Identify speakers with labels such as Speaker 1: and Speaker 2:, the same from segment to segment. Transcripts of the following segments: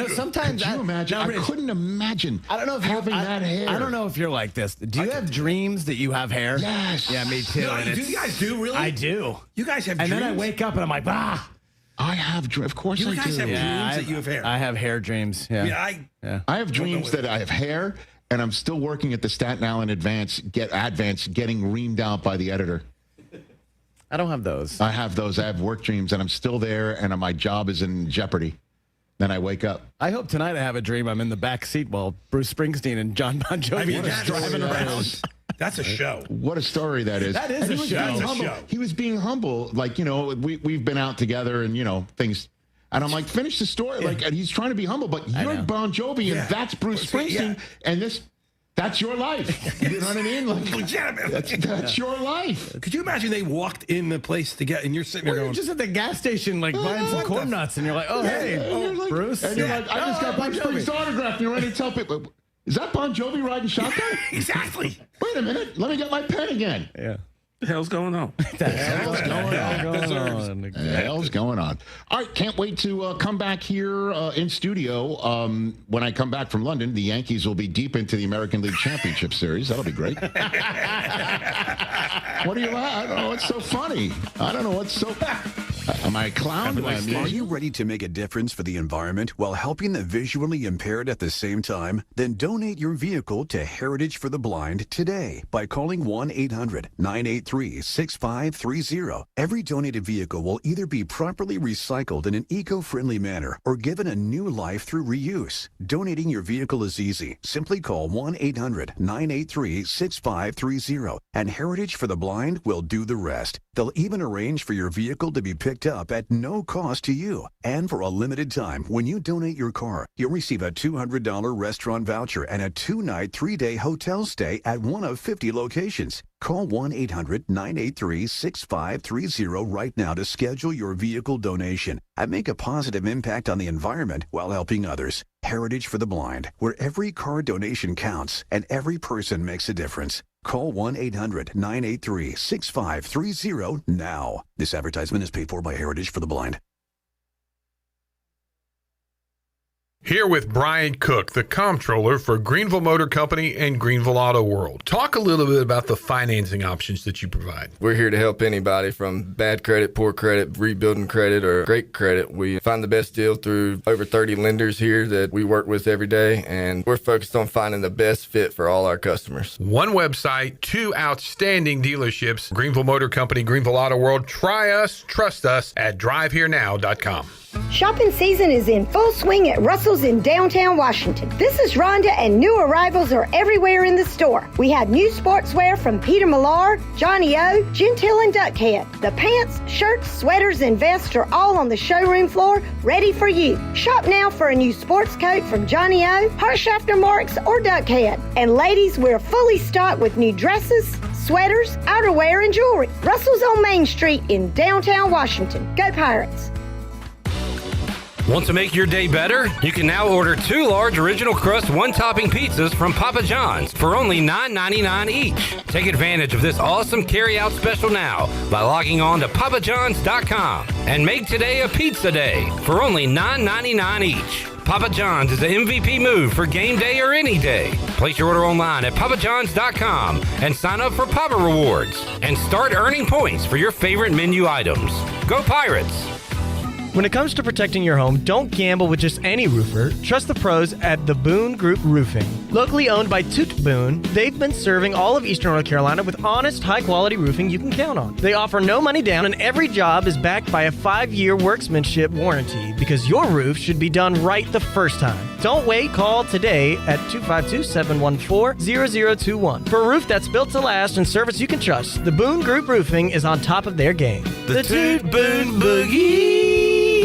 Speaker 1: Sometimes
Speaker 2: Could you imagine? I couldn't imagine.
Speaker 1: I don't know if
Speaker 2: having that hair.
Speaker 1: I don't know if you're like this. Do you have dreams that you have hair?
Speaker 2: Yes.
Speaker 1: Yeah, me too.
Speaker 3: No, you guys do, really?
Speaker 1: I do.
Speaker 3: You guys have
Speaker 1: and
Speaker 3: dreams?
Speaker 1: then I wake up and I'm like,
Speaker 2: I have dreams. Of course I do.
Speaker 3: You guys have dreams that you have hair.
Speaker 1: I have hair dreams. Yeah.
Speaker 2: I have dreams that I have hair, and I'm still working at the Staten Island Advance, getting reamed out by the editor.
Speaker 1: I don't have those.
Speaker 2: I have those. I have work dreams, and I'm still there, and my job is in jeopardy. Then I wake up.
Speaker 1: I hope tonight I have a dream I'm in the back seat while Bruce Springsteen and John Bon Jovi are driving around.
Speaker 3: That's a show.
Speaker 2: What a story that is.
Speaker 1: That is a show.
Speaker 3: That's a show.
Speaker 2: He was being humble. Like, we've been out together and, things. And I'm like, finish the story. Yeah. Like, and he's trying to be humble, but you're Bon Jovi and that's Bruce Springsteen. And that's your life. You know what I mean? Like,
Speaker 3: legitimate.
Speaker 2: That's your life.
Speaker 3: Could you imagine they walked in the place to get, and you're sitting there going,
Speaker 1: you're just at the gas station, like buying some corn nuts, and you're like, Bruce.
Speaker 2: And you're like, I just got Bruce Springsteen's autograph, and you're ready to tell people, is that Bon Jovi riding shotgun?
Speaker 3: Exactly.
Speaker 2: Wait a minute. Let me get my pen again.
Speaker 3: Yeah. The hell's going on?
Speaker 2: The hell's going on? All right, can't wait to come back here in studio. When I come back from London, the Yankees will be deep into the American League Championship Series. That'll be great. What are you laughing? I don't know what's so funny. I don't know what's so... Am I a clown?
Speaker 4: Are you ready to make a difference for the environment while helping the visually impaired at the same time? Then donate your vehicle to Heritage for the Blind today by calling 1-800-983-6530. Every donated vehicle will either be properly recycled in an eco-friendly manner or given a new life through reuse. Donating your vehicle is easy. Simply call 1-800-983-6530 and Heritage for the Blind will do the rest. They'll even arrange for your vehicle to be picked up at no cost to you. And for a limited time, when you donate your car, you'll receive a $200 restaurant voucher and a 2-night, 3-day hotel stay at one of 50 locations. Call 1-800-983-6530 right now to schedule your vehicle donation and make a positive impact on the environment while helping others. Heritage for the Blind, where every car donation counts and every person makes a difference. Call 1-800-983-6530 now. This advertisement is paid for by Heritage for the Blind.
Speaker 5: Here with Brian Cook, the comptroller for Greenville Motor Company and Greenville Auto World. Talk a little bit about the financing options that you provide.
Speaker 6: We're here to help anybody from bad credit, poor credit, rebuilding credit, or great credit. We find the best deal through over 30 lenders here that we work with every day, and we're focused on finding the best fit for all our customers.
Speaker 5: One website, 2 outstanding dealerships, Greenville Motor Company, Greenville Auto World. Try us, trust us at drivehenow.com.
Speaker 7: Shopping season is in full swing at Russell's in downtown Washington. This is Rhonda, and new arrivals are everywhere in the store. We have new sportswear from Peter Millar, Johnny O, Gentile, and Duckhead. The pants, shirts, sweaters, and vests are all on the showroom floor, ready for you. Shop now for a new sports coat from Johnny O, Harshafter Marks, or Duckhead. And ladies, we're fully stocked with new dresses, sweaters, outerwear, and jewelry. Russell's on Main Street in downtown Washington. Go Pirates!
Speaker 8: Want to make your day better? You can now order 2 large original crust one-topping pizzas from Papa John's for only $9.99 each. Take advantage of this awesome carry-out special now by logging on to papajohns.com and make today a pizza day for only $9.99 each. Papa John's is the MVP move for game day or any day. Place your order online at papajohns.com and sign up for Papa Rewards and start earning points for your favorite menu items. Go Pirates!
Speaker 9: When it comes to protecting your home, don't gamble with just any roofer. Trust the pros at the Boone Group Roofing. Locally owned by Toot Boone, they've been serving all of Eastern North Carolina with honest, high-quality roofing you can count on. They offer no money down, and every job is backed by a 5-year workmanship warranty because your roof should be done right the first time. Don't wait. Call today at 252-714-0021. For a roof that's built to last and service you can trust, the Boone Group Roofing is on top of their game.
Speaker 10: The Toot Boone Boogie!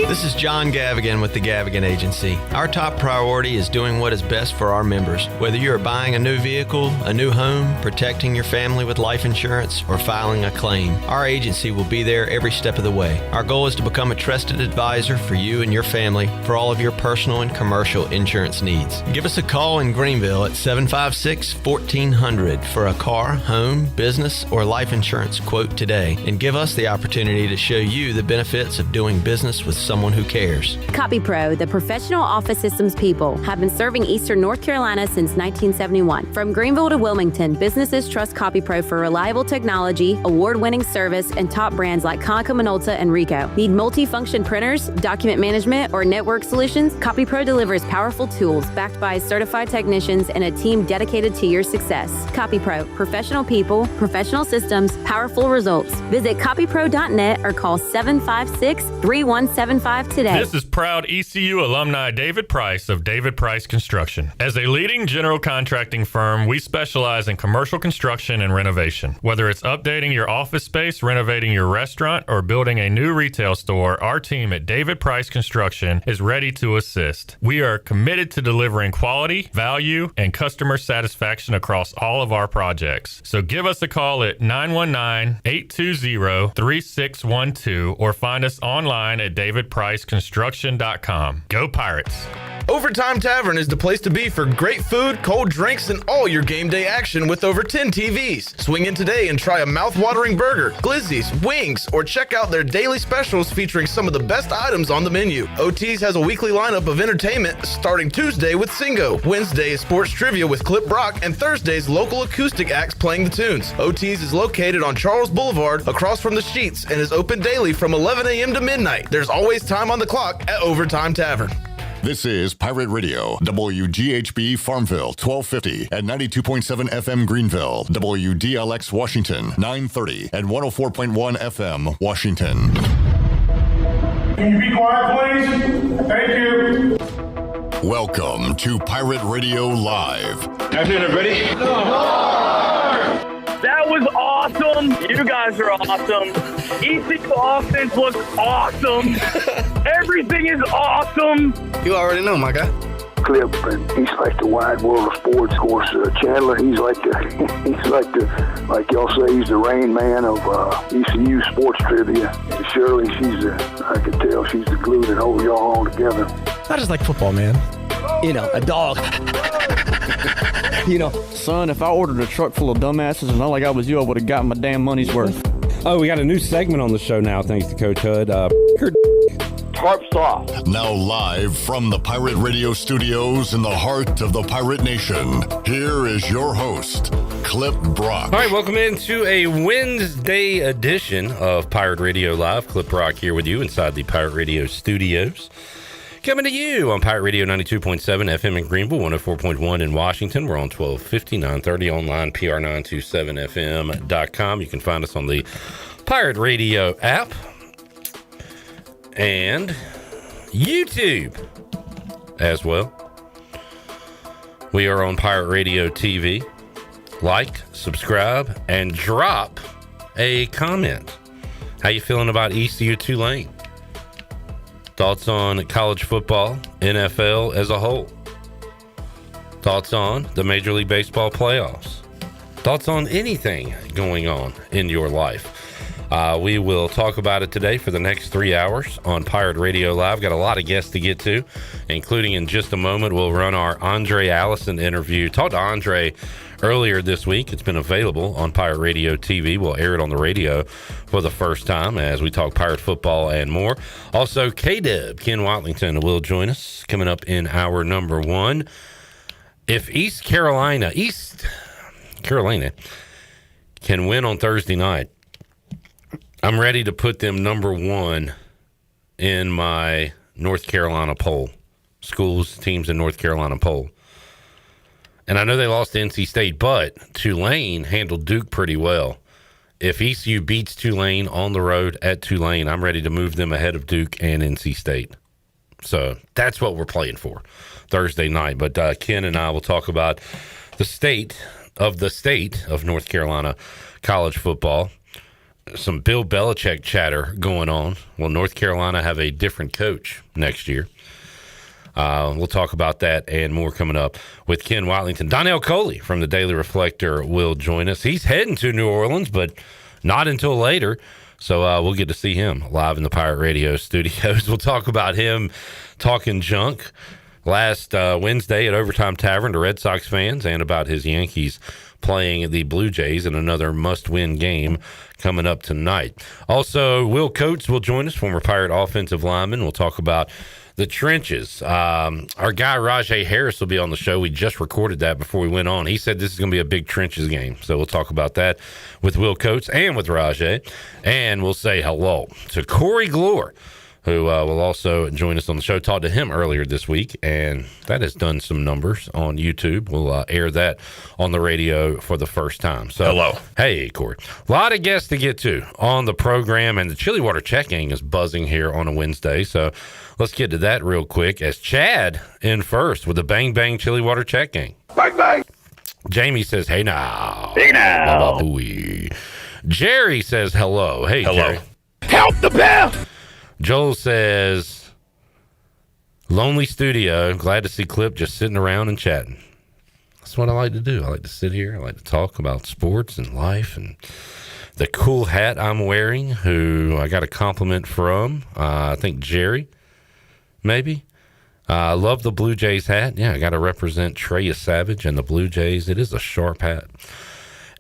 Speaker 10: This is John Gavigan with the Gavigan Agency. Our top priority is doing what is best for our members. Whether you are buying a new vehicle, a new home, protecting your family with life insurance, or filing a claim, our agency will be there every step of the way. Our goal is to become a trusted advisor for you and your family for all of your personal and commercial insurance needs. Give us a call in Greenville at 756-1400 for a car, home, business, or life insurance quote today, and give us the opportunity to show you the benefits of doing business with someone someone who cares.
Speaker 11: CopyPro, the professional office systems people, have been serving Eastern North Carolina since 1971. From Greenville to Wilmington, businesses trust CopyPro for reliable technology, award-winning service, and top brands like Konica Minolta and Ricoh. Need multi-function printers, document management, or network solutions? CopyPro delivers powerful tools backed by certified technicians and a team dedicated to your success. CopyPro, professional people, professional systems, powerful results. Visit copypro.net or call 756-3175 today.
Speaker 12: This is proud ECU alumni David Price of David Price Construction. As a leading general contracting firm, we specialize in commercial construction and renovation. Whether it's updating your office space, renovating your restaurant, or building a new retail store, our team at David Price Construction is ready to assist. We are committed to delivering quality, value, and customer satisfaction across all of our projects. So give us a call at 919-820-3612 or find us online at davidpriceconstruction.com. Go Pirates!
Speaker 13: Overtime Tavern is the place to be for great food, cold drinks, and all your game day action with over 10 TVs. Swing in today and try a mouth-watering burger, glizzies, wings, or check out their daily specials featuring some of the best items on the menu. OT's has a weekly lineup of entertainment starting Tuesday with Singo, Wednesday is sports trivia with Clip Brock, and Thursday's local acoustic acts playing the tunes. OT's is located on Charles Boulevard across from the Sheets and is open daily from 11 a.m. to midnight. There's always time on the clock at Overtime Tavern.
Speaker 14: This is Pirate Radio, WGHB Farmville, 1250 at 92.7 FM Greenville, WDLX Washington, 930 and 104.1 FM Washington.
Speaker 15: Can you be quiet, please? Thank you.
Speaker 14: Welcome to Pirate Radio Live.
Speaker 15: Afternoon, everybody.
Speaker 16: That was awesome. You guys are awesome. ECU offense looks awesome. Everything is awesome.
Speaker 17: You already know, my guy.
Speaker 18: Clip, and he's like the wide world of sports. Of course, Chandler, he's like y'all say, he's the Rain Man of ECU sports trivia. And Shirley, I can tell she's the glue that holds y'all all together.
Speaker 9: I just like football, man.
Speaker 19: You know, a dog. You know, son, if I ordered a truck full of dumbasses and all I got was you, I would have gotten my damn money's worth.
Speaker 20: Oh, we got a new segment on the show now, thanks to Coach Hood.
Speaker 18: Tarps off.
Speaker 14: Now live from the Pirate Radio studios in the heart of the Pirate Nation, here is your host, Clip Brock.
Speaker 8: All right, welcome into a Wednesday edition of Pirate Radio Live. Clip Brock here with you inside the Pirate Radio studios. Coming to you on Pirate Radio 92.7 FM in Greenville, 104.1 in Washington. We're on 1250, 930 online, pr927fm.com. You can find us on the Pirate Radio app and YouTube as well. We are on Pirate Radio TV. Like, subscribe, and drop a comment. How you feeling about ECU Tulane? Thoughts on college football, NFL as a whole? Thoughts on the Major League Baseball playoffs? Thoughts on anything going on in your life? We will talk about it today for the next 3 hours on Pirate Radio Live. Got a lot of guests to get to, including in just a moment, we'll run our Aundrae Allison interview. Talked to Aundrae earlier this week. It's been available on Pirate Radio TV. We'll air it on the radio for the first time as we talk Pirate football and more. Also, K-Dub, Ken Watlington, will join us coming up in hour number one. If East Carolina can win on Thursday night, I'm ready to put them number one in my North Carolina poll. Schools, teams in North Carolina poll. And I know they lost to NC State, but Tulane handled Duke pretty well. If ECU beats Tulane on the road at Tulane, I'm ready to move them ahead of Duke and NC State. So that's what we're playing for Thursday night. But Ken and I will talk about the state of North Carolina college football. Some Bill Belichick chatter going on. Will North Carolina have a different coach next year? We'll talk about that and more coming up with Ken Watlington. Donell Coley from the Daily Reflector will join us. He's heading to New Orleans, but not until later. So we'll get to see him live in the Pirate Radio studios. We'll talk about him talking junk last Wednesday at Overtime Tavern to Red Sox fans and about his Yankees playing the Blue Jays in another must-win game coming up tonight. Also, Will Coates will join us, former Pirate offensive lineman. We'll talk about the trenches. Our guy Rahjai Harris will be on the show. We just recorded that before we went on. He said this is going to be a big trenches game. So we'll talk about that with Will Coates and with Rahjai. And we'll say hello to Corey Gloor, who will also join us on the show. Talked to him earlier this week, and that has done some numbers on YouTube. We'll air that on the radio for the first time. So, hello. Hey, Corey. A lot of guests to get to on the program, and the Chili Water Checking is buzzing here on a Wednesday. So let's get to that real quick as Chad in first with the Bang Bang Chili Water Checking. Bang, bang. Jamie says, hey now. Hey now. Booey. Jerry says hello. Hey, hello. Jerry. Help the bear. Joel says, lonely studio. Glad to see Clip just sitting around and chatting. That's what I like to do. I like to sit here. I like to talk about sports and life and the cool hat I'm wearing, who I got a compliment from. I think Jerry, maybe. I love the Blue Jays hat. Yeah, I got to represent Trey Savage and the Blue Jays. It is a sharp hat.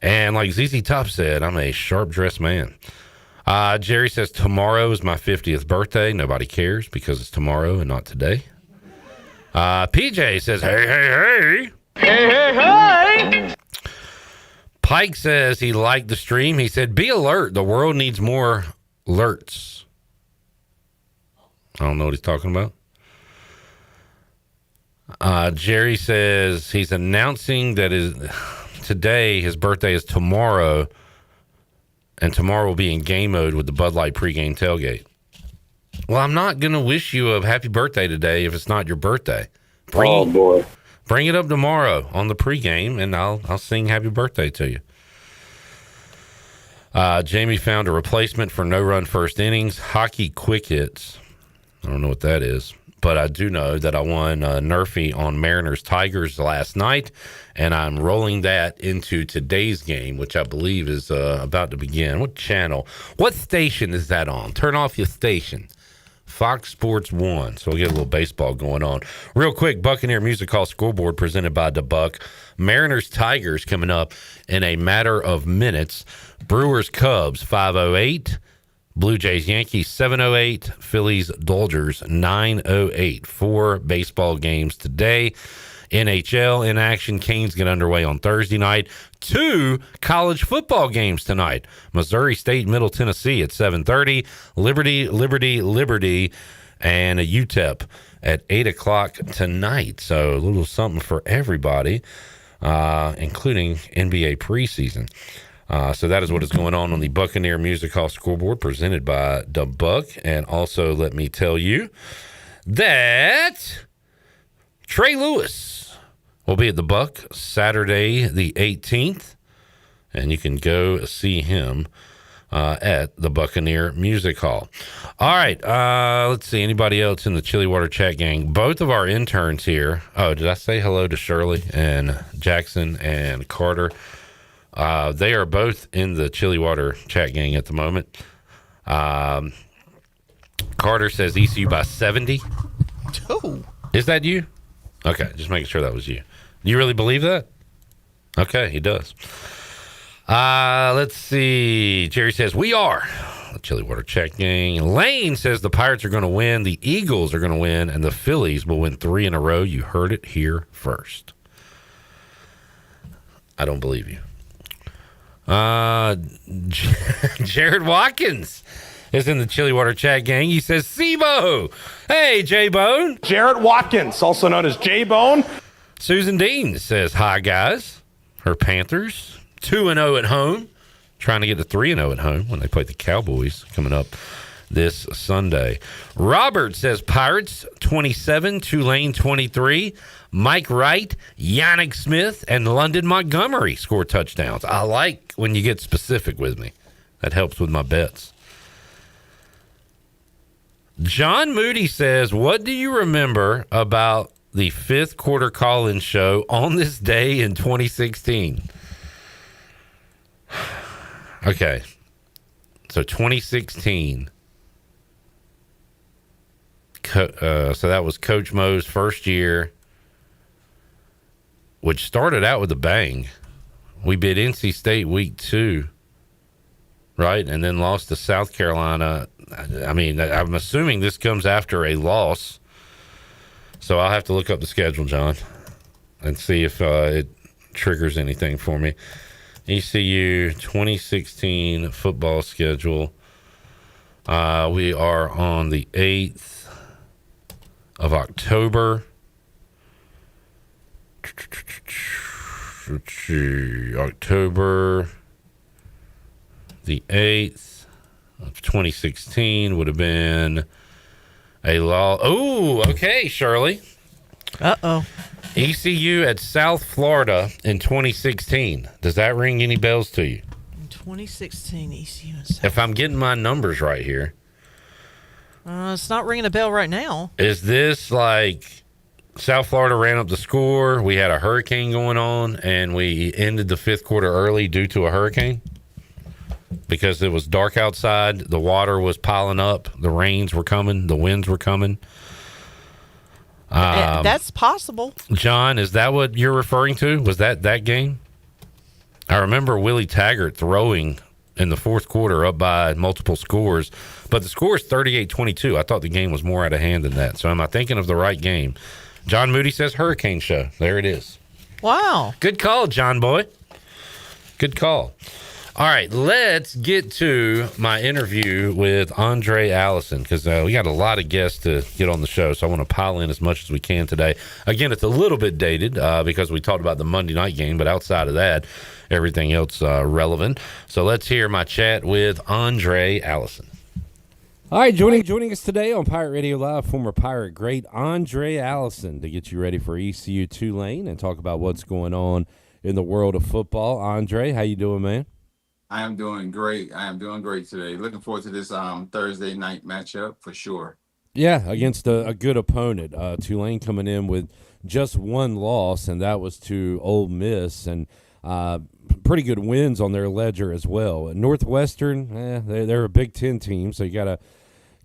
Speaker 8: And like ZZ Top said, I'm a sharp-dressed man. Jerry says, tomorrow is my 50th birthday. Nobody cares because it's tomorrow and not today. PJ says, hey, hey, hey. Hey, hey, hey. Pike says he liked the stream. He said, be alert. The world needs more alerts. I don't know what he's talking about. Jerry says he's announcing that today his birthday is tomorrow. And tomorrow will be in game mode with the Bud Light pregame tailgate. Well, I'm not going to wish you a happy birthday today if it's not your birthday. Boy. Bring it up tomorrow on the pregame, and I'll sing happy birthday to you. Jamie found a replacement for no-run first innings, hockey quick hits. I don't know what that is, but I do know that I won Nerfy on Mariners Tigers last night, and I'm rolling that into today's game, which I believe is about to begin. What channel? What station is that on? Turn off your station. Fox Sports 1. So we'll get a little baseball going on. Real quick, Buccaneer Music Hall scoreboard presented by DeBuck. Mariners Tigers coming up in a matter of minutes. Brewers Cubs 5:08. Blue Jays Yankees 7:08. Phillies Dodgers 9:08. 4 baseball games today. NHL in action. Canes get underway on Thursday night. 2 college football games tonight. Missouri State, Middle Tennessee at 7:30. Liberty, and a UTEP at 8 o'clock tonight. So a little something for everybody, including NBA preseason. So that is what is going on the Buccaneer Music Hall scoreboard presented by DeBuck. And also let me tell you that Trey Lewis will be at the Buck Saturday the 18th, and you can go see him at the Buccaneer Music Hall. All right, let's see. Anybody else in the Chili Water Chat gang? Both of our interns here. Oh, did I say hello to Shirley and Jackson and Carter? They are both in the Chili Water Chat gang at the moment. Carter says ECU by 70.
Speaker 9: Oh.
Speaker 8: Is that you? Okay, just making sure that was you. You really believe that? Okay, he does. Let's see. Jerry says, we are the Chili Water Check gang. Lane says the Pirates are going to win, the Eagles are going to win, and the Phillies will win 3 in a row. You heard it here first. I don't believe you. Jared Watkins is in the Chili Water Chat gang. He says, Sibo. Hey, J-Bone.
Speaker 15: Jarrett Watkins, also known as J-Bone.
Speaker 8: Susan Dean says, hi, guys. Her Panthers, 2-0 at home. Trying to get to 3-0 at home when they play the Cowboys coming up this Sunday. Robert says, Pirates, 27, Tulane, 23. Mike Wright, Yannick Smith, and London Montgomery score touchdowns. I like when you get specific with me. That helps with my bets. John Moody says, what do you remember about the 5th quarter call-in show on this day in 2016? Okay. So 2016.
Speaker 17: so that was Coach Mo's first year, which started out with a bang. We beat NC State week 2, right? And then lost to South Carolina. I mean, I'm assuming this comes after a loss. So I'll have to look up the schedule, John, and see if it triggers anything for me. ECU 2016 football schedule. We are on the 8th of October. Let's see, October the 8th of 2016 would have been a law. Oh, okay, Shirley.
Speaker 2: Uh-oh.
Speaker 17: ECU at South Florida in 2016. Does that ring any bells to you?
Speaker 2: 2016 ECU.
Speaker 17: If I'm getting my numbers right here.
Speaker 2: It's not ringing a bell right now.
Speaker 17: Is this like South Florida ran up the score, we had a hurricane going on, and we ended the 5th quarter early due to a hurricane? Because it was dark outside, the water was piling up, the rains were coming, the winds were coming.
Speaker 2: That's possible.
Speaker 17: John, is that what you're referring to? Was that game? I remember Willie Taggart throwing in the 4th quarter up by multiple scores, but the score is 38-22. I thought the game was more out of hand than that. So am I thinking of the right game? John Moody says Hurricane Show. There it is.
Speaker 2: Wow.
Speaker 17: Good call, John boy. Good call. All right, let's get to my interview with Aundrae Allison, because we got a lot of guests to get on the show, so I want to pile in as much as we can today. Again, it's a little bit dated because we talked about the Monday night game, but outside of that, everything else relevant. So let's hear my chat with Aundrae Allison.
Speaker 20: All right, joining us today on Pirate Radio Live, former Pirate great Aundrae Allison, to get you ready for ECU Tulane and talk about what's going on in the world of football. Aundrae, how you doing, man?
Speaker 21: I am doing great. Today. Looking forward to this Thursday night matchup for sure.
Speaker 20: Yeah, against a good opponent. Tulane coming in with just one loss, and that was to Ole Miss, and pretty good wins on their ledger as well. Northwestern, they're a Big Ten team, so you got to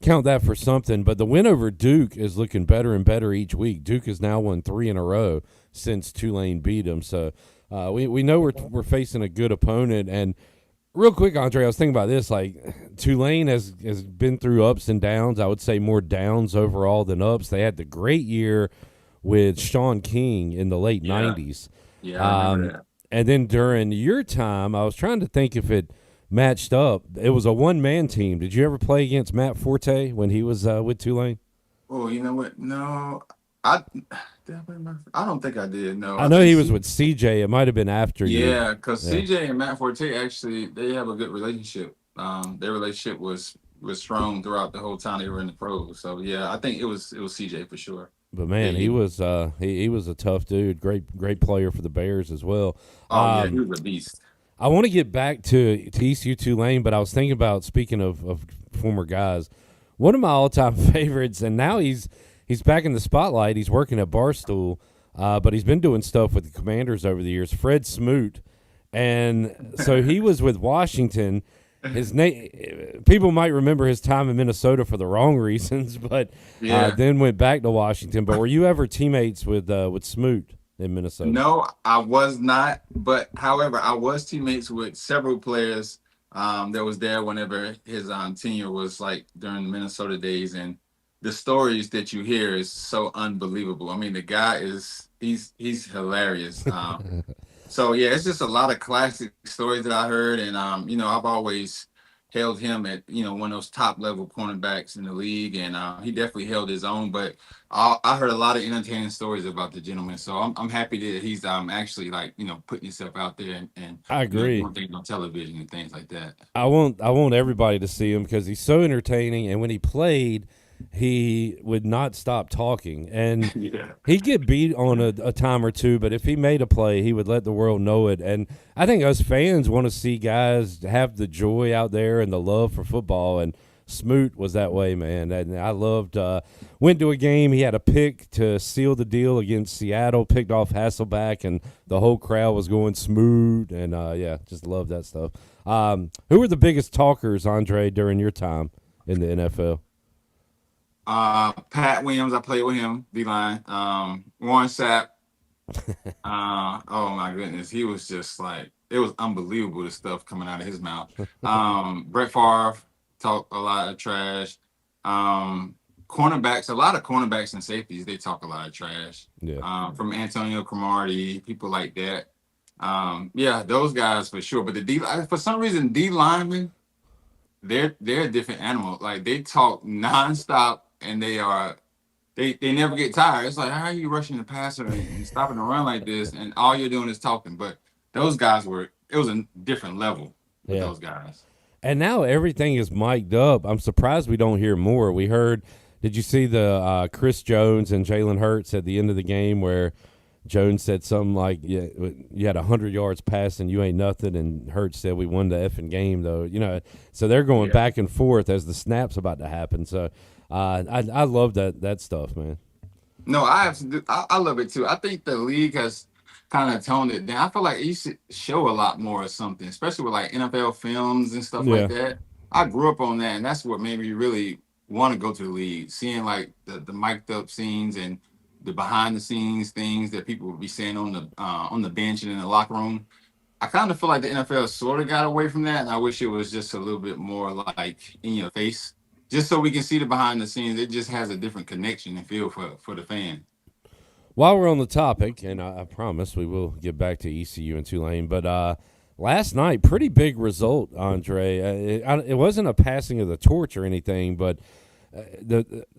Speaker 20: count that for something. But the win over Duke is looking better and better each week. Duke has now won 3 in a row since Tulane beat them. So we know we're facing a good opponent. And real quick, Aundrae, I was thinking about this. Like, Tulane has been through ups and downs. I would say more downs overall than ups. They had the great year with Sean King in the late 90s.
Speaker 21: Yeah, I remember that.
Speaker 20: And then during your time, I was trying to think if it matched up. It was a one-man team. Did you ever play against Matt Forte when he was with Tulane?
Speaker 21: Oh, you know what? No, I don't think I did. No,
Speaker 20: I know he was with CJ. It might have been after you.
Speaker 21: Yeah, because CJ and Matt Forte actually they have a good relationship. Their relationship was strong throughout the whole time they were in the pros. So yeah, I think it was CJ for sure.
Speaker 20: But man, he was a tough dude. Great player for the Bears as well.
Speaker 21: Oh yeah, he was a beast.
Speaker 20: I want to get back to ECU Tulane, but I was thinking about, speaking of former guys, one of my all-time favorites, and now he's back in the spotlight. He's working at Barstool, but he's been doing stuff with the Commanders over the years. Fred Smoot, and so he was with Washington. His name, people might remember his time in Minnesota for the wrong reasons, but then went back to Washington. But were you ever teammates with Smoot in Minnesota?
Speaker 21: No, I was not. But however, I was teammates with several players that was there whenever his tenure was like during the Minnesota days, and the stories that you hear is so unbelievable. I mean, the guy he's hilarious. So yeah, it's just a lot of classic stories that I heard, and I've always held him at one of those top level cornerbacks in the league, and he definitely held his own. But I heard a lot of entertaining stories about the gentleman, so I'm happy that he's actually putting himself out there and
Speaker 20: I agree.
Speaker 21: Doing things on television and things like that.
Speaker 20: I want everybody to see him because he's so entertaining, and when he played, he would not stop talking, and he'd get beat on a time or two, but if he made a play, he would let the world know it. And I think us fans want to see guys have the joy out there and the love for football, and Smoot was that way, man. And I loved went to a game, he had a pick to seal the deal against Seattle, picked off Hasselback, and the whole crowd was going Smoot, and just love that stuff. Who were the biggest talkers, Aundrae, during your time in the NFL?
Speaker 21: Pat Williams, I played with him, D-line. Warren Sapp. Oh my goodness, he was just like, it was unbelievable the stuff coming out of his mouth. Brett Favre talked a lot of trash. Cornerbacks, a lot of cornerbacks and safeties, they talk a lot of trash.
Speaker 20: Yeah.
Speaker 21: From Antonio Cromartie, people like that. Yeah, those guys for sure. But for some reason, D linemen, they're a different animal. Like they talk nonstop, and they never get tired. It's like, how are you rushing the passer and stopping the run like this, and all you're doing is talking? But those guys it was a different level with those guys.
Speaker 20: And now everything is mic'd up. I'm surprised we don't hear more. We heard, did you see the Chris Jones and Jalen Hurts at the end of the game where Jones said something like, yeah, you had 100 yards passing, you ain't nothing, and Hurts said we won the effing game, though. You know, so they're going back and forth as the snap's about to happen. So I love that stuff, man.
Speaker 21: No, I love it too. I think the league has kind of toned it down. I feel like it used to show a lot more or something, especially with like NFL films and stuff like that. I grew up on that, and that's what made me really want to go to the league, seeing like the mic'd up scenes and the behind the scenes things that people would be saying on the bench and in the locker room. I kind of feel like the NFL sort of got away from that, and I wish it was just a little bit more like in your face, just so we can see the behind the scenes. It just has a different connection and feel for the fan.
Speaker 20: While we're on the topic, and I promise we will get back to ECU and Tulane, but last night, pretty big result, Aundrae. It wasn't a passing of the torch or anything, but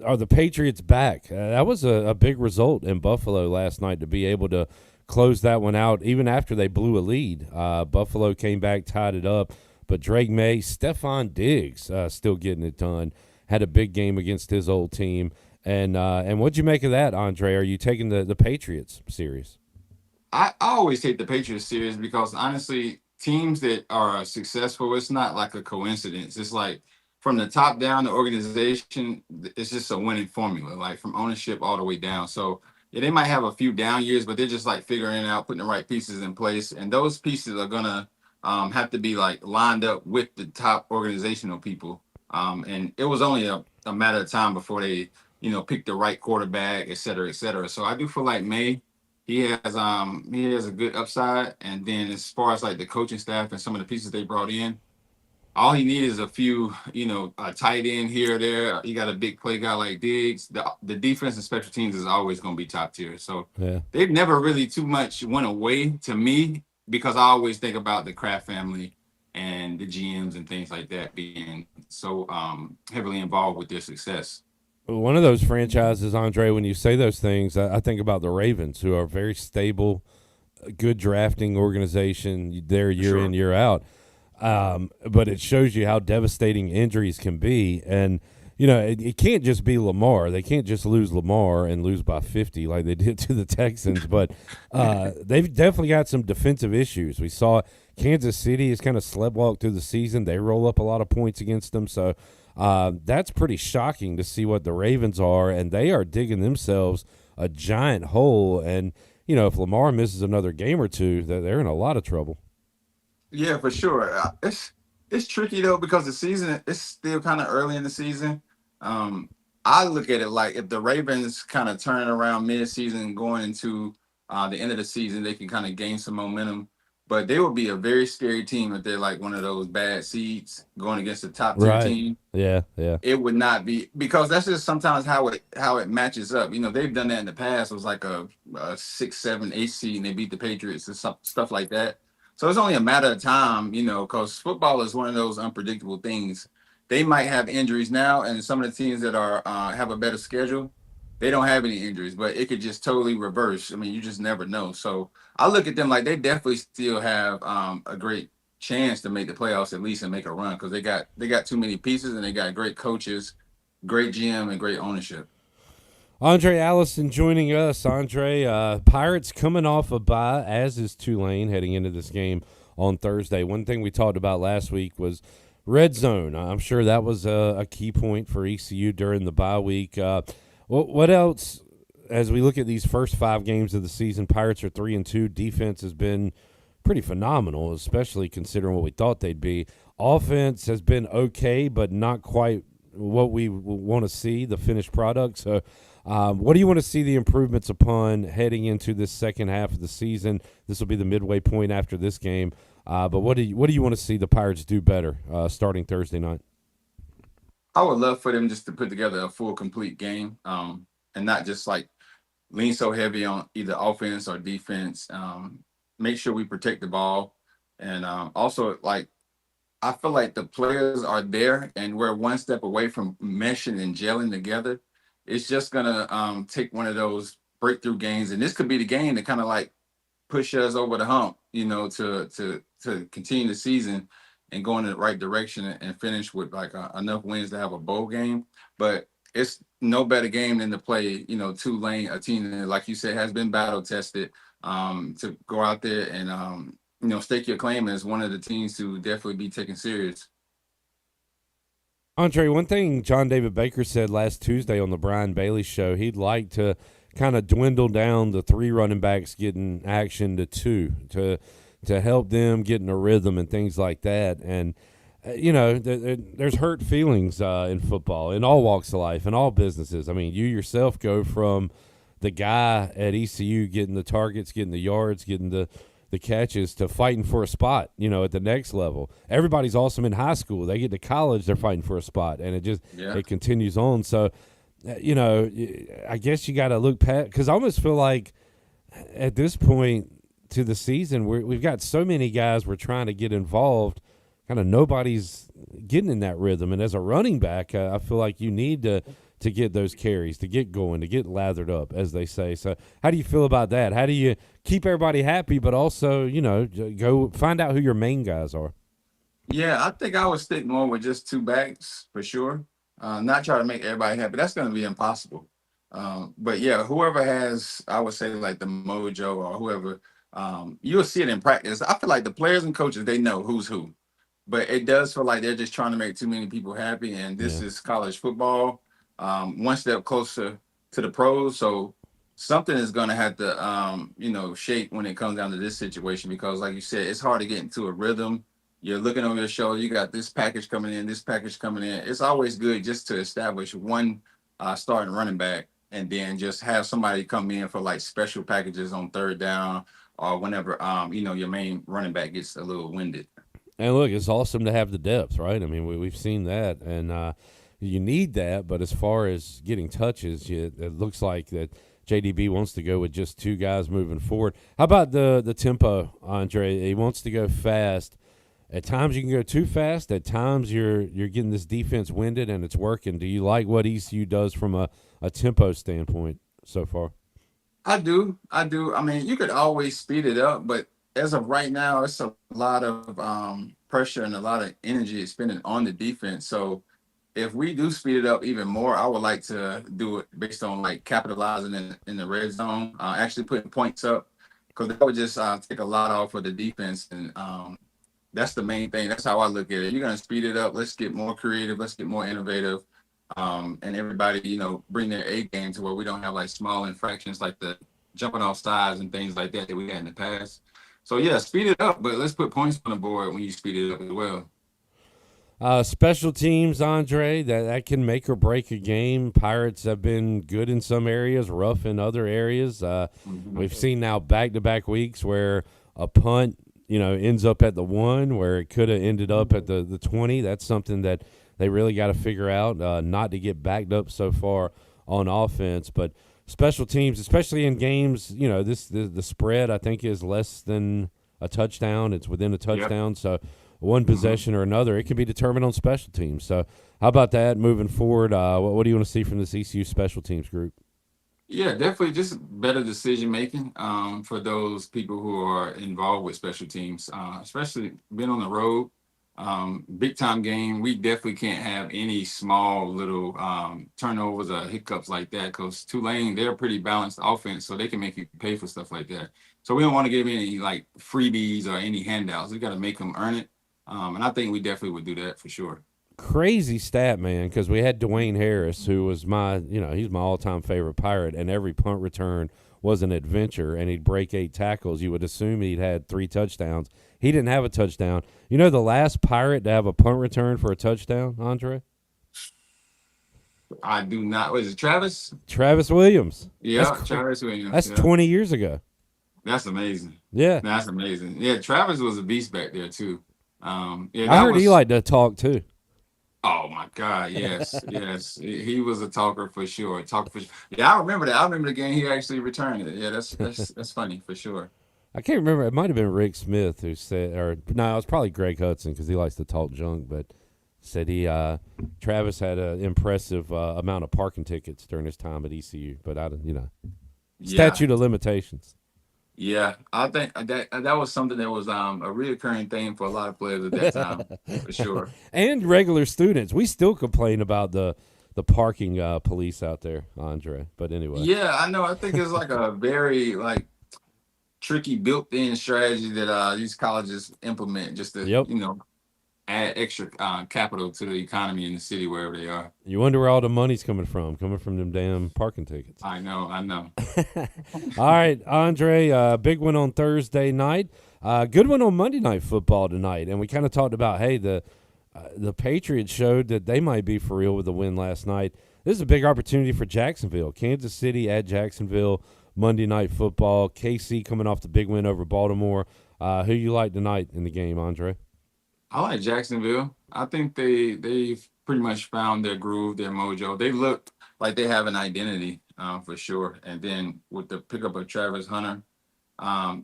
Speaker 20: are the Patriots back? That was a big result in Buffalo last night to be able to close that one out, even after they blew a lead. Buffalo came back, tied it up, but Drake May, Stephon Diggs still getting it done. Had a big game against his old team. And what'd you make of that, Aundrae? Are you taking the Patriots serious?
Speaker 21: I always take the Patriots serious because honestly, teams that are successful, it's not like a coincidence. It's like from the top down, the organization, it's just a winning formula, like from ownership all the way down. So yeah, they might have a few down years, but they're just like figuring it out, putting the right pieces in place. And those pieces are gonna have to be like lined up with the top organizational people. And it was only a matter of time before they pick the right quarterback, et cetera, et cetera. So I do feel like May, he has a good upside. And then as far as like the coaching staff and some of the pieces they brought in, all he needs is a few, a tight end here or there. You got a big play guy like Diggs. The defense and special teams is always going to be top tier. So they've never really too much went away to me because I always think about the Kraft family and the GMs and things like that being so heavily involved with their success.
Speaker 20: One of those franchises, Aundrae, when you say those things, I think about the Ravens, who are a very stable, good drafting organization there year in, year out. But it shows you how devastating injuries can be. And, it can't just be Lamar. They can't just lose Lamar and lose by 50 like they did to the Texans. But they've definitely got some defensive issues. We saw Kansas City has kind of sleptwalked through the season. They roll up a lot of points against them. So that's pretty shocking to see what the Ravens are, and they are digging themselves a giant hole. And, if Lamar misses another game or two, they're in a lot of trouble.
Speaker 21: Yeah, for sure. It's tricky, though, because the season is still kind of early in the season. I look at it like if the Ravens kind of turn around mid-season going into the end of the season, they can kind of gain some momentum. But they would be a very scary team if they're like one of those bad seeds going against a top tier team.
Speaker 20: Yeah.
Speaker 21: It would not be, because that's just sometimes how it matches up. They've done that in the past. It was like a 6, 7, 8 seed and they beat the Patriots and stuff like that. So it's only a matter of time, because football is one of those unpredictable things. They might have injuries now, and some of the teams that are have a better schedule, they don't have any injuries, but it could just totally reverse. I mean, you just never know. So I look at them like they definitely still have a great chance to make the playoffs at least and make a run, because they got too many pieces and they got great coaches, great GM, and great ownership.
Speaker 20: Aundrae Allison joining us. Aundrae, Pirates coming off a bye, as is Tulane heading into this game on Thursday. One thing we talked about last week was red zone. I'm sure that was a key point for ECU during the bye week. What else, as we look at these first 5 games of the season? Pirates are 3-2. Defense has been pretty phenomenal, especially considering what we thought they'd be. Offense has been okay, but not quite what we want to see, the finished product. So what do you want to see the improvements upon heading into this second half of the season? This will be the midway point after this game. But what do you want to see the Pirates do better starting Thursday night?
Speaker 21: I would love for them just to put together a full, complete game, and not just like lean so heavy on either offense or defense. Make sure we protect the ball, and also like I feel like the players are there, and we're one step away from meshing and gelling together. It's just gonna take one of those breakthrough games, and this could be the game that kind of like push us over the hump, to continue the season and go in the right direction and finish with like enough wins to have a bowl game. But it's no better game than to play, Tulane, a team that, like you said, has been battle tested, to go out there and, stake your claim as one of the teams to definitely be taken serious.
Speaker 20: Aundrae, one thing John David Baker said last Tuesday on the Brian Bailey show, he'd like to kind of dwindle down the 3 running backs getting action to 2 to help them get in a rhythm and things like that. And, there's hurt feelings in football, in all walks of life, in all businesses. I mean, you yourself go from the guy at ECU getting the targets, getting the yards, getting the catches to fighting for a spot, at the next level. Everybody's awesome in high school. They get to college, they're fighting for a spot, and it continues on. So, I guess you got to look past, because I almost feel like at this point to the season, we've got so many guys we're trying to get involved, kind of nobody's getting in that rhythm. And as a running back, I feel like you need to get those carries, to get going, to get lathered up, as they say. So how do you feel about that? How do you keep everybody happy, but also, go find out who your main guys are?
Speaker 21: Yeah, I think I would stick more with just 2 backs for sure. Not try to make everybody happy. That's going to be impossible. But yeah, whoever has, I would say like the mojo or whoever, you'll see it in practice. I feel like the players and coaches, they know who's who. But it does feel like they're just trying to make too many people happy. And this is college football, one step closer to the pros. So something is going to have to, shake when it comes down to this situation, because like you said, it's hard to get into a rhythm. You're looking over your shoulder. You got this package coming in, this package coming in. It's always good just to establish one starting running back, and then just have somebody come in for like special packages on 3rd down or whenever, your main running back gets a little winded.
Speaker 20: And look, it's awesome to have the depth, right? I mean, we've seen that, and you need that. But as far as getting touches, it looks like that JDB wants to go with just 2 guys moving forward. How about the tempo, Aundrae? He wants to go fast. At times you can go too fast. At times you're getting this defense winded, and it's working. Do you like what ECU does from a tempo standpoint so far?
Speaker 21: I do. I mean, you could always speed it up, but as of right now, it's a lot of pressure and a lot of energy expended on the defense. So if we do speed it up even more, I would like to do it based on like capitalizing in the red zone, actually putting points up, because that would just take a lot off of the defense. And that's the main thing. That's how I look at it. You're going to speed it up. Let's get more creative. Let's get more innovative. And everybody, bring their A game to where we don't have like small infractions like the jumping off sides and things like that we had in the past. So, yeah, speed it up, but let's put points on the board when you speed it up as well.
Speaker 20: Special teams, Aundrae, that can make or break a game. Pirates have been good in some areas, rough in other areas. We've seen now back-to-back weeks where a punt, ends up at the 1, where it could have ended up at the 20. That's something that they really got to figure out, not to get backed up so far on offense. But special teams, especially in games, the spread I think is less than a touchdown. It's within a touchdown. Yep. So one possession or another, it can be determined on special teams. So how about that moving forward? What do you want to see from this ECU special teams group?
Speaker 21: Yeah, definitely just better decision making for those people who are involved with special teams, especially being on the road. Big time game, we definitely can't have any small little turnovers or hiccups like that, because Tulane, they're a pretty balanced offense, so they can make you pay for stuff like that. So we don't want to give any like freebies or any handouts. We got to make them earn it, and I think we definitely would do that for sure.
Speaker 20: Crazy stat, man, because we had Dwayne Harris, who was he's my all-time favorite Pirate, and every punt return was an adventure, and he'd break 8 tackles. You would assume he'd had 3 touchdowns. He didn't have a touchdown. The last Pirate to have a punt return for a touchdown, Aundrae?
Speaker 21: I do not. What is it, Travis?
Speaker 20: Travis Williams.
Speaker 21: Yeah, Travis Williams.
Speaker 20: That's
Speaker 21: yeah.
Speaker 20: 20 years ago.
Speaker 21: That's amazing.
Speaker 20: Yeah.
Speaker 21: That's amazing. Yeah, Travis was a beast back there, too. Yeah,
Speaker 20: I heard he liked to talk, too.
Speaker 21: Oh, my God, yes, yes. He was a talker for sure. Yeah, I remember that. I remember the game he actually returned it. Yeah, that's funny for sure.
Speaker 20: I can't remember. It might have been Rick Smith who said, or no, it was probably Greg Hudson because he likes to talk junk, but said Travis had an impressive amount of parking tickets during his time at ECU, but statute of limitations.
Speaker 21: Yeah, I think that was something that was a reoccurring thing for a lot of players at that time, for sure.
Speaker 20: And regular students. We still complain about the parking police out there, Aundrae. But anyway.
Speaker 21: Yeah, I know. I think it's like a very tricky built-in strategy that these colleges implement just to add extra capital to the economy in the city wherever they are.
Speaker 20: You wonder where all the money's coming from them damn parking tickets.
Speaker 21: I know.
Speaker 20: All right, Aundrae, big one on Thursday night. Good one on Monday Night Football tonight. And we kind of talked about, hey, the Patriots showed that they might be for real with the win last night. This is a big opportunity for Jacksonville. Kansas City at Jacksonville, Monday Night Football. KC coming off the big win over Baltimore. Who you like tonight in the game, Aundrae?
Speaker 21: I like Jacksonville. I think they've pretty much found their groove, their mojo. They look like they have an identity for sure. And then with the pickup of Travis Hunter,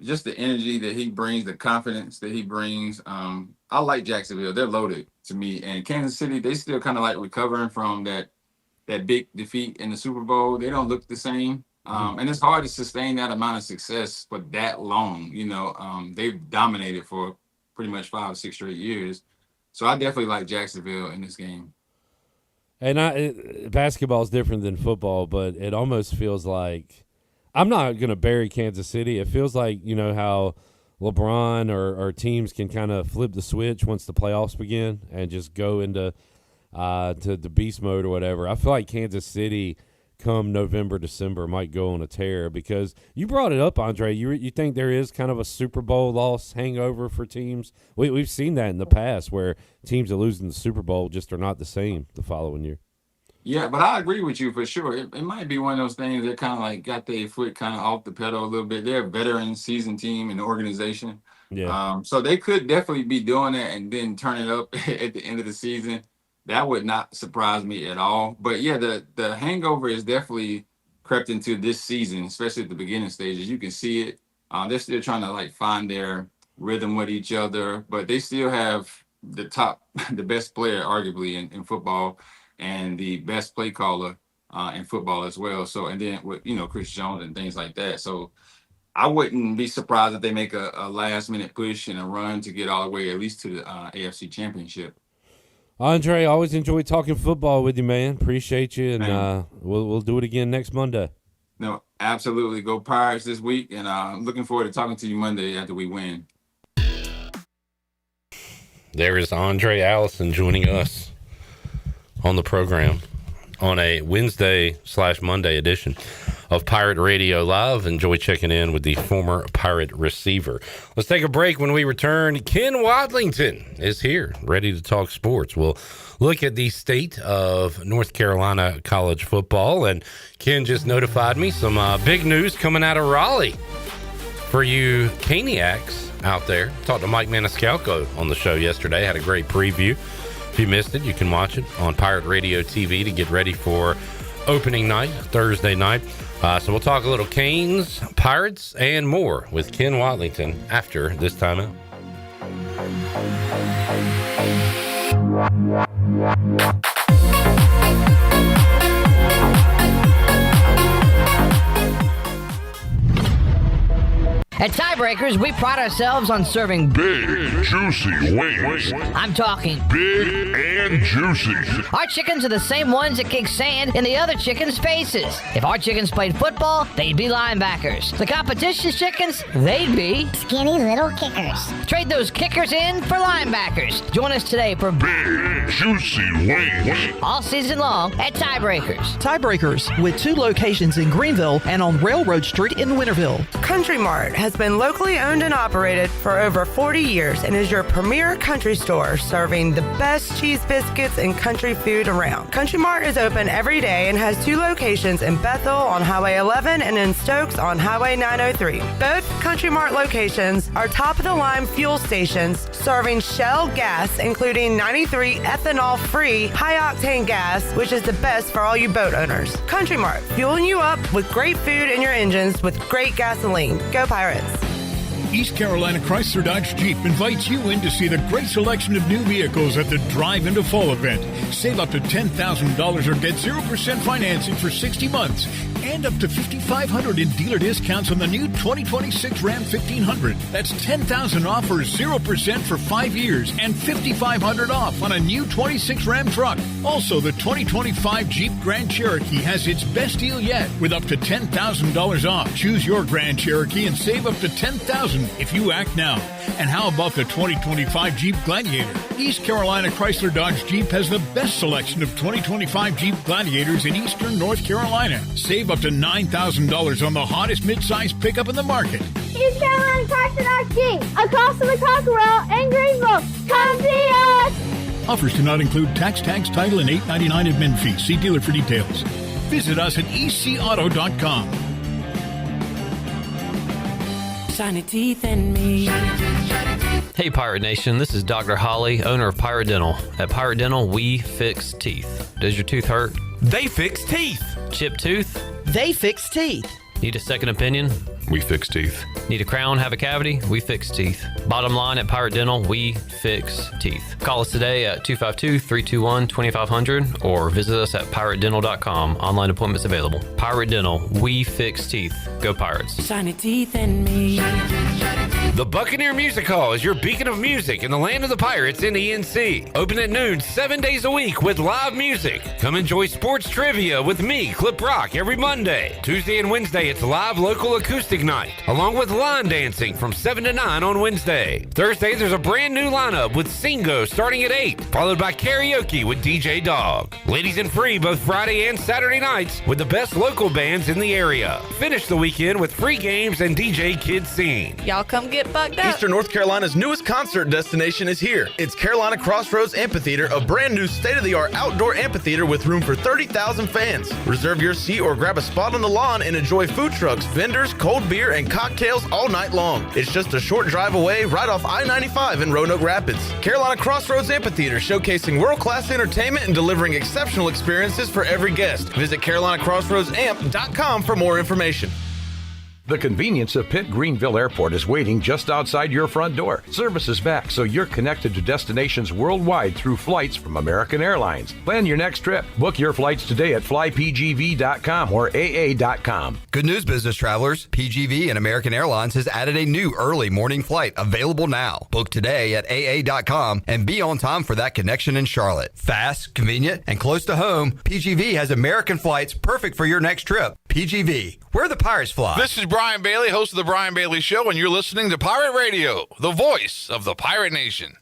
Speaker 21: just the energy that he brings, the confidence that he brings. I like Jacksonville. They're loaded to me. And Kansas City, they still kind of like recovering from that big defeat in the Super Bowl. They don't look the same. And it's hard to sustain that amount of success for that long. They've dominated for pretty much 5 or 6 straight years. So I definitely like Jacksonville in this game.
Speaker 20: And basketball is different than football, but it almost feels like I'm not going to bury Kansas City. It feels like, how LeBron or teams can kind of flip the switch once the playoffs begin and just go into to the beast mode or whatever. I feel like Kansas City come November, December might go on a tear because you brought it up, Aundrae. You think there is kind of a Super Bowl loss hangover for teams? We've seen that in the past where teams that lose in the Super Bowl just are not the same the following year.
Speaker 21: Yeah, but I agree with you for sure. It might be one of those things that kind of like got their foot kind of off the pedal a little bit. They're a veteran seasoned team in the organization.
Speaker 20: Yeah.
Speaker 21: So they could definitely be doing that and then turn it up at the end of the season. That would not surprise me at all. But yeah, the hangover is definitely crept into this season, especially at the beginning stages. You can see it. They're still trying to find their rhythm with each other, but they still have the best player arguably in football and the best play caller in football as well. So, and then with, Chris Jones and things like that. So I wouldn't be surprised if they make a last minute push and a run to get all the way at least to the AFC Championship.
Speaker 20: Aundrae, always enjoy talking football with you, man. Appreciate you, and we'll do it again next Monday.
Speaker 21: No, absolutely. Go Pirates this week, and I'm looking forward to talking to you Monday after we win.
Speaker 17: There is Aundrae Allison joining us on the program on a Wednesday/Monday edition of Pirate Radio Live. Enjoy checking in with the former Pirate receiver. Let's take a break. When we return, Ken Watlington is here, ready to talk sports. We'll look at the state of North Carolina college football, and Ken just notified me some big news coming out of Raleigh for you Caniacs out there. Talked to Mike Maniscalco on the show yesterday. Had a great preview. If you missed it, you can watch it on Pirate Radio TV to get ready for opening night, Thursday night. So we'll talk a little Canes, Pirates, and more with Ken Watlington after this timeout.
Speaker 1: At Tiebreakers, we pride ourselves on serving
Speaker 22: big, juicy wings.
Speaker 1: I'm talking
Speaker 22: big and juicy.
Speaker 1: Our chickens are the same ones that kick sand in the other chickens' faces. If our chickens played football, they'd be linebackers. The competition's chickens, they'd be
Speaker 23: skinny little kickers.
Speaker 1: Trade those kickers in for linebackers. Join us today for
Speaker 22: big, juicy wings.
Speaker 1: All season long at Tiebreakers.
Speaker 24: Tiebreakers, with 2 locations in Greenville and on Railroad Street in Winterville.
Speaker 25: Country Mart has
Speaker 3: has been locally owned and operated for over 40 years and is your premier country store serving the best cheese biscuits and country food around. Country Mart is open every day and has 2 locations in Bethel on Highway 11 and in Stokes on Highway 903. Both Country Mart locations are top-of-the-line fuel stations serving Shell gas, including 93 ethanol-free high-octane gas, which is the best for all you boat owners. Country Mart, fueling you up with great food in your engines with great gasoline. Go Pirates!
Speaker 4: East Carolina Chrysler Dodge Jeep invites you in to see the great selection of new vehicles at the Drive Into Fall event. Save up to $10,000 or get 0% financing for 60 months and up to $5,500 in dealer discounts on the new 2026 Ram 1500. That's $10,000 off or 0% for 5 years and $5,500 off on a new 26 Ram truck. Also, the 2025 Jeep Grand Cherokee has its best deal yet with up to $10,000 off. Choose your Grand Cherokee and save up to $10,000 if you act now. And how about the 2025 Jeep Gladiator? East Carolina Chrysler Dodge Jeep has the best selection of 2025 Jeep Gladiators in eastern North Carolina. Save up to $9,000 on the hottest midsize pickup in the market.
Speaker 23: East Carolina Chrysler Dodge Jeep, across from the Cockerel in Greenville. Come see us!
Speaker 4: Offers do not include tax, title, and $8.99 admin fees. See dealer for details. Visit us at ecauto.com.
Speaker 24: Shiny teeth in me.
Speaker 25: Hey Pirate Nation, this is Dr. Holly, owner of Pirate Dental. At Pirate Dental, we fix teeth. Does your tooth hurt?
Speaker 8: They fix teeth.
Speaker 25: Chipped tooth?
Speaker 9: They fix teeth.
Speaker 25: Need a second opinion?
Speaker 8: We fix teeth.
Speaker 25: Need a crown, have a cavity? We fix teeth. Bottom line, at Pirate Dental, we fix teeth. Call us today at 252-321-2500 or visit us at piratedental.com. Online appointments available. Pirate Dental, we fix teeth. Go Pirates.
Speaker 24: Shiny teeth in me.
Speaker 17: The Buccaneer Music Hall is your beacon of music in the land of the Pirates in ENC. Open at noon 7 days a week with live music. Come enjoy sports trivia with me, Clip Rock, every Monday. Tuesday and Wednesday, it's live local acoustic night, along with line dancing from 7 to 9 on Wednesday. Thursday, there's a brand new lineup with Singo starting at 8, followed by karaoke with DJ Dog. Ladies and free both Friday and Saturday nights with the best local bands in the area. Finish the weekend with free games and DJ Kids Scene.
Speaker 3: Y'all come get bugged up.
Speaker 13: Eastern North Carolina's newest concert destination is here. It's Carolina Crossroads Amphitheater, a brand new state-of-the-art outdoor amphitheater with room for 30,000 fans. Reserve your seat or grab a spot on the lawn and enjoy food trucks, vendors, cold beer, and cocktails all night long. It's just a short drive away right off I-95 in Roanoke Rapids. Carolina Crossroads Amphitheater, showcasing world-class entertainment and delivering exceptional experiences for every guest. Visit CarolinaCrossroadsAmp.com for more information.
Speaker 26: The convenience of Pitt Greenville Airport is waiting just outside your front door. Service is back, so you're connected to destinations worldwide through flights from American Airlines. Plan your next trip. Book your flights today at flypgv.com or aa.com.
Speaker 27: Good news, business travelers. PGV and American Airlines has added a new early morning flight available now. Book today at aa.com and be on time for that connection in Charlotte. Fast, convenient, and close to home, PGV has American flights perfect for your next trip. PGV, where the Pirates fly.
Speaker 28: This is Brian Bailey, host of The Brian Bailey Show, and you're listening to Pirate Radio, the voice of the Pirate Nation.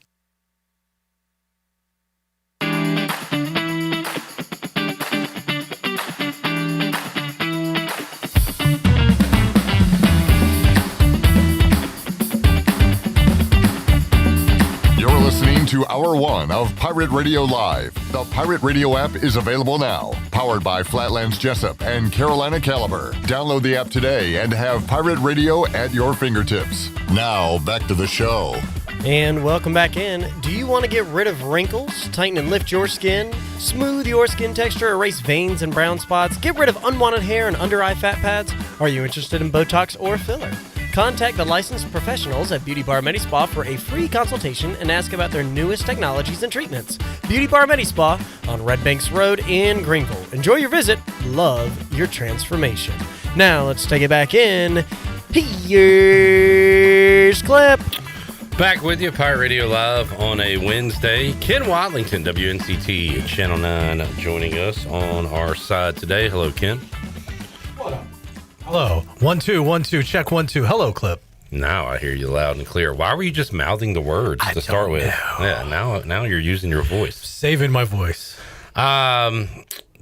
Speaker 14: You're listening to Hour 1 of Pirate Radio Live. The Pirate Radio app is available now. Powered by Flatlands Jessup and Carolina Caliber. Download the app today and have Pirate Radio at your fingertips. Now, back to the show.
Speaker 9: And welcome back in. Do you want to get rid of wrinkles, tighten and lift your skin, smooth your skin texture, erase veins and brown spots, get rid of unwanted hair and under-eye fat pads? Are you interested in Botox or filler? Contact the licensed professionals at Beauty Bar Medi-Spa for a free consultation and ask about their newest technologies and treatments. Beauty Bar Medi-Spa on Red Banks Road in Greenville. Enjoy your visit. Love your transformation. Now let's take it back in. Here's Clip.
Speaker 17: Back with you, Pirate Radio Live on a Wednesday. Ken Watlington, WNCT Channel 9, joining us on our side today. Hello, Ken.
Speaker 29: What up? Hello. 1 2 1 2 check 1 2. Hello, Clip.
Speaker 17: Now I hear you loud and clear. Why were you just mouthing the words to start with? Yeah, now you're using your voice.
Speaker 29: Saving my voice.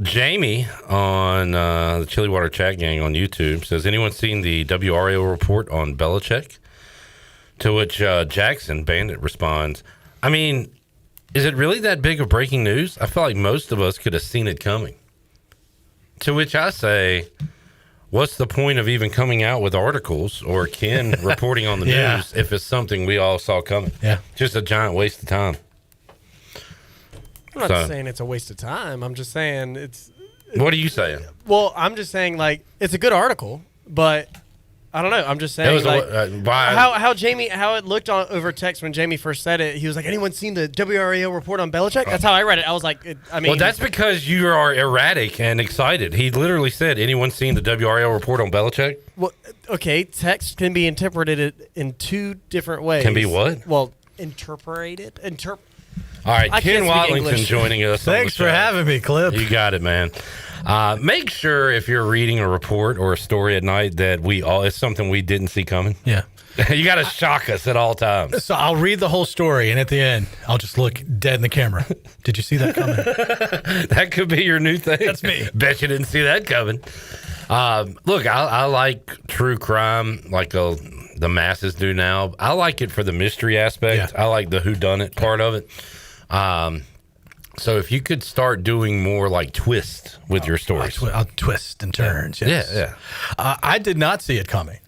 Speaker 17: Jamie on the Chili Water Chat Gang on YouTube says, anyone seen the WRAL report on Belichick? To which Jackson Bandit responds, I mean, is it really that big of breaking news? I feel like most of us could have seen it coming. To which I say, what's the point of even coming out with articles or Ken reporting on the news if it's something we all saw coming?
Speaker 29: Yeah.
Speaker 17: Just a giant waste of time.
Speaker 9: I'm not saying it's a waste of time. I'm just saying it's.
Speaker 17: What are you saying?
Speaker 9: Well, I'm just saying, like, it's a good article, but I don't know. I'm just saying, how it looked over text when Jamie first said it. He was like, anyone seen the WRAL report on Belichick? That's how I read it. I was like,
Speaker 17: well, that's because you are erratic and excited. He literally said, anyone seen the WRAL report on Belichick?
Speaker 9: Well, okay, text can be interpreted in two different ways.
Speaker 17: Can be what?
Speaker 9: Well, interpreted.
Speaker 17: All right, Ken Watlington joining us.
Speaker 29: Thanks for having me, Clip.
Speaker 17: You got it, man. Make sure if you're reading a report or a story at night that it's something we didn't see coming.
Speaker 29: Yeah.
Speaker 17: You got to shock us at all times.
Speaker 29: So I'll read the whole story, and at the end, I'll just look dead in the camera. Did you see that coming?
Speaker 17: That could be your new thing.
Speaker 29: That's me.
Speaker 17: Bet you didn't see that coming. Look, I like true crime like the masses do now. I like it for the mystery aspect.
Speaker 29: Yeah.
Speaker 17: I like the whodunit part of it. So if you could start doing more like twist with your stories.
Speaker 29: I'll twist and turns. Yes.
Speaker 17: Yeah.
Speaker 29: I did not see it coming.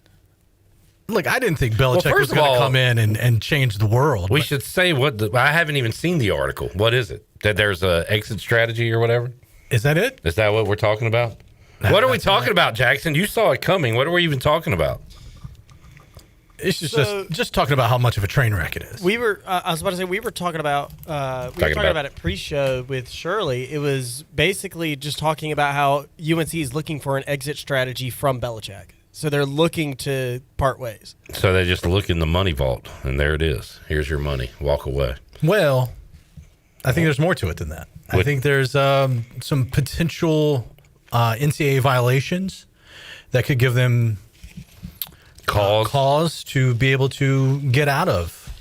Speaker 29: Look, I didn't think Belichick was going to come in and change the world.
Speaker 17: We should say I haven't even seen the article. What is it? That there's a exit strategy or whatever?
Speaker 29: Is that it?
Speaker 17: Is that what we're talking about? What are we talking about, Jackson? You saw it coming. What are we even talking about?
Speaker 29: It's just talking about how much of a train wreck it is.
Speaker 9: We were. I was about to say we were talking about. We were talking about it pre-show with Shirley. It was basically just talking about how UNC is looking for an exit strategy from Belichick. So they're looking to part ways.
Speaker 17: So they just look in the money vault, and there it is. Here's your money. Walk away.
Speaker 29: Well, I think there's more to it than that. I think there's some potential NCAA violations that could give them cause to be able to get out of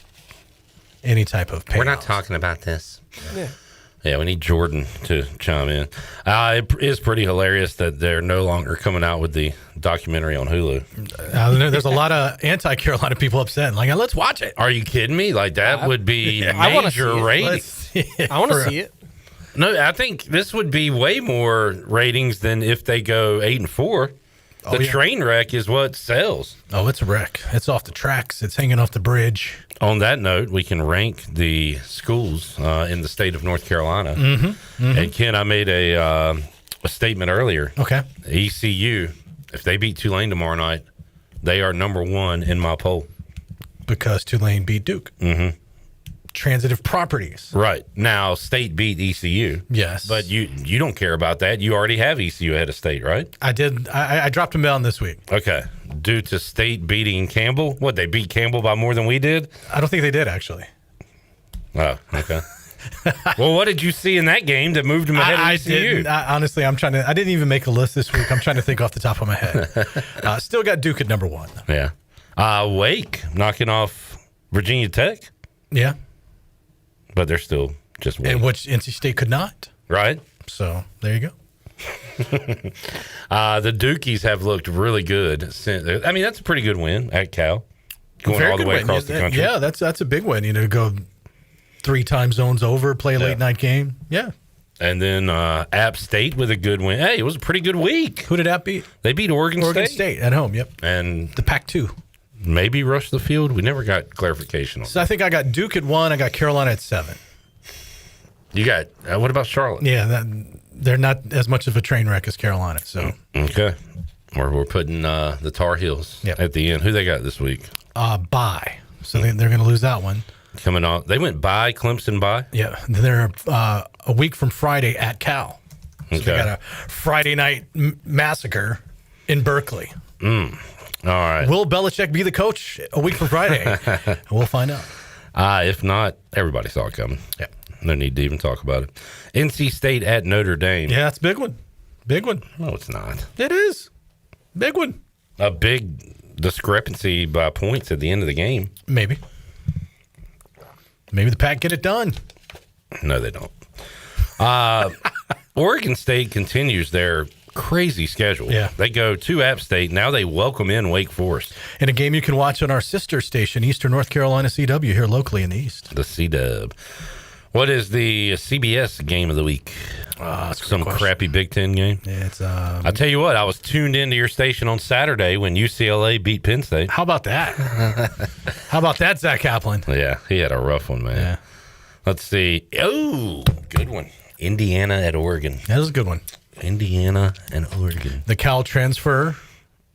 Speaker 29: any type of payouts.
Speaker 17: We're not talking about this. Yeah, we need Jordan to chime in. It is pretty hilarious that they're no longer coming out with the documentary on Hulu.
Speaker 29: There's a lot of anti-Carolina people upset. Like, let's watch it.
Speaker 17: Are you kidding me? Like, that would be major ratings.
Speaker 9: I want to see it.
Speaker 17: No, I think this would be way more ratings than if they go 8-4. The train wreck is what sells.
Speaker 29: Oh, it's a wreck. It's off the tracks. It's hanging off the bridge.
Speaker 17: On that note, we can rank the schools in the state of North Carolina. And Ken, I made a statement earlier.
Speaker 29: Okay.
Speaker 17: ECU, if they beat Tulane tomorrow night, they are number one in my poll.
Speaker 29: Because Tulane beat Duke. Transitive properties.
Speaker 17: Right. Now, State beat ECU.
Speaker 29: Yes.
Speaker 17: But you don't care about that. You already have ECU ahead of State, right?
Speaker 29: I did. I dropped them down this week.
Speaker 17: Okay. Due to State beating Campbell? What, they beat Campbell by more than we did?
Speaker 29: I don't think they did, actually.
Speaker 17: Oh, okay. Well, what did you see in that game that moved them ahead of ECU?
Speaker 29: Honestly, I didn't even make a list this week. I'm trying to think off the top of my head. Still got Duke at number one.
Speaker 17: Yeah. Wake knocking off Virginia Tech.
Speaker 29: Yeah.
Speaker 17: But they're still just winning.
Speaker 29: And which NC State could not.
Speaker 17: Right.
Speaker 29: So, there you go.
Speaker 17: The Dukies have looked really good. I mean, that's a pretty good win at Cal. Going all the way across the country.
Speaker 29: Yeah, that's a big win. You know, go 3 time zones over, play a late night game. Yeah.
Speaker 17: And then App State with a good win. Hey, it was a pretty good week.
Speaker 29: Who did App beat?
Speaker 17: They beat Oregon State.
Speaker 29: Oregon State at home, yep.
Speaker 17: And
Speaker 29: the Pac-2.
Speaker 17: Maybe rush the field. We never got clarification on
Speaker 29: So I think I got Duke at 1. I got Carolina at 7.
Speaker 17: You got, what about Charlotte?
Speaker 29: Yeah, they're not as much of a train wreck as Carolina. So
Speaker 17: okay. We're putting the Tar Heels at the end. Who they got this week?
Speaker 29: Bye. So they're going to lose that one.
Speaker 17: Coming on. They went by, Clemson by?
Speaker 29: Yeah. They're a week from Friday at Cal. So they got a Friday night massacre in Berkeley.
Speaker 17: All right.
Speaker 29: Will Belichick be the coach a week from Friday? We'll find out.
Speaker 17: If not, everybody saw it coming.
Speaker 29: Yeah.
Speaker 17: No need to even talk about it. NC State at Notre Dame.
Speaker 29: Yeah, it's a big one. Big one.
Speaker 17: No, it's not.
Speaker 29: It is. Big one.
Speaker 17: A big discrepancy by points at the end of the game.
Speaker 29: Maybe. Maybe the Pack get it done.
Speaker 17: No, they don't. Oregon State continues their crazy schedule.
Speaker 29: Yeah.
Speaker 17: They go to App State. Now they welcome in Wake Forest.
Speaker 29: In a game you can watch on our sister station, Eastern North Carolina CW, here locally in the East.
Speaker 17: The C-Dub. What is the CBS game of the week? Some crappy Big Ten game?
Speaker 29: Yeah, it's.
Speaker 17: I tell you what, I was tuned into your station on Saturday when UCLA beat Penn State.
Speaker 29: How about that? How about that, Zach Kaplan?
Speaker 17: Yeah, he had a rough one, man.
Speaker 29: Yeah.
Speaker 17: Let's see. Oh, good one. Indiana at Oregon.
Speaker 29: That was a good one.
Speaker 17: Indiana and Oregon.
Speaker 29: The Cal transfer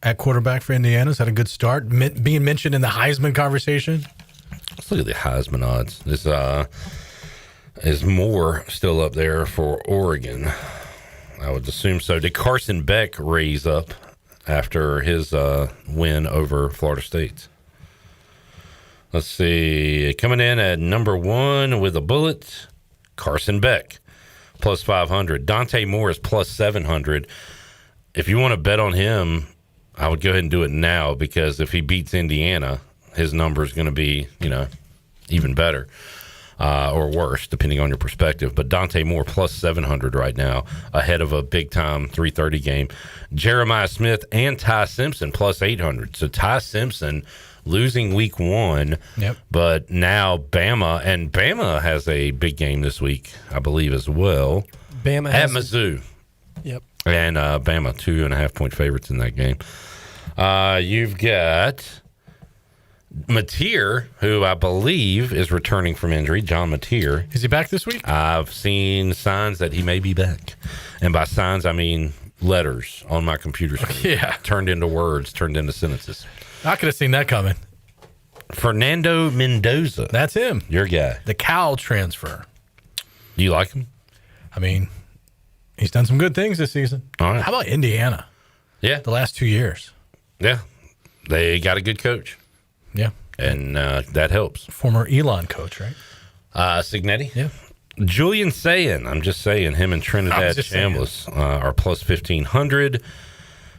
Speaker 29: at quarterback for Indiana's had a good start, being mentioned in the Heisman conversation.
Speaker 17: Let's look at the Heisman odds. This is Moore still up there for Oregon? I would assume so. Did Carson Beck raise up after his win over Florida State? Let's see. Coming in at number 1 with a bullet, Carson Beck, plus 500. Dante Moore is plus 700. If you want to bet on him, I would go ahead and do it now, because if he beats Indiana, his number is going to be, even better. Or worse, depending on your perspective. But Dante Moore plus 700 right now, ahead of a big-time 3:30 game. Jeremiah Smith and Ty Simpson plus 800. So Ty Simpson losing week 1, but now Bama has a big game this week, I believe, as well.
Speaker 9: Bama
Speaker 17: at Mizzou.
Speaker 9: Yep.
Speaker 17: And Bama, 2.5-point favorites in that game. You've got Mateer, who I believe is returning from injury. John Mateer.
Speaker 29: Is he back this week?
Speaker 17: I've seen signs that he may be back. And by signs, I mean letters on my computer screen.
Speaker 29: Yeah.
Speaker 17: Turned into words, turned into sentences.
Speaker 29: I could have seen that coming.
Speaker 17: Fernando Mendoza.
Speaker 29: That's him.
Speaker 17: Your guy.
Speaker 29: The Cal transfer.
Speaker 17: Do you like him?
Speaker 29: I mean, he's done some good things this season.
Speaker 17: All right.
Speaker 29: How about Indiana?
Speaker 17: Yeah.
Speaker 29: The last 2 years.
Speaker 17: Yeah. They got a good coach.
Speaker 29: Yeah.
Speaker 17: And that helps.
Speaker 29: Former Elon coach, right?
Speaker 17: Signetti?
Speaker 29: Yeah.
Speaker 17: Julian Sayin. I'm just saying, him and Trinidad Chambliss are plus 1,500.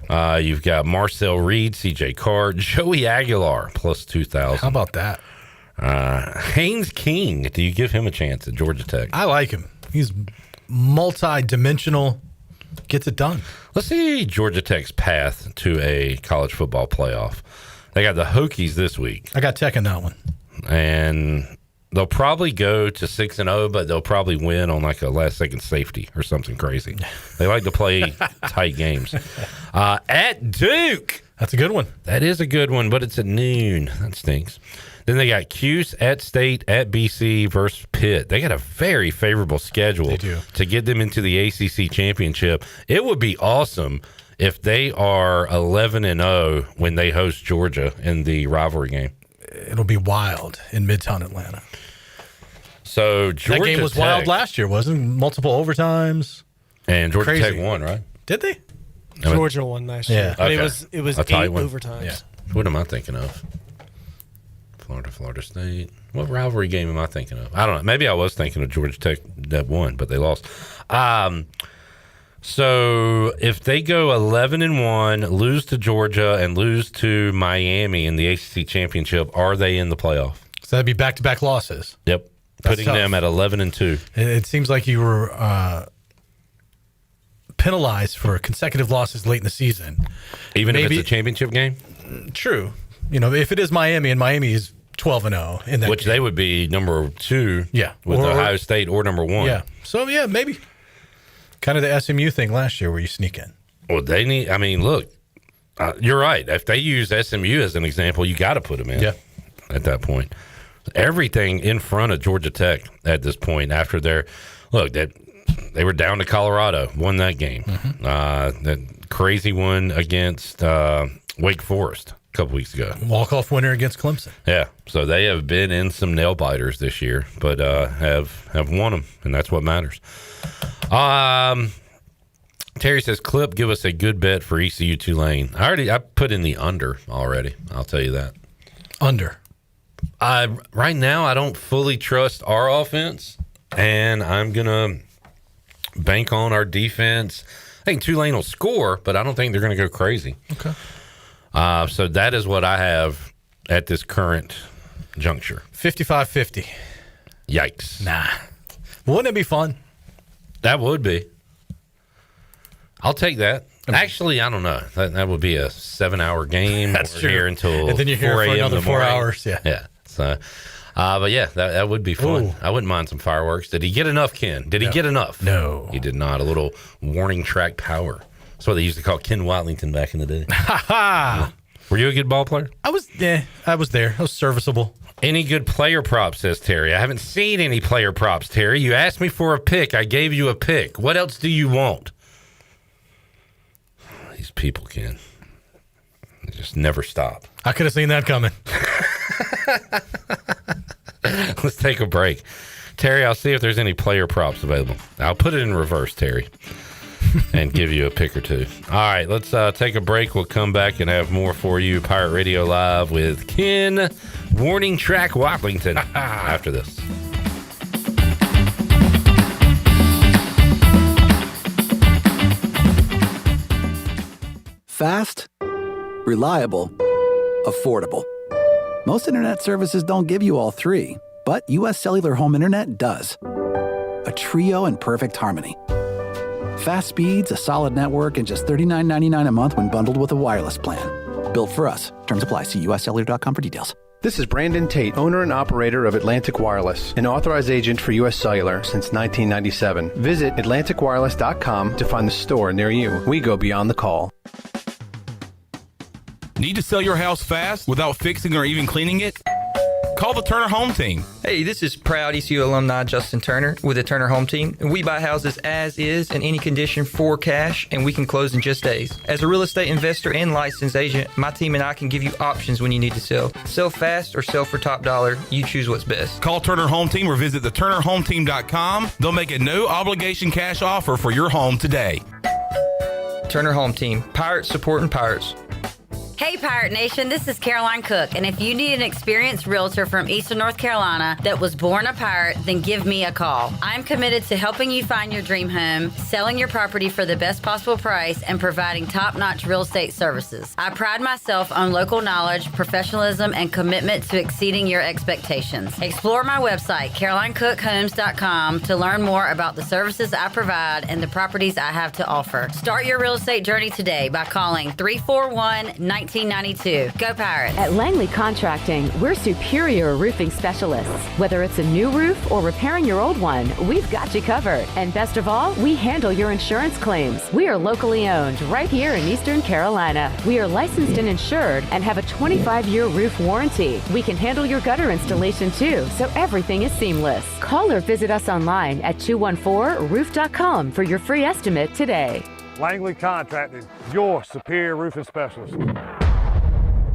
Speaker 17: You've got Marcel Reed, CJ Carr, Joey Aguilar, plus 2,000.
Speaker 29: How about that?
Speaker 17: Haynes King. Do you give him a chance at Georgia Tech?
Speaker 29: I like him. He's multi-dimensional, gets it done.
Speaker 17: Let's see Georgia Tech's path to a college football playoff. They got the Hokies this week.
Speaker 29: I got Tech in that one.
Speaker 17: And they'll probably go to 6-0, but they'll probably win on like a last-second safety or something crazy. They like to play tight games. At Duke.
Speaker 29: That's a good one.
Speaker 17: That is a good one, but it's at noon. That stinks. Then they got Cuse at State, at BC versus Pitt. They got a very favorable schedule to get them into the ACC championship. It would be awesome if they are 11-0 when they host Georgia in the rivalry game.
Speaker 29: It'll be wild in Midtown Atlanta.
Speaker 17: So Georgia
Speaker 29: that game was
Speaker 17: Tech,
Speaker 29: wild last year, wasn't it? Multiple overtimes.
Speaker 17: And Georgia
Speaker 29: Crazy.
Speaker 17: Tech won, right?
Speaker 29: Did they?
Speaker 9: Georgia won last year. But it was
Speaker 17: a
Speaker 9: 8
Speaker 17: tight one.
Speaker 9: overtimes.
Speaker 29: Yeah.
Speaker 17: What am I thinking of? Florida State. What rivalry game am I thinking of? I don't know. Maybe I was thinking of Georgia Tech that won, but they lost. So if they go 11-1, lose to Georgia and lose to Miami in the ACC championship, are they in the playoff?
Speaker 29: So that'd be back-to-back losses.
Speaker 17: Yep.
Speaker 29: That's
Speaker 17: Putting
Speaker 29: tough.
Speaker 17: them at 11-2.
Speaker 29: It seems like you were penalized for consecutive losses late in the season.
Speaker 17: Even if it's a championship game?
Speaker 29: True. If it is Miami, and Miami is 12-0 in that
Speaker 17: Which
Speaker 29: game.
Speaker 17: they would be number 2 with Ohio State or number 1.
Speaker 29: Yeah. So, yeah, maybe. Kind of the SMU thing last year where you sneak in.
Speaker 17: Well, they need, look, you're right. If they use SMU as an example, you got to put them in at that point. Everything in front of Georgia Tech at this point after they were down to Colorado, won that game. That crazy one against Wake Forest a couple weeks ago.
Speaker 29: Walk-off winner against Clemson.
Speaker 17: Yeah, so they have been in some nail biters this year, but have won them, and that's what matters. Terry says, Clip, give us a good bet for ECU Tulane. I put in the under already. I'll tell you that.
Speaker 29: Under.
Speaker 17: Right now, I don't fully trust our offense, and I'm going to bank on our defense. I think Tulane will score, but I don't think they're going to go crazy.
Speaker 29: Okay.
Speaker 17: So that is what I have at this current juncture.
Speaker 29: 55-50.
Speaker 17: Yikes.
Speaker 29: Nah. Wouldn't it be fun?
Speaker 17: That would be. I'll take that. Actually, I don't know. That would be a 7-hour game.
Speaker 29: That's true.
Speaker 17: Here until
Speaker 29: and then you're here
Speaker 17: 4
Speaker 29: for
Speaker 17: a.m.
Speaker 29: another
Speaker 17: in the
Speaker 29: 4
Speaker 17: morning.
Speaker 29: hours. Yeah.
Speaker 17: Yeah. So, but yeah, that would be fun.
Speaker 29: Ooh.
Speaker 17: I wouldn't mind some fireworks. Did he get enough, Ken? Did he get enough?
Speaker 29: No.
Speaker 17: He did not. A little warning track power. That's what they used to call Ken Watlington back in the day.
Speaker 29: Ha ha!
Speaker 17: Were you a good ball player?
Speaker 29: I was there. I was serviceable.
Speaker 17: Any good player props, says Terry. I haven't seen any player props, Terry. You asked me for a pick. I gave you a pick. What else do you want? These people, Ken. They just never stop.
Speaker 29: I could have seen that coming.
Speaker 17: Let's take a break. Terry, I'll see if there's any player props available. I'll put it in reverse, Terry, and give you a pick or two. All right, let's take a break. We'll come back and have more for you. Pirate Radio Live with Ken Warning Track Watlington after this.
Speaker 5: Fast, reliable, affordable. Most internet services don't give you all three, but U.S. Cellular Home Internet does. A trio in perfect harmony. Fast speeds, a solid network, and just $39.99 a month when bundled with a wireless plan. Built for us. Terms apply. See uscellular.com for details.
Speaker 6: This is Brandon Tate, owner and operator of Atlantic Wireless, an authorized agent for U.S. Cellular since 1997. Visit AtlanticWireless.com to find the store near you. We go beyond the call.
Speaker 7: Need to sell your house fast without fixing or even cleaning it? Call the Turner Home Team.
Speaker 10: Hey, this is proud ECU alumni Justin Turner with the Turner Home Team. We buy houses as is in any condition for cash, and we can close in just days. As a real estate investor and licensed agent, my team and I can give you options when you need to sell. Sell fast or sell for top dollar. You choose what's best.
Speaker 7: Call Turner Home Team or visit theturnerhometeam.com. They'll make a no-obligation cash offer for your home today.
Speaker 10: Turner Home Team. Pirates supporting pirates.
Speaker 11: Hey Pirate Nation, this is Caroline Cook, and if you need an experienced realtor from Eastern North Carolina that was born a pirate, then give me a call. I'm committed to helping you find your dream home, selling your property for the best possible price, and providing top-notch real estate services. I pride myself on local knowledge, professionalism, and commitment to exceeding your expectations. Explore my website, CarolineCookHomes.com, to learn more about the services I provide and the properties I have to offer. Start your real estate journey today by calling 341-1992. Go Pirates.
Speaker 12: At Langley Contracting, we're superior roofing specialists. Whether it's a new roof or repairing your old one, we've got you covered. And best of all, we handle your insurance claims. We are locally owned right here in Eastern Carolina. We are licensed and insured and have a 25-year roof warranty. We can handle your gutter installation too, so everything is seamless. Call or visit us online at 214roof.com for your free estimate today.
Speaker 16: Langley Contracting, your superior roofing specialist.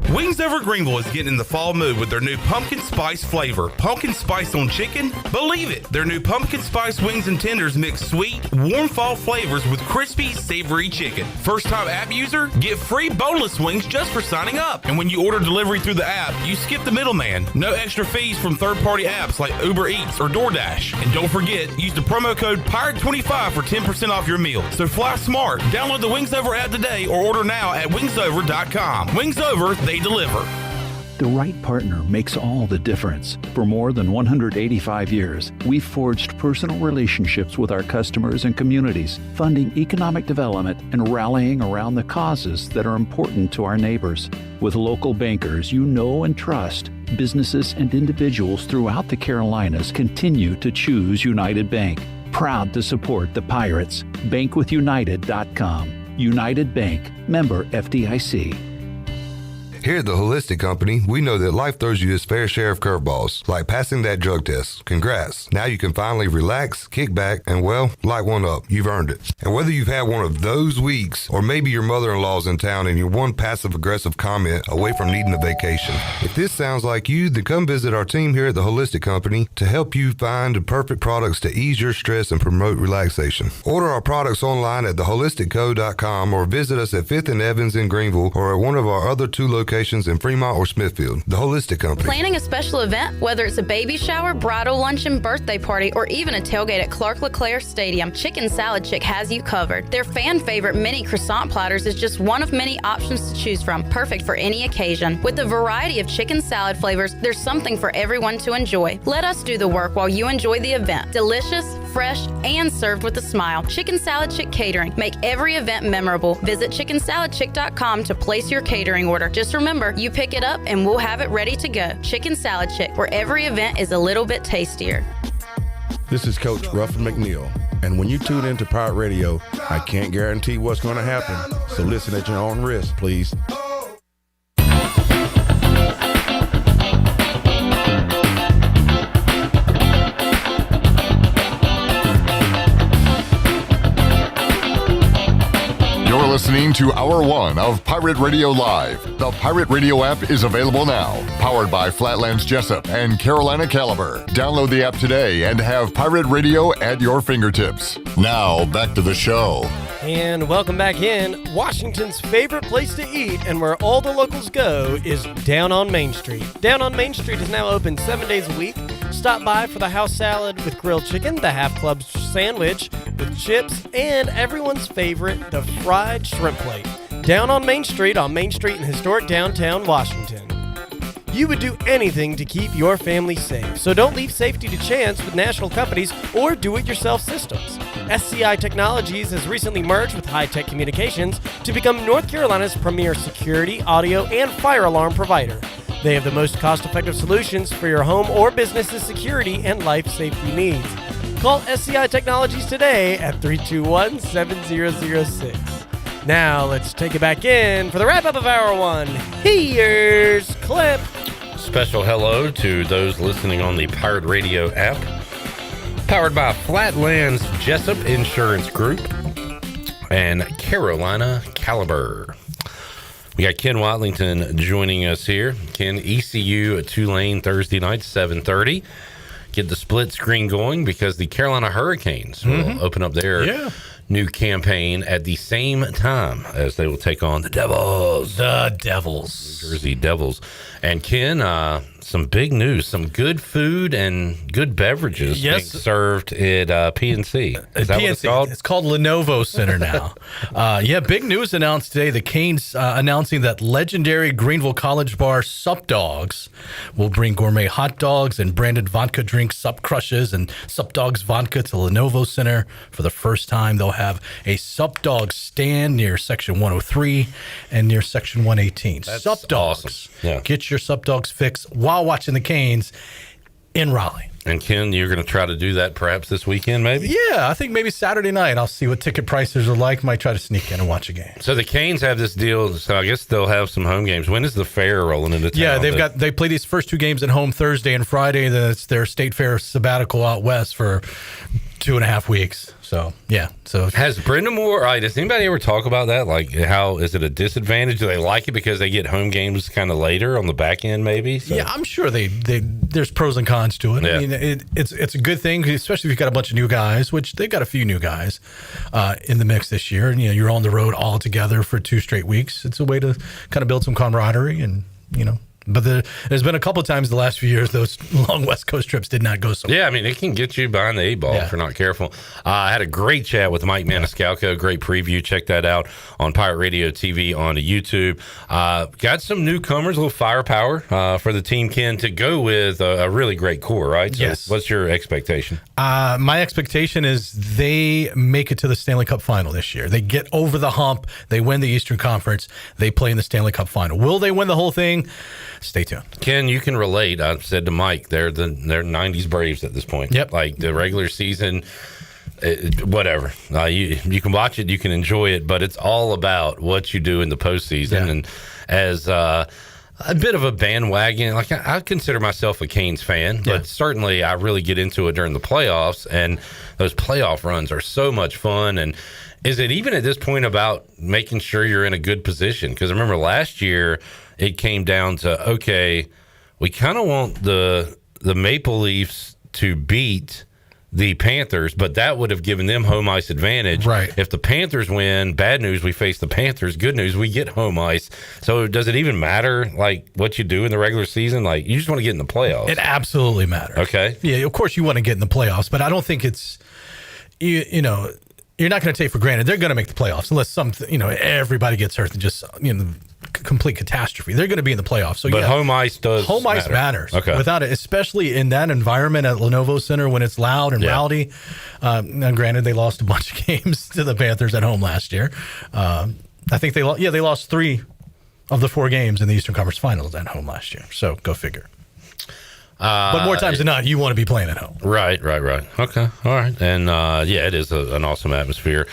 Speaker 7: Wings Over Greenville is getting in the fall mood with their new pumpkin spice flavor. Pumpkin spice on chicken? Believe it! Their new pumpkin spice wings and tenders mix sweet, warm fall flavors with crispy, savory chicken. First-time app user? Get free boneless wings just for signing up. And when you order delivery through the app, you skip the middleman. No extra fees from third-party apps like Uber Eats or DoorDash. And don't forget, use the promo code PIRATE25 for 10% off your meal. So fly smart. Download the Wings Over app today or order now at wingsover.com. Wings Over, they deliver.
Speaker 18: The right partner makes all the difference. For more than 185 years, we've forged personal relationships with our customers and communities, funding economic development and rallying around the causes that are important to our neighbors. With local bankers you know and trust, businesses and individuals throughout the Carolinas continue to choose United Bank. Proud to support the Pirates. Bankwithunited.com. United Bank. Member FDIC.
Speaker 19: Here at the Holistic Company, we know that life throws you its fair share of curveballs, like passing that drug test. Congrats. Now you can finally relax, kick back, and, well, light one up. You've earned it. And whether you've had one of those weeks, or maybe your mother-in-law's in town and you're one passive-aggressive comment away from needing a vacation. If this sounds like you, then come visit our team here at the Holistic Company to help you find the perfect products to ease your stress and promote relaxation. Order our products online at theholisticco.com or visit us at 5th and Evans in Greenville or at one of our other two locations in Fremont or Smithfield. The Holistic Company.
Speaker 30: Planning a special event, whether it's a baby shower, bridal luncheon, birthday party, or even a tailgate at Clark LeClaire Stadium, Chicken Salad Chick has you covered. Their fan favorite mini croissant platters is just one of many options to choose from, perfect for any occasion. With a variety of chicken salad flavors, there's something for everyone to enjoy. Let us do the work while you enjoy the event. Delicious, fresh, and served with a smile. Chicken Salad Chick Catering. Make every event memorable. Visit chickensaladchick.com to place your catering order. Just remember, you pick it up and we'll have it ready to go. Chicken Salad Chick, where every event is a little bit tastier.
Speaker 1: This is Coach Ruffin McNeil, and when you tune into Pirate Radio, I can't guarantee what's going to happen, so listen at your own risk, please.
Speaker 14: You're listening to Hour 1 of Pirate Radio Live. The Pirate Radio app is available now. Powered by Flatlands Jessup and Carolina Caliber. Download the app today and have Pirate Radio at your fingertips. Now, back to the show.
Speaker 9: And welcome back in. Washington's favorite place to eat and where all the locals go is Down on Main Street. Down on Main Street is now open 7 days a week. Stop by for the house salad with grilled chicken, the half club sandwich with chips, and everyone's favorite, the fried shrimp plate. Down on Main Street in historic downtown Washington. You would do anything to keep your family safe, so don't leave safety to chance with national companies or do-it-yourself systems. SCI Technologies has recently merged with High Tech Communications to become North Carolina's premier security, audio, and fire alarm provider. They have the most cost-effective solutions for your home or business's security and life safety needs. Call SCI Technologies today at 321-7006. Now, let's take it back in for the wrap-up of Hour 1. Here's Clip.
Speaker 17: Special hello to those listening on the Pirate Radio app. Powered by Flatlands Jessup Insurance Group and Carolina Caliber. We got Ken Watlington joining us here. Ken, ECU at Tulane Thursday night, 7:30. Get the split screen going because the Carolina Hurricanes will open up their new campaign at the same time as they will take on the Devils.
Speaker 29: The Devils.
Speaker 17: New Jersey Devils. And Ken, some big news, some good food and good beverages being served at PNC. Is that what it's called?
Speaker 29: It's called Lenovo Center now. Big news announced today. The Canes announcing that legendary Greenville College Bar Sup Dogs will bring gourmet hot dogs and branded vodka drink Sup Crushes and Sup Dogs vodka to Lenovo Center for the first time. They'll have a Sup Dog stand near Section 103 and near Section 118.
Speaker 17: That's
Speaker 29: Sup Dogs.
Speaker 17: awesome. Yeah.
Speaker 29: Get your Sup Dogs fix while watching the Canes in Raleigh.
Speaker 17: And Ken, you're going to try to do that perhaps this weekend, maybe?
Speaker 29: Yeah, I think maybe Saturday night. I'll see what ticket prices are like. Might try to sneak in and watch a game.
Speaker 17: So the Canes have this deal. So I guess they'll have some home games. When is the fair rolling into town?
Speaker 29: Yeah, they play these first two games at home Thursday and Friday. Then it's their state fair sabbatical out west for 2.5 weeks. So
Speaker 17: has Brenda Moore? Does anybody ever talk about that? Like, how is it a disadvantage? Do they like it because they get home games kind of later on the back end? Maybe. So.
Speaker 29: Yeah, I'm sure there's pros and cons to it.
Speaker 17: Yeah.
Speaker 29: I mean, it's a good thing, especially if you've got a bunch of new guys, which they've got a few new guys in the mix this year. And you're on the road all together for 2 straight weeks. It's a way to kind of build some camaraderie and But there's been a couple of times the last few years those long West Coast trips did not go so well.
Speaker 17: Yeah, I mean, it can get you behind the 8 ball if you're not careful. I had a great chat with Mike Maniscalco. Great preview. Check that out on Pirate Radio TV on YouTube. Got some newcomers, a little firepower for the team, Ken, to go with a really great core, right? So
Speaker 29: yes.
Speaker 17: What's your expectation?
Speaker 29: My expectation is they make it to the Stanley Cup final this year. They get over the hump. They win the Eastern Conference. They play in the Stanley Cup final. Will they win the whole thing? Stay tuned.
Speaker 17: Ken, you can relate. I've said to Mike, they're 90s Braves at this point.
Speaker 29: Yep.
Speaker 17: Like the regular season, whatever. You can watch it, you can enjoy it, but it's all about what you do in the postseason. Yeah. And as a bit of a bandwagon, like I consider myself a Canes fan, but certainly I really get into it during the playoffs, and those playoff runs are so much fun. And is it even at this point about making sure you're in a good position? Because I remember last year it came down to, okay, we kind of want the Maple Leafs to beat the Panthers, but that would have given them home ice advantage.
Speaker 29: Right.
Speaker 17: If the Panthers win, bad news, we face the Panthers. Good news, we get home ice. So does it even matter, like, what you do in the regular season? Like, you just want to get in the playoffs.
Speaker 29: It absolutely matters.
Speaker 17: Okay.
Speaker 29: Yeah, of course you want to get in the playoffs, but I don't think it's, you know, you're not going to take for granted they're going to make the playoffs unless everybody gets hurt and just, complete catastrophe. They're going to be in the playoffs. So,
Speaker 17: but home ice does.
Speaker 29: Home ice matters.
Speaker 17: Okay.
Speaker 29: Without it, especially in that environment at Lenovo Center when it's loud and rowdy. Now, granted, they lost a bunch of games to the Panthers at home last year. I think they lost 3 of the 4 games in the Eastern Conference Finals at home last year. So go figure. But more times than not, you want to be playing at home. Right.
Speaker 17: Okay. All right. And it is an awesome atmosphere.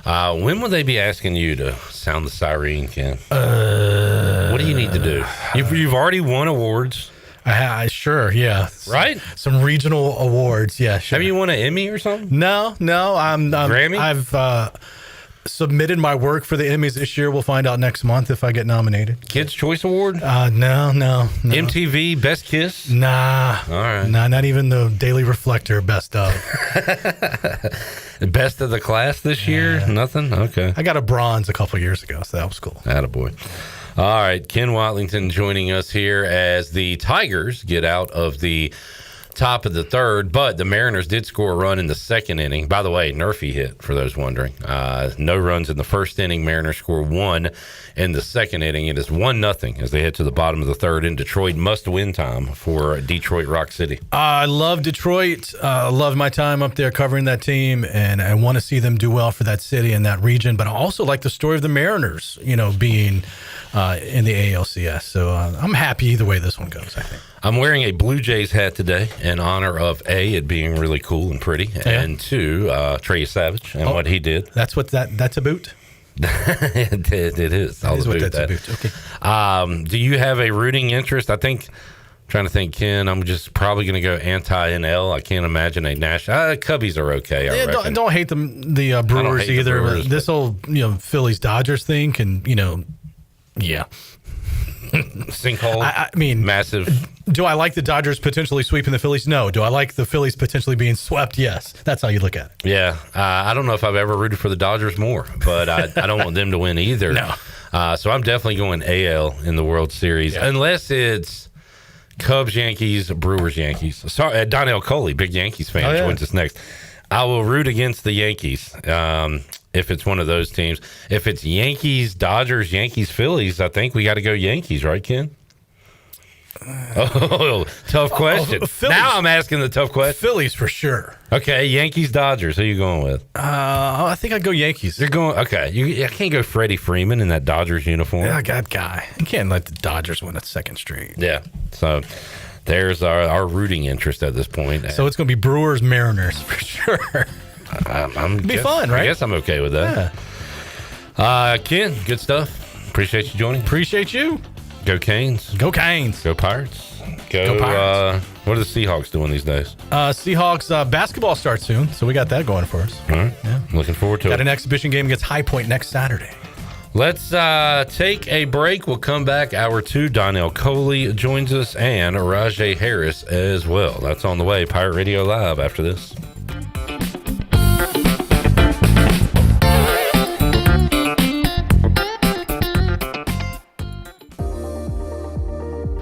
Speaker 17: When will they be asking you to sound the siren, Ken? What do you need to do? You've already won awards.
Speaker 29: Sure, yeah.
Speaker 17: Right?
Speaker 29: Some regional awards, yeah. Sure.
Speaker 17: Have you won an Emmy or something?
Speaker 29: No.
Speaker 17: Grammy?
Speaker 29: I've submitted my work for the Emmys this year. We'll find out next month if I get nominated.
Speaker 17: Kids' Choice Award?
Speaker 29: No.
Speaker 17: MTV Best Kiss?
Speaker 29: Nah.
Speaker 17: All right.
Speaker 29: Nah, not even the Daily Reflector Best of.
Speaker 17: Best of the class this year? Nothing? Okay.
Speaker 29: I got a bronze a couple years ago, so that was cool.
Speaker 17: Attaboy. All right, Ken Watlington joining us here as the Tigers get out of the top of the third, but the Mariners did score a run in the second inning. By the way, Murphy hit, for those wondering. No runs in the first inning. Mariners score 1 in the second inning. It is 1-0 as they head to the bottom of the third in Detroit. Must-win time for Detroit Rock City.
Speaker 29: I love Detroit. I love my time up there covering that team, and I want to see them do well for that city and that region. But I also like the story of the Mariners, being in the ALCS. So I'm happy either way this one goes, I think.
Speaker 17: I'm wearing a Blue Jays hat today in honor of A, it being really cool and pretty, and 2, Trey Savage and what he did.
Speaker 29: That's a boot?
Speaker 17: it is.
Speaker 29: That's a boot. Okay.
Speaker 17: Do you have a rooting interest? I'm trying to think, Ken. I'm just probably going to go anti-NL. I can't imagine a national. Cubbies are okay. I reckon.
Speaker 29: Don't hate the Brewers either.
Speaker 17: Brewers,
Speaker 29: this whole Phillies Dodgers thing can
Speaker 17: sinkhole.
Speaker 29: I mean,
Speaker 17: massive.
Speaker 29: Do I like the Dodgers potentially sweeping the Phillies? No. Do I like the Phillies potentially being swept? Yes. That's how you look at it.
Speaker 17: Yeah. I don't know if I've ever rooted for the Dodgers more, but I don't want them to win either.
Speaker 29: No.
Speaker 17: So I'm definitely going AL in the World Series, unless it's Cubs, Yankees, Brewers, Yankees. Sorry, Donell Coley, big Yankees fan, joins us next. I will root against the Yankees if it's one of those teams. If it's Yankees, Dodgers, Yankees, Phillies, I think we got to go Yankees, right, Ken? Tough question. Now I'm asking the tough question.
Speaker 29: Phillies for sure.
Speaker 17: Okay, Yankees, Dodgers. Who are you going with?
Speaker 29: I think I'd go Yankees.
Speaker 17: You're going, okay. I can't go Freddie Freeman in that Dodgers uniform.
Speaker 29: Yeah, that guy. You can't let the Dodgers win a second straight.
Speaker 17: Yeah. So there's our rooting interest at this point.
Speaker 29: So it's going to be Brewers, Mariners for sure.
Speaker 17: It'll
Speaker 29: be fun, right?
Speaker 17: I guess I'm okay with that. Yeah. Ken, good stuff. Appreciate you joining.
Speaker 29: Appreciate you.
Speaker 17: Go Canes.
Speaker 29: Go Canes.
Speaker 17: Go Pirates.
Speaker 29: Go Pirates.
Speaker 17: What are the Seahawks doing these days?
Speaker 29: Seahawks basketball starts soon, so we got that going for us.
Speaker 17: All right. Yeah. Looking forward to it.
Speaker 29: Got an exhibition game against High Point next Saturday.
Speaker 17: Let's take a break. We'll come back. Hour 2, Donell Coley joins us and Rahjai Harris as well. That's on the way. Pirate Radio Live after this.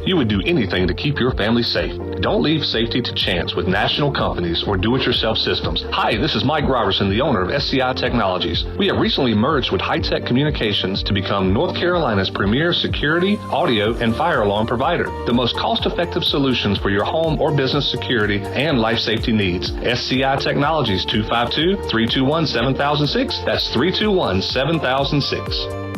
Speaker 2: You would do anything to keep your family safe. Don't leave safety to chance with national companies or do-it-yourself systems. Hi, this is Mike Robertson, the owner of SCI Technologies. We have recently merged with High-Tech Communications to become North Carolina's premier security, audio, and fire alarm provider. The most cost-effective solutions for your home or business security and life safety needs. SCI Technologies, 252-321-7006. That's 321-7006.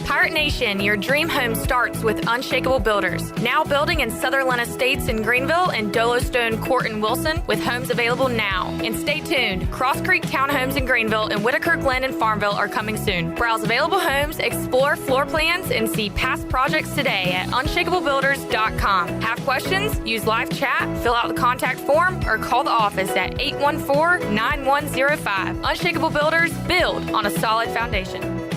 Speaker 4: Pirate Nation, your dream home starts with Unshakable Builders. Now building in Sutherland Estates in Greenville and Dolostone Court in Wilson with homes available now. And stay tuned, Cross Creek Townhomes in Greenville and Whitaker Glen in Farmville are coming soon. Browse available homes, explore floor plans, and see past projects today at unshakablebuilders.com. Have questions? Use live chat, fill out the contact form, or call the office at 814-9105. Unshakable Builders, build on a solid foundation.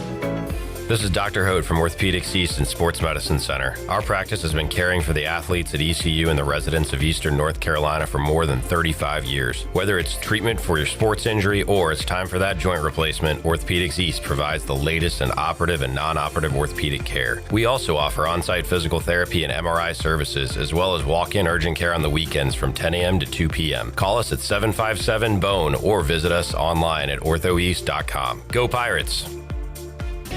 Speaker 8: This is Dr. Hote from Orthopedics East and Sports Medicine Center. Our practice has been caring for the athletes at ECU and the residents of Eastern North Carolina for more than 35 years. Whether it's treatment for your sports injury or it's time for that joint replacement, Orthopedics East provides the latest in operative and non-operative orthopedic care. We also offer on-site physical therapy and MRI services, as well as walk-in urgent care on the weekends from 10 a.m. to 2 p.m. Call us at 757-BONE or visit us online at orthoeast.com. Go Pirates!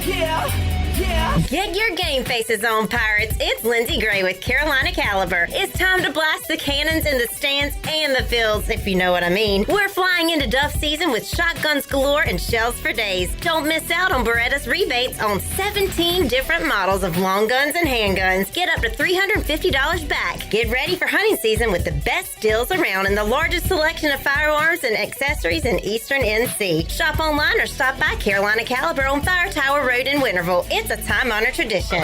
Speaker 15: Yeah.
Speaker 3: Get your game faces on, Pirates. It's Lindsey Gray with Carolina Caliber. It's time to blast the cannons in the stands and the fields, if you know what I mean. We're flying into Duff season with shotguns galore and shells for days. Don't miss out on Beretta's rebates on 17 different models of long guns and handguns. Get up to $350 back. Get ready for hunting season with the best deals around and the largest selection of firearms and accessories in Eastern NC. Shop online or stop by Carolina Caliber on Fire Tower Road in Winterville. It's a time-honored tradition.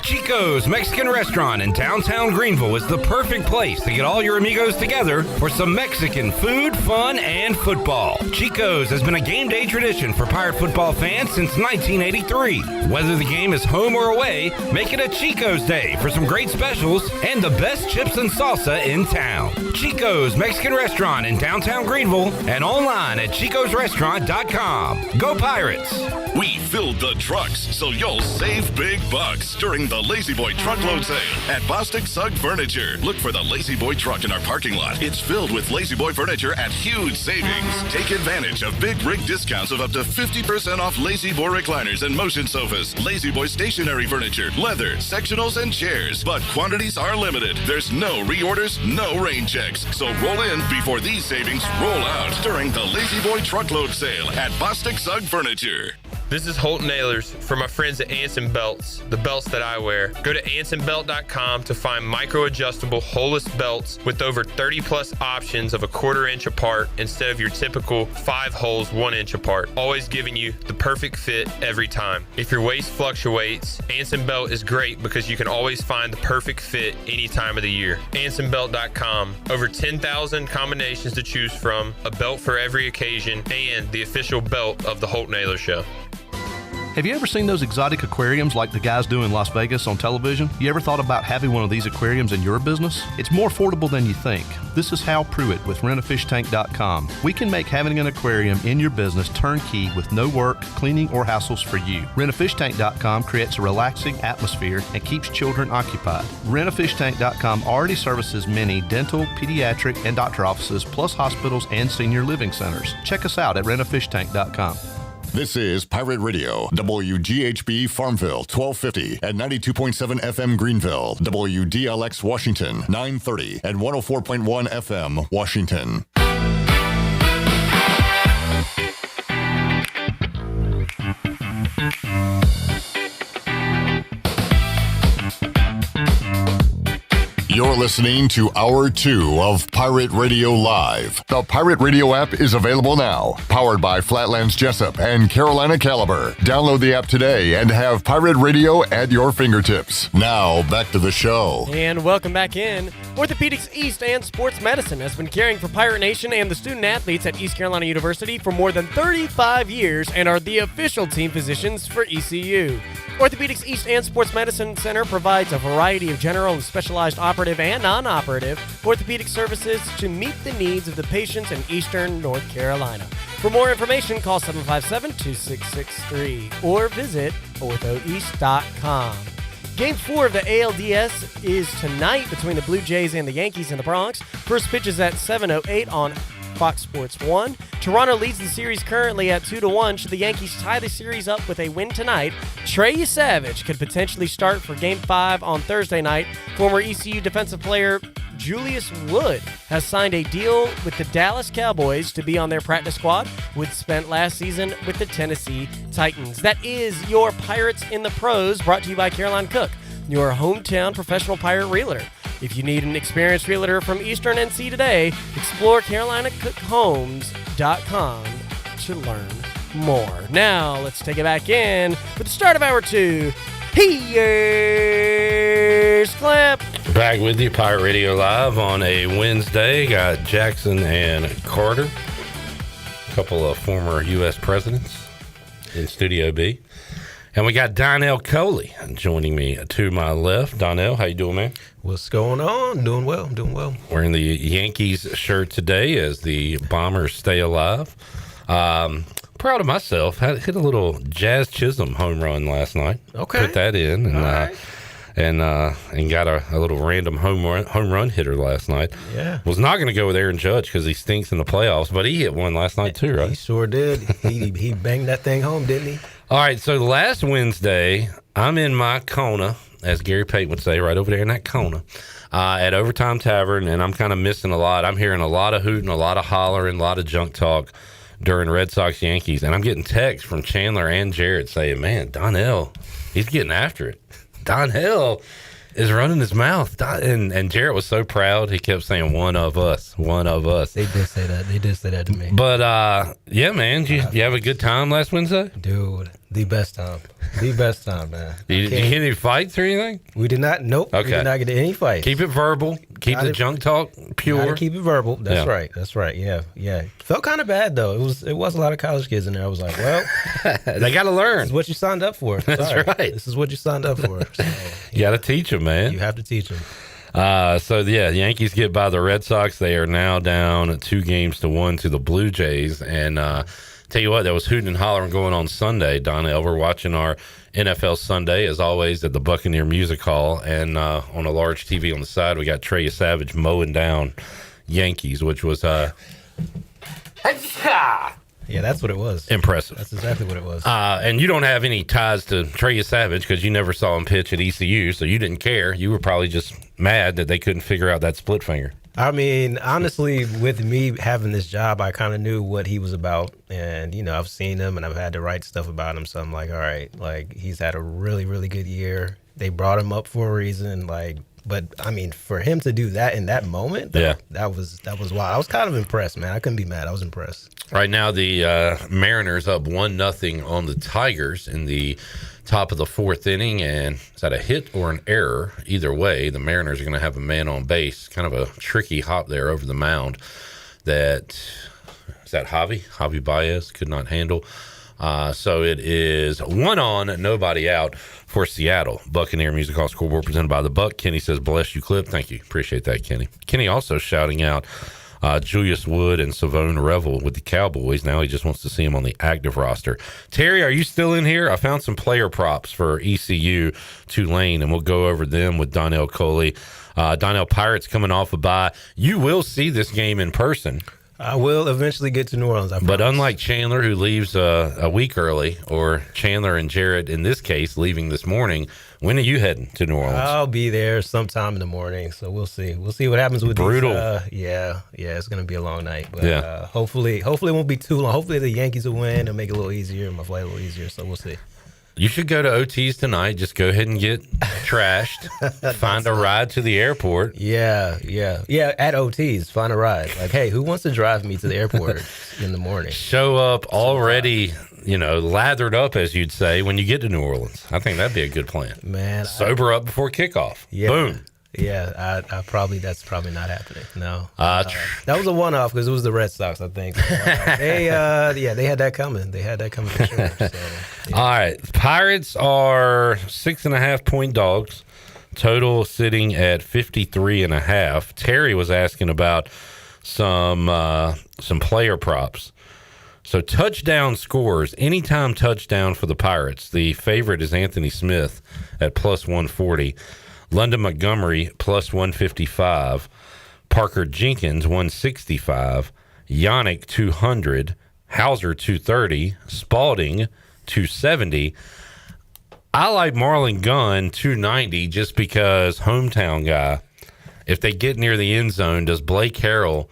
Speaker 13: Chico's Mexican Restaurant in downtown Greenville is the perfect place to get all your amigos together for some Mexican food, fun, and football. Chico's has been a game day tradition for Pirate football fans since 1983. Whether the game is home or away, make it a Chico's Day for some great specials and the best chips and salsa in town. Chico's Mexican Restaurant in downtown Greenville and online at chicosrestaurant.com. Go Pirates!
Speaker 15: We filled the trucks so you'll save big bucks during the Lazy Boy Truckload Sale at Bostic Sugg Furniture. Look for the Lazy Boy truck in our parking lot. It's filled with Lazy Boy furniture at huge savings. Take advantage of big rig discounts of up to 50% off Lazy Boy recliners and motion sofas, Lazy Boy stationary furniture, leather, sectionals, and chairs. But quantities are limited. There's no reorders, no rain checks. So roll in before these savings roll out during the Lazy Boy Truckload Sale at Bostic Sugg Furniture.
Speaker 20: This is Holt Nailers for my friends at Anson Belts, the belts that I wear. Go to ansonbelt.com to find micro-adjustable holeless belts with over 30 plus options of a 1/4 inch apart instead of your typical 5 holes 1 inch apart, always giving you the perfect fit every time. If your waist fluctuates, Anson Belt is great because you can always find the perfect fit any time of the year. ansonbelt.com, over 10,000 combinations to choose from, a belt for every occasion, and the official belt of the Holt Nailers Show.
Speaker 21: Have you ever seen those exotic aquariums like the guys do in Las Vegas on television? You ever thought about having one of these aquariums in your business? It's more affordable than you think. This is Hal Pruitt with rentafishtank.com. We can make having an aquarium in your business turnkey with no work, cleaning, or hassles for you. Rentafishtank.com creates a relaxing atmosphere and keeps children occupied. Rentafishtank.com already services many dental, pediatric, and doctor offices, plus hospitals and senior living centers. Check us out at rentafishtank.com.
Speaker 14: This is Pirate Radio, WGHB Farmville, 1250 and 92.7 FM Greenville, WDLX Washington, 930 and 104.1 FM Washington. You're listening to Hour 2 of Pirate Radio Live. The Pirate Radio app is available now. Powered by Flatlands Jessup and Carolina Caliber. Download the app today and have Pirate Radio at your fingertips. Now, back to the show.
Speaker 9: And welcome back in. Orthopedics East and Sports Medicine has been caring for Pirate Nation and the student athletes at East Carolina University for more than 35 years and are the official team physicians for ECU. Orthopedics East and Sports Medicine Center provides a variety of general and specialized operative and non-operative orthopedic services to meet the needs of the patients in Eastern North Carolina. For more information, call 757-2663 or visit orthoeast.com. Game 4 of the ALDS is tonight between the Blue Jays and the Yankees in the Bronx. First pitch is at 7:08 on Fox Sports 1. Toronto leads the series currently at 2-1. Should the Yankees tie the series up with a win tonight, Trey Savage could potentially start for Game 5 on Thursday night. Former ECU defensive player Julius Wood has signed a deal with the Dallas Cowboys to be on their practice squad. Wood spent last season with the Tennessee Titans. That is your Pirates in the Pros, brought to you by Caroline Cook, your hometown professional pirate realtor. If you need an experienced realtor from Eastern NC today, explore CarolinaCookHomes.com to learn more. Now, let's take it back in with the start of Hour 2. Here's Clip.
Speaker 17: Back with you, Pirate Radio Live on a Wednesday. Got Jackson and Carter, a couple of former U.S. presidents in Studio B. And we got Donell Coley joining me to my left. Donell, how you doing, man?
Speaker 22: What's going on? Doing well.
Speaker 17: Wearing the Yankees shirt today as the Bombers stay alive. Proud of myself. Hit a little Jazz Chisholm home run last night.
Speaker 22: Okay.
Speaker 17: Put that in. And, and got a little random home run hitter last night.
Speaker 5: Yeah.
Speaker 17: Was not going to go with Aaron Judge because he stinks in the playoffs, but he hit one last night too, right?
Speaker 5: He sure did. He banged that thing home, didn't he?
Speaker 17: All right, so last Wednesday, I'm in my Kona, as Gary Payton would say, right over there in that Kona, at Overtime Tavern, and I'm kind of missing a lot. I'm hearing a lot of hooting, a lot of hollering, a lot of junk talk during Red Sox Yankees, and I'm getting texts from Chandler and Jared saying, man, Donell, he's getting after it. Donell is running his mouth. And Jarrett was so proud. He kept saying, one of us. They
Speaker 5: did say that. They did say that to me.
Speaker 17: But, yeah, man, you have a good time last Wednesday?
Speaker 5: Dude, the best time. The best time, man.
Speaker 17: Did you get any fights or anything?
Speaker 5: We did not. Nope.
Speaker 17: Okay.
Speaker 5: We did not get any fights.
Speaker 17: Keep it verbal. Keep the junk talk pure.
Speaker 5: Gotta keep it verbal. That's right. That's right. Yeah. Felt kind of bad, though. It was a lot of college kids in there. I was like, well.
Speaker 17: They got to learn.
Speaker 5: This is what you signed up for.
Speaker 17: That's right.
Speaker 5: This is what you signed up for. So,
Speaker 17: you got to teach them, man.
Speaker 5: You have to teach them.
Speaker 17: So, the Yankees get by the Red Sox. They are now down 2-1 to the Blue Jays. And tell you what, there was hooting and hollering going on Sunday, Donell. We're watching our NFL Sunday, as always, at the Buccaneer Music Hall. And on a large TV on the side, we got Trey Savage mowing down Yankees, which was...
Speaker 5: Yeah, that's what it was.
Speaker 17: Impressive.
Speaker 5: That's exactly what it was.
Speaker 17: And you don't have any ties to Trey Savage because you never saw him pitch at ECU, so you didn't care. You were probably just mad that they couldn't figure out that split finger.
Speaker 5: I mean, honestly, with me having this job, I kind of knew what he was about. And, I've seen him and I've had to write stuff about him. So I'm like, all right, he's had a really, really good year. They brought him up for a reason. But I mean, for him to do that in that moment, that was wild. I was kind of impressed, man. I couldn't be mad. I was impressed.
Speaker 17: Right now, the Mariners up 1-0 on the Tigers in the top of the fourth inning, and is that a hit or an error? Either way, the Mariners are going to have a man on base. Kind of a tricky hop there over the mound that Javi Baez could not handle. So it is 1 on, nobody out for Seattle. Buccaneer Music Hall scoreboard presented by the Buck. Kenny says, bless you, Clip. Thank you. Appreciate that, Kenny. Kenny also shouting out Julius Wood and Savone Revel with the Cowboys. Now he just wants to see him on the active roster. Terry, are you still in here? I found some player props for ECU Tulane, and we'll go over them with Donell Coley. Donell, Pirates coming off a bye. You will see this game in person.
Speaker 5: I will eventually get to New Orleans, I promise.
Speaker 17: But unlike Chandler, who leaves a week early, or Chandler and Jarrett, in this case, leaving this morning, when are you heading to New Orleans?
Speaker 5: I'll be there sometime in the morning, so we'll see. We'll see what happens with
Speaker 17: brutal.
Speaker 5: Yeah, it's going to be a long night. But hopefully it won't be too long. Hopefully the Yankees will win and make it a little easier, my flight a little easier, so we'll see.
Speaker 17: You should go to OT's tonight. Just go ahead and get trashed. Find a ride to the airport.
Speaker 5: Yeah. At OT's, find a ride. Like, hey, who wants to drive me to the airport in the morning?
Speaker 17: Show up already, lathered up, as you'd say, when you get to New Orleans. I think that'd be a good plan.
Speaker 5: Man,
Speaker 17: sober up before kickoff.
Speaker 5: Yeah.
Speaker 17: Boom.
Speaker 5: Yeah, that's probably not happening. No, that was a one-off because it was the Red Sox, I think. They had that coming. They had that coming for sure. So, yeah.
Speaker 17: All right, Pirates are 6.5-point dogs. Total sitting at 53.5. Terry was asking about some player props. So touchdown scores, anytime touchdown for the Pirates. The favorite is Anthony Smith at plus 140. London Montgomery, plus 155. Parker Jenkins, 165. Yannick, 200. Hauser, 230. Spalding, 270. I like Marlon Gunn, 290, just because hometown guy. If they get near the end zone, does Blake Harrell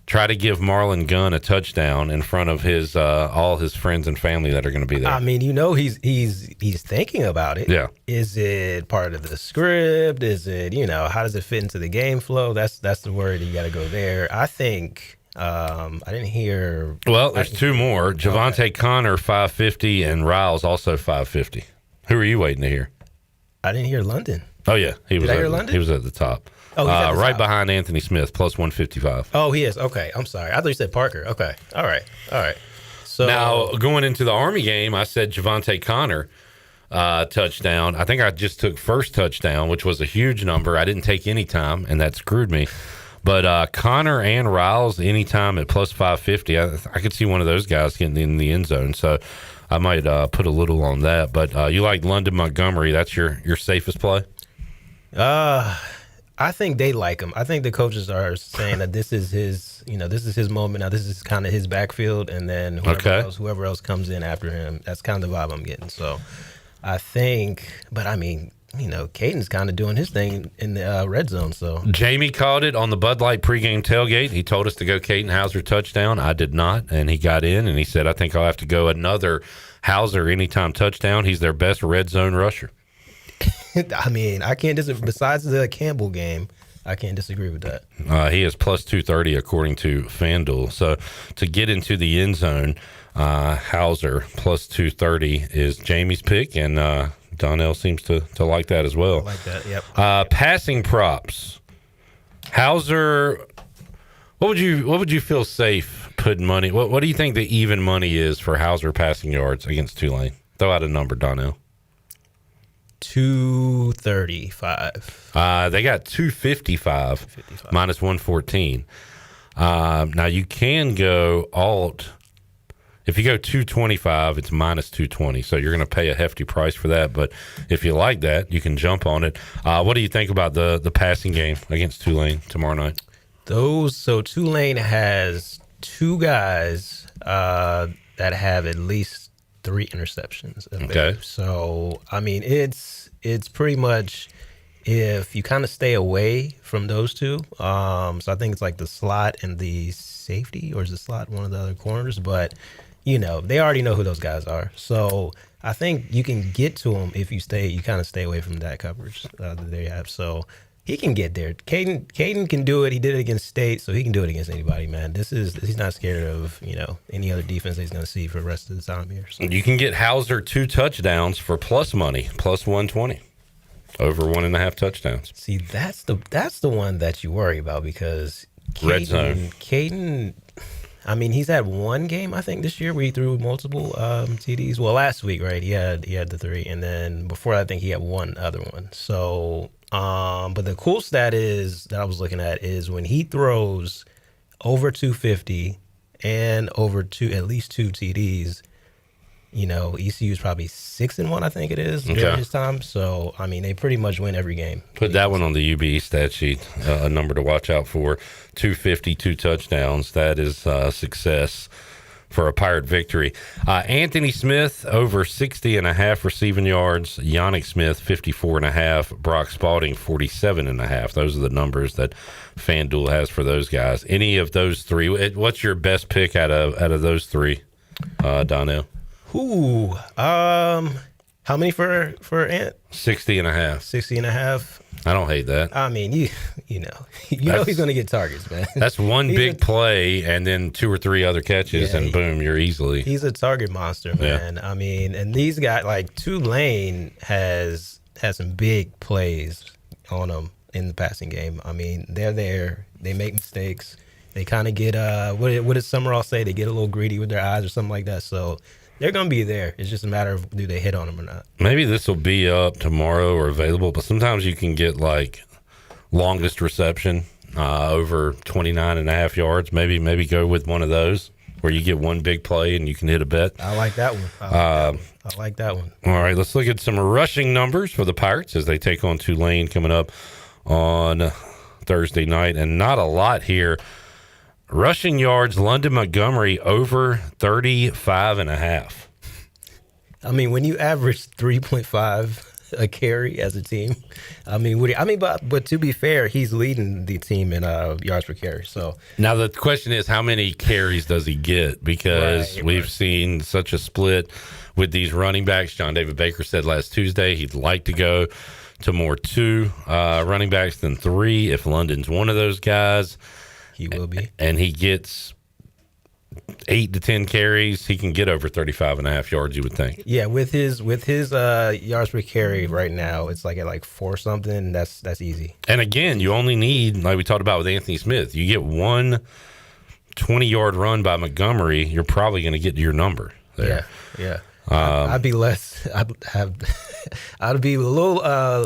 Speaker 17: try to give Marlon Gunn a touchdown in front of his all his friends and family that are going to be there?
Speaker 5: I mean, he's thinking about it.
Speaker 17: Yeah.
Speaker 5: Is it part of the script? Is it, how does it fit into the game flow? That's the word. You got to go there. I think I didn't hear.
Speaker 17: Well, there's two more. Javante Connor, 550, and Riles also 550. Who are you waiting to hear?
Speaker 5: I didn't hear London.
Speaker 17: Oh yeah, he was at the top.
Speaker 5: Oh,
Speaker 17: right behind Anthony Smith, plus 155.
Speaker 5: Oh, he is. Okay, I'm sorry. I thought you said Parker. Okay, all right. So
Speaker 17: now going into the Army game, I said Javante Connor touchdown. I think I just took first touchdown, which was a huge number. I didn't take any time, and that screwed me. But Connor and Riles anytime at plus 550. I could see one of those guys getting in the end zone. So I might put a little on that. But you like London Montgomery? That's your safest play?
Speaker 5: I think they like him. I think the coaches are saying that this is his, this is his moment. Now this is kind of his backfield, and then whoever else comes in after him. That's kind of the vibe I'm getting. So I think, but I mean, Caden's kind of doing his thing in the red zone. So
Speaker 17: Jamie called it on the Bud Light pregame tailgate. He told us to go Caden Hauser touchdown. I did not, and he got in, and he said, I think I'll have to go another Hauser anytime touchdown. He's their best red zone rusher.
Speaker 5: I mean, I can't disagree. Besides the Campbell game, I can't disagree with that.
Speaker 17: He is plus 230 according to FanDuel. So to get into the end zone, Hauser plus 230 is Jamie's pick, and Donell seems to like that as well.
Speaker 5: I like that. Yep.
Speaker 17: Passing props. Hauser. What would you feel safe putting money? What do you think the even money is for Hauser passing yards against Tulane? Throw out a number, Donell.
Speaker 5: 235.
Speaker 17: They got 255 minus 114. Now you can go alt. If you go 225, it's minus 220. So you're going to pay a hefty price for that. But if you like that, you can jump on it. What do you think about the passing game against Tulane tomorrow night?
Speaker 5: So Tulane has two guys that have at least 3 interceptions.
Speaker 17: Okay.
Speaker 5: So, I mean, it's pretty much if you kind of stay away from those two. So I think it's like the slot and the safety, or is the slot one of the other corners? But, they already know who those guys are. So I think you can get to them if you kind of stay away from that coverage that they have. So he can get there. Caden can do it. He did it against State, so he can do it against anybody, man. He's not scared of, any other defense that he's going to see for the rest of the time here. So.
Speaker 17: You can get Hauser 2 touchdowns for plus money, plus 120, over 1.5 touchdowns.
Speaker 5: See, that's the one that you worry about, because
Speaker 17: red zone.
Speaker 5: Caden, I mean, he's had one game, I think, this year where he threw multiple TDs. Well, last week, right? He had the 3, and then before that, I think he had one other one. So. But the cool stat that I was looking at is when he throws over 250 and over at least 2 TDs, ECU is probably 6-1, I think it is, during his time. So, I mean, they pretty much win every game.
Speaker 17: Put that one on the UB stat sheet, a number to watch out for. 250, 2 touchdowns. That is success for a Pirate victory. Anthony Smith over 60.5 receiving yards. Yannick Smith 54.5. Brock Spalding 47.5. Those are the numbers that FanDuel has for those guys. Any of those 3? What's your best pick out of those 3, Donell?
Speaker 5: Ooh, how many for Ant?
Speaker 17: 60.5.
Speaker 5: 60.5.
Speaker 17: I don't hate that.
Speaker 5: I mean, you know he's going to get targets, man.
Speaker 17: That's one big play and then 2 or 3 other catches, and boom, you're easily.
Speaker 5: He's a target monster, man. Yeah. I mean, and these guys, like Tulane has some big plays on them in the passing game. I mean, they're there. They make mistakes. They kind of get what did Summerall say? They get a little greedy with their eyes or something like that. So they're going to be there. It's just a matter of do they hit on them or not.
Speaker 17: Maybe this will be up tomorrow or available, but sometimes you can get like longest reception over 29.5 yards. Maybe go with one of those where you get one big play and you can hit a bet.
Speaker 5: I like that one. I like that one.
Speaker 17: All right, let's look at some rushing numbers for the Pirates as they take on Tulane coming up on Thursday night, and not a lot here. Rushing yards, London Montgomery over 35.5.
Speaker 5: I mean, when you average 3.5 a carry as a team, but to be fair, he's leading the team in yards per carry. So
Speaker 17: now the question is, how many carries does he get? Because we've seen such a split with these running backs. John David Baker said last Tuesday he'd like to go to more 2 running backs than 3. If London's one of those guys,
Speaker 5: he will be.
Speaker 17: And he gets 8 to 10 carries, he can get over 35.5 yards, you would think.
Speaker 5: Yeah, with his yards per carry right now, it's like at 4 something. That's easy.
Speaker 17: And again, you only need, like we talked about with Anthony Smith, you get one 20-yard run by Montgomery, you're probably going to get your number there.
Speaker 5: Yeah. I'd be less. I'd be a little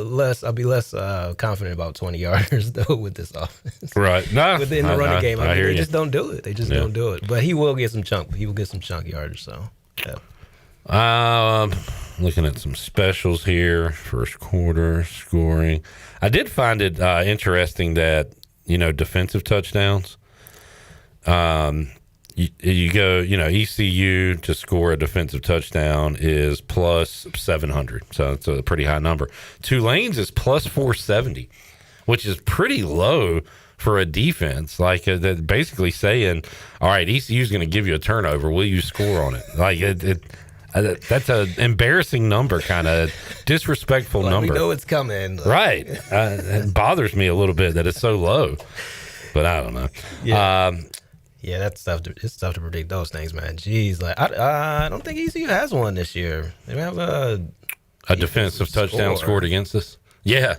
Speaker 5: less. I'd be less confident about 20 yarders though with this offense.
Speaker 17: Right. No.
Speaker 5: Within the running game, they
Speaker 17: you.
Speaker 5: just don't do it. They just don't do it. But he will get some chunk. He will get some chunk yardage. So, yeah.
Speaker 17: Looking at some specials here. First quarter scoring. I did find it interesting that, defensive touchdowns. You go, ECU to score a defensive touchdown is plus 700. So it's a pretty high number. Tulane's is plus 470, which is pretty low for a defense. Like, they're basically saying, all right, ECU's going to give you a turnover. Will you score on it? Like, that's an embarrassing number, kind of disrespectful number.
Speaker 5: We know it's coming.
Speaker 17: Right. It bothers me a little bit that it's so low, but I don't know.
Speaker 5: Yeah. Yeah, it's tough to predict those things, man. Jeez, like I don't think ECU has one this year. They have a
Speaker 17: defensive touchdown scored against us. Yeah,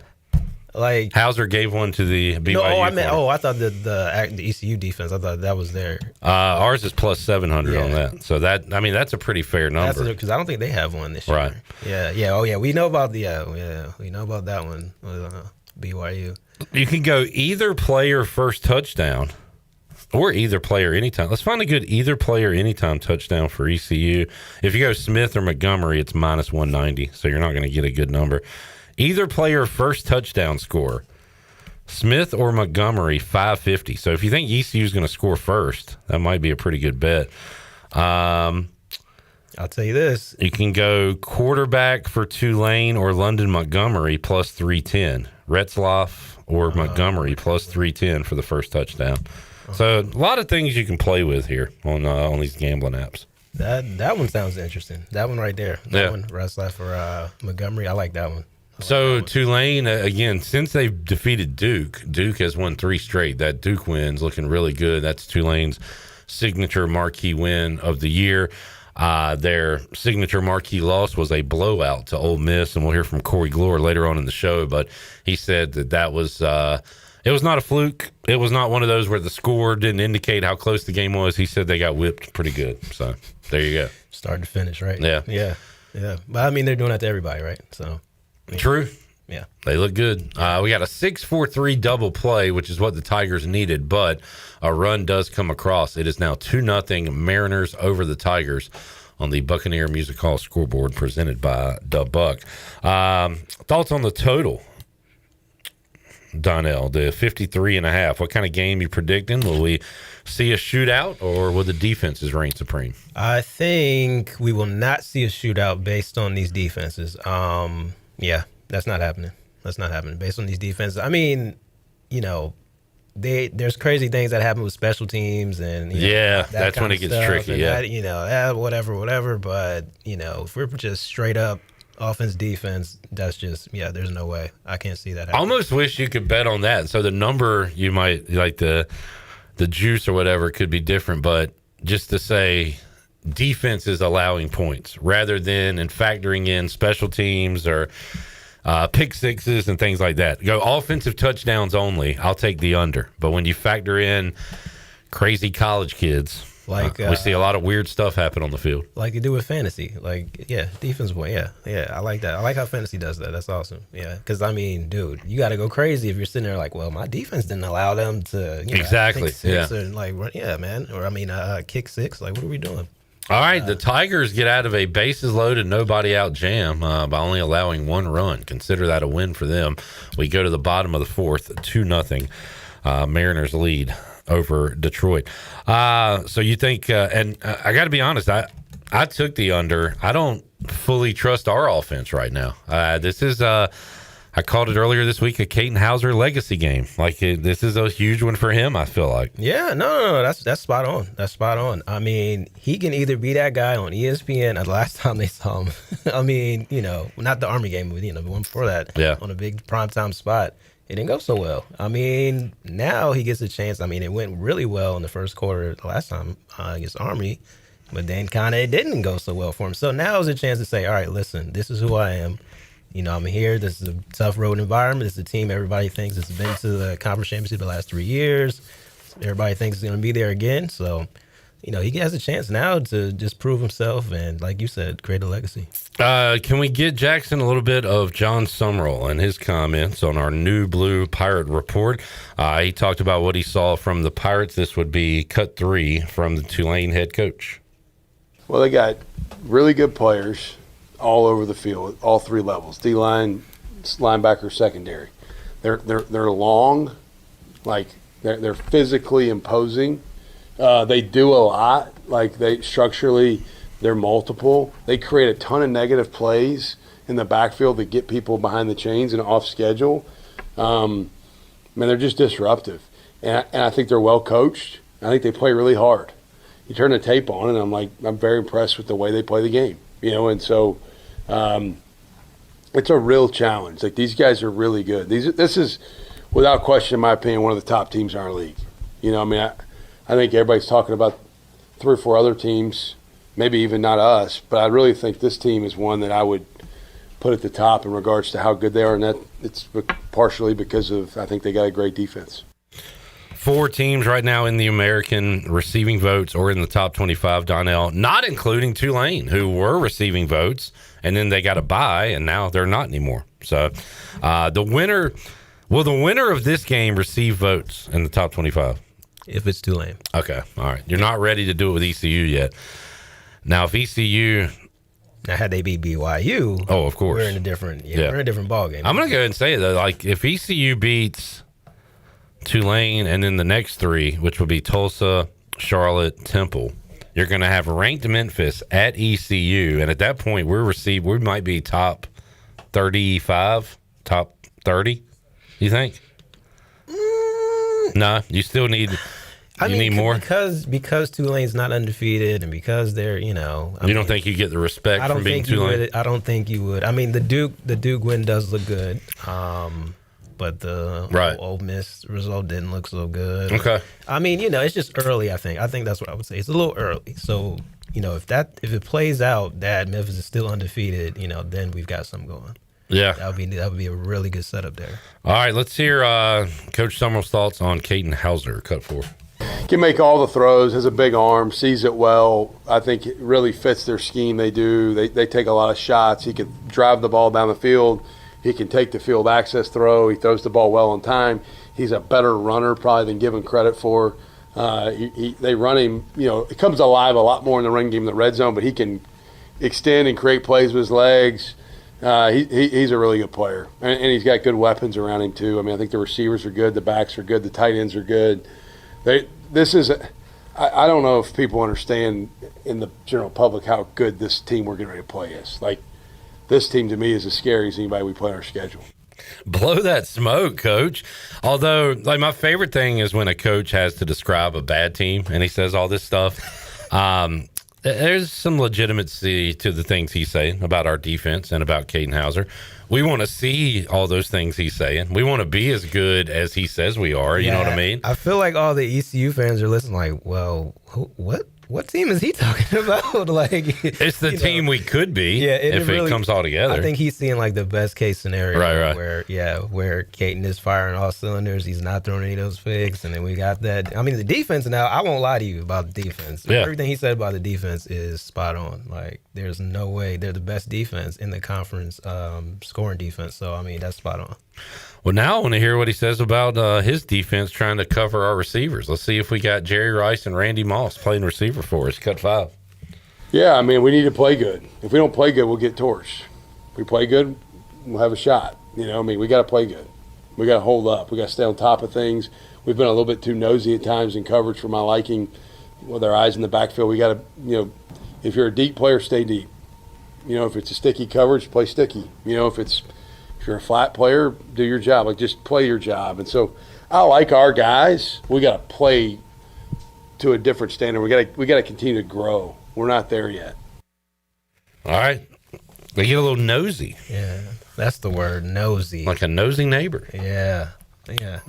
Speaker 5: like
Speaker 17: Hauser gave one to the BYU.
Speaker 5: I thought the ECU defense. I thought that was there.
Speaker 17: Ours is plus 700 on that. So that's a pretty fair number
Speaker 5: because I don't think they have one this year.
Speaker 17: Right.
Speaker 5: Yeah. Oh yeah, we know about we know about that one. BYU.
Speaker 17: You can go either player first touchdown. Or either player anytime. Let's find a good either player anytime touchdown for ECU. If you go Smith or Montgomery, it's minus 190, so you're not going to get a good number. Either player first touchdown score, Smith or Montgomery, 550. So if you think ECU is going to score first, that might be a pretty good bet.
Speaker 5: I'll tell you this.
Speaker 17: You can go quarterback for Tulane or London Montgomery, plus 310. Retzloff or Montgomery, plus 310 for the first touchdown. So a lot of things you can play with here on these gambling apps.
Speaker 5: That one sounds interesting. That one right there. That one, Retzlaff or Montgomery. I like that one.
Speaker 17: So Tulane, again, since they've defeated Duke has won 3 straight. That Duke win's looking really good. That's Tulane's signature marquee win of the year. Their signature marquee loss was a blowout to Ole Miss, and we'll hear from Corey Gloor later on in the show. But he said that was it was not a fluke. It was not one of those where the score didn't indicate how close the game was. He said they got whipped pretty good. So there you go.
Speaker 5: Start to finish, right?
Speaker 17: Yeah.
Speaker 5: But I mean, they're doing that to everybody, right? So
Speaker 17: true.
Speaker 5: Yeah.
Speaker 17: They look good. We got a 6-4-3 double play, which is what the Tigers needed, but a run does come across. It is now 2-0 Mariners over the Tigers on the Buccaneer Music Hall scoreboard presented by Da Buck. Thoughts on the total, Donell, the 53.5. What kind of game you predicting? Will we see a shootout, or will the defenses reign supreme?
Speaker 5: I think we will not see a shootout based on these defenses. Yeah, that's not happening. That's not happening based on these defenses. I mean, there's crazy things that happen with special teams, and
Speaker 17: that's when it gets tricky.
Speaker 5: Whatever. But if we're just straight up offense, defense, that's just, there's no way. I can't see that happening.
Speaker 17: Almost wish you could bet on that. So the number you might, like the juice or whatever, could be different, but just to say defense is allowing points rather than factoring in special teams or pick sixes and things like that. Go offensive touchdowns only. I'll take the under. But when you factor in crazy college kids, we see a lot of weird stuff happen on the field.
Speaker 5: Like you do with fantasy. Defense point. Yeah. I like that. I like how fantasy does that. That's awesome. Yeah. Because, I mean, dude, you got to go crazy if you're sitting there like, well, my defense didn't allow them to,
Speaker 17: exactly.
Speaker 5: Pick six man. Or, kick six. Like, what are we doing?
Speaker 17: All right, the Tigers get out of a bases loaded, nobody out jam by only allowing 1 run. Consider that a win for them. We go to the bottom of the 4th, 2-0. Mariners lead over Detroit. So you think, and I got to be honest, I took the under. I don't fully trust our offense right now. This is, I called it earlier this week, a Caden Hauser legacy game. This is a huge one for him, I feel like.
Speaker 5: Yeah, no, that's spot on. That's spot on. I mean, he can either be that guy on ESPN. The last time they saw him, I mean, not the Army game, but the one before that, on a big primetime spot. It didn't go so well. I mean, now he gets a chance. I mean, it went really well in the first quarter the last time against Army, but then it didn't go so well for him. So now is a chance to say, all right, listen, this is who I am. I'm here. This is a tough road environment. This is a team everybody thinks has been to the conference championship the last 3 years. Everybody thinks he's going to be there again. So, he has a chance now to just prove himself and, like you said, create a legacy.
Speaker 17: Can we get Jackson a little bit of John Summerall and his comments on our New Blue Pirate report? He talked about what he saw from the Pirates. This would be cut 3 from the Tulane head coach.
Speaker 6: Well, they got really good players all over the field, all three levels: D-line, linebacker, secondary. They're long, like they're physically imposing. They do a lot. Like they're multiple. They create a ton of negative plays in the backfield that get people behind the chains and off schedule. They're just disruptive, and I think they're well coached. I think they play really hard. You turn the tape on, and I'm very impressed with the way they play the game. And so it's a real challenge. Like, these guys are really good. This is, without question, in my opinion, one of the top teams in our league. I think everybody's talking about 3 or 4 other teams, maybe even not us, but I really think this team is one that I would put at the top in regards to how good they are, and that it's partially because of, I think they got a great defense.
Speaker 17: 4 teams right now in the American receiving votes or in the top 25, Donell, not including Tulane, who were receiving votes, and then they got a bye, and now they're not anymore. So the winner of this game receive votes in the top 25?
Speaker 5: If it's Tulane.
Speaker 17: Okay, all right. You're not ready to do it with ECU yet. Now, if ECU...
Speaker 5: Now, had they beat BYU,
Speaker 17: oh, of course,
Speaker 5: we're in a different, we're in a different ballgame.
Speaker 17: I'm going to go ahead and say it, though. Like, if ECU beats Tulane and then the next 3, which would be Tulsa, Charlotte, Temple, you're going to have ranked Memphis at ECU, and at that point, we might be top 35, top 30. You think? No, you still need. Need more
Speaker 5: because Tulane's not undefeated, and because they're you don't
Speaker 17: think you get the respect from being Tulane?
Speaker 5: I don't think you would. I mean, the Duke win does look good, but the Ole Miss result didn't look so good.
Speaker 17: Okay.
Speaker 5: I mean, it's just early. I think that's what I would say. It's a little early. So if it plays out that Memphis is still undefeated, then we've got something going.
Speaker 17: Yeah,
Speaker 5: that would be a really good setup there.
Speaker 17: All right, let's hear Coach Summerall's thoughts on Caden Hauser, cut 4.
Speaker 6: Can make all the throws, has a big arm, sees it well. I think it really fits their scheme. They do. They take a lot of shots. He can drive the ball down the field. He can take the field access throw. He throws the ball well on time. He's a better runner probably than given credit for. They run him, it comes alive a lot more in the run game in the red zone, but he can extend and create plays with his legs. He's a really good player, and he's got good weapons around him too. I think the receivers are good, the backs are good, the tight ends are good. I don't know if people understand in the general public how good this team we're getting ready to play is. Like, this team to me is as scary as anybody we play on our schedule.
Speaker 17: Blow that smoke, Coach. Although, my favorite thing is when a coach has to describe a bad team and he says all this stuff. There's some legitimacy to the things he's saying about our defense and about Caden Hauser. We want to see all those things he's saying. We want to be as good as he says we are. You know what I mean?
Speaker 5: I feel like all the ECU fans are listening like, well, what team is he talking about? Like,
Speaker 17: it's the team we could be if it comes all together.
Speaker 5: I think he's seeing like the best case scenario where Caden is firing all cylinders. He's not throwing any of those figs. And then we got that. I mean, the defense now, I won't lie to you about the defense. Yeah. Everything he said about the defense is spot on. Like, there's no way. They're the best defense in the conference, scoring defense. So, that's spot on.
Speaker 17: Well, now I want to hear what he says about his defense trying to cover our receivers. Let's see if we got Jerry Rice and Randy Moss playing receiver for us. Cut 5.
Speaker 6: Yeah, we need to play good. If we don't play good, we'll get torched. If we play good, we'll have a shot. We got to play good. We got to hold up. We got to stay on top of things. We've been a little bit too nosy at times in coverage for my liking with our eyes in the backfield. We got to, if you're a deep player, stay deep. If it's a sticky coverage, play sticky. If you're a flat player, do your job. Like, just play your job. And so I like our guys. We got to play to a different standard. We got to continue to grow. We're not there yet.
Speaker 17: All right. They get a little nosy.
Speaker 5: Yeah, that's the word, nosy.
Speaker 17: Like a nosy neighbor.
Speaker 5: Yeah.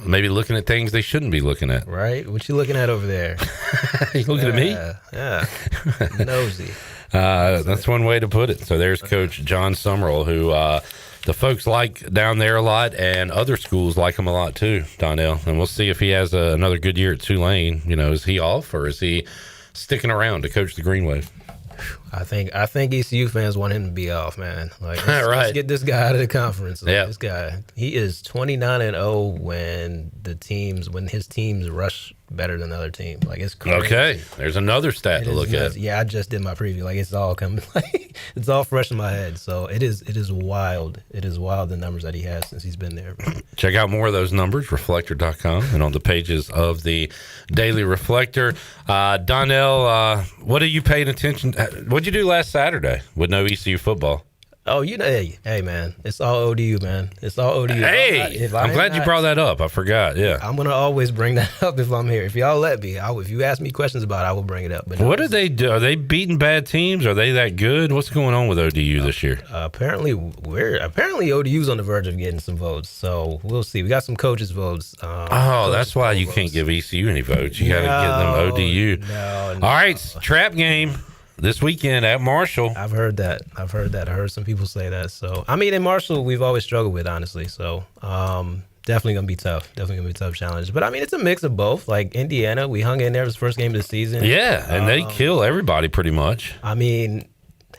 Speaker 17: Maybe looking at things they shouldn't be looking at.
Speaker 5: Right? What you looking at over there?
Speaker 17: You looking at me?
Speaker 5: Yeah. Nosy.
Speaker 17: That's one way to put it. So there's Coach John Summerall, who the folks like down there a lot, and other schools like him a lot too, Donell. And we'll see if he has another good year at Tulane. Is he off, or is he sticking around to coach the Green Wave?
Speaker 5: I think ECU fans want him to be off, man. Like,
Speaker 17: Right.
Speaker 5: let's get this guy out of the conference. Like,
Speaker 17: Yeah.
Speaker 5: This guy, he is 29-0 when his teams rush better than the other team. Like, it's crazy.
Speaker 17: Okay, there's another stat to look at.
Speaker 5: Yeah, I just did my preview. Like, it's all coming. Like, it's all fresh in my head. So it is wild. It is wild the numbers that he has since he's been there.
Speaker 17: Check out more of those numbers, reflector.com, and on the pages of the Daily Reflector. Donell, what are you paying attention? What'd you do last Saturday with no ECU football?
Speaker 5: Oh, hey, man. It's all ODU, man. It's all ODU.
Speaker 17: Hey, I'm glad you brought that up. I forgot, yeah.
Speaker 5: I'm going to always bring that up if I'm here. If y'all let me, if you ask me questions about it, I will bring it up. But
Speaker 17: what do they do? Are they beating bad teams? Are they that good? What's going on with ODU this year?
Speaker 5: Apparently ODU's on the verge of getting some votes, so we'll see. We got some coaches' votes.
Speaker 17: That's why you can't give ECU any votes. You got to get them ODU.
Speaker 5: No.
Speaker 17: All right, trap game this weekend at Marshall.
Speaker 5: I've heard that. I heard some people say that. So, I mean, in Marshall, we've always struggled with, honestly. So, definitely going to be tough. Definitely going to be a tough challenge. But, I mean, it's a mix of both. Like, Indiana, we hung in there. It was the first game of the season.
Speaker 17: Yeah, and they kill everybody pretty much.
Speaker 5: I mean,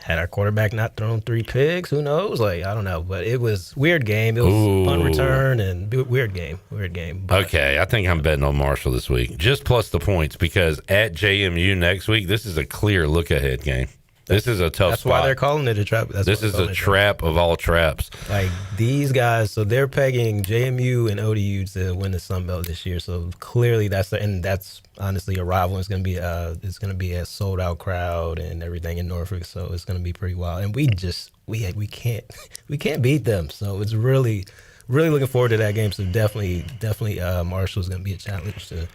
Speaker 5: had our quarterback not thrown 3 picks, who knows? Like, I don't know. But it was weird game. It was punt return and weird game. But,
Speaker 17: okay, I think I'm betting on Marshall this week. Just plus the points because at JMU next week, this is a clear look-ahead game. This is a tough
Speaker 5: That's
Speaker 17: spot.
Speaker 5: why they're calling it a trap.
Speaker 17: This is a trap of all traps.
Speaker 5: Like, these guys, so they're pegging JMU and ODU to win the Sun Belt this year. So clearly that's honestly a rival. It's gonna be a sold out crowd and everything in Norfolk. So it's gonna be pretty wild. And we can't beat them. So it's really looking forward to that game. So definitely Marshall's gonna be a challenge to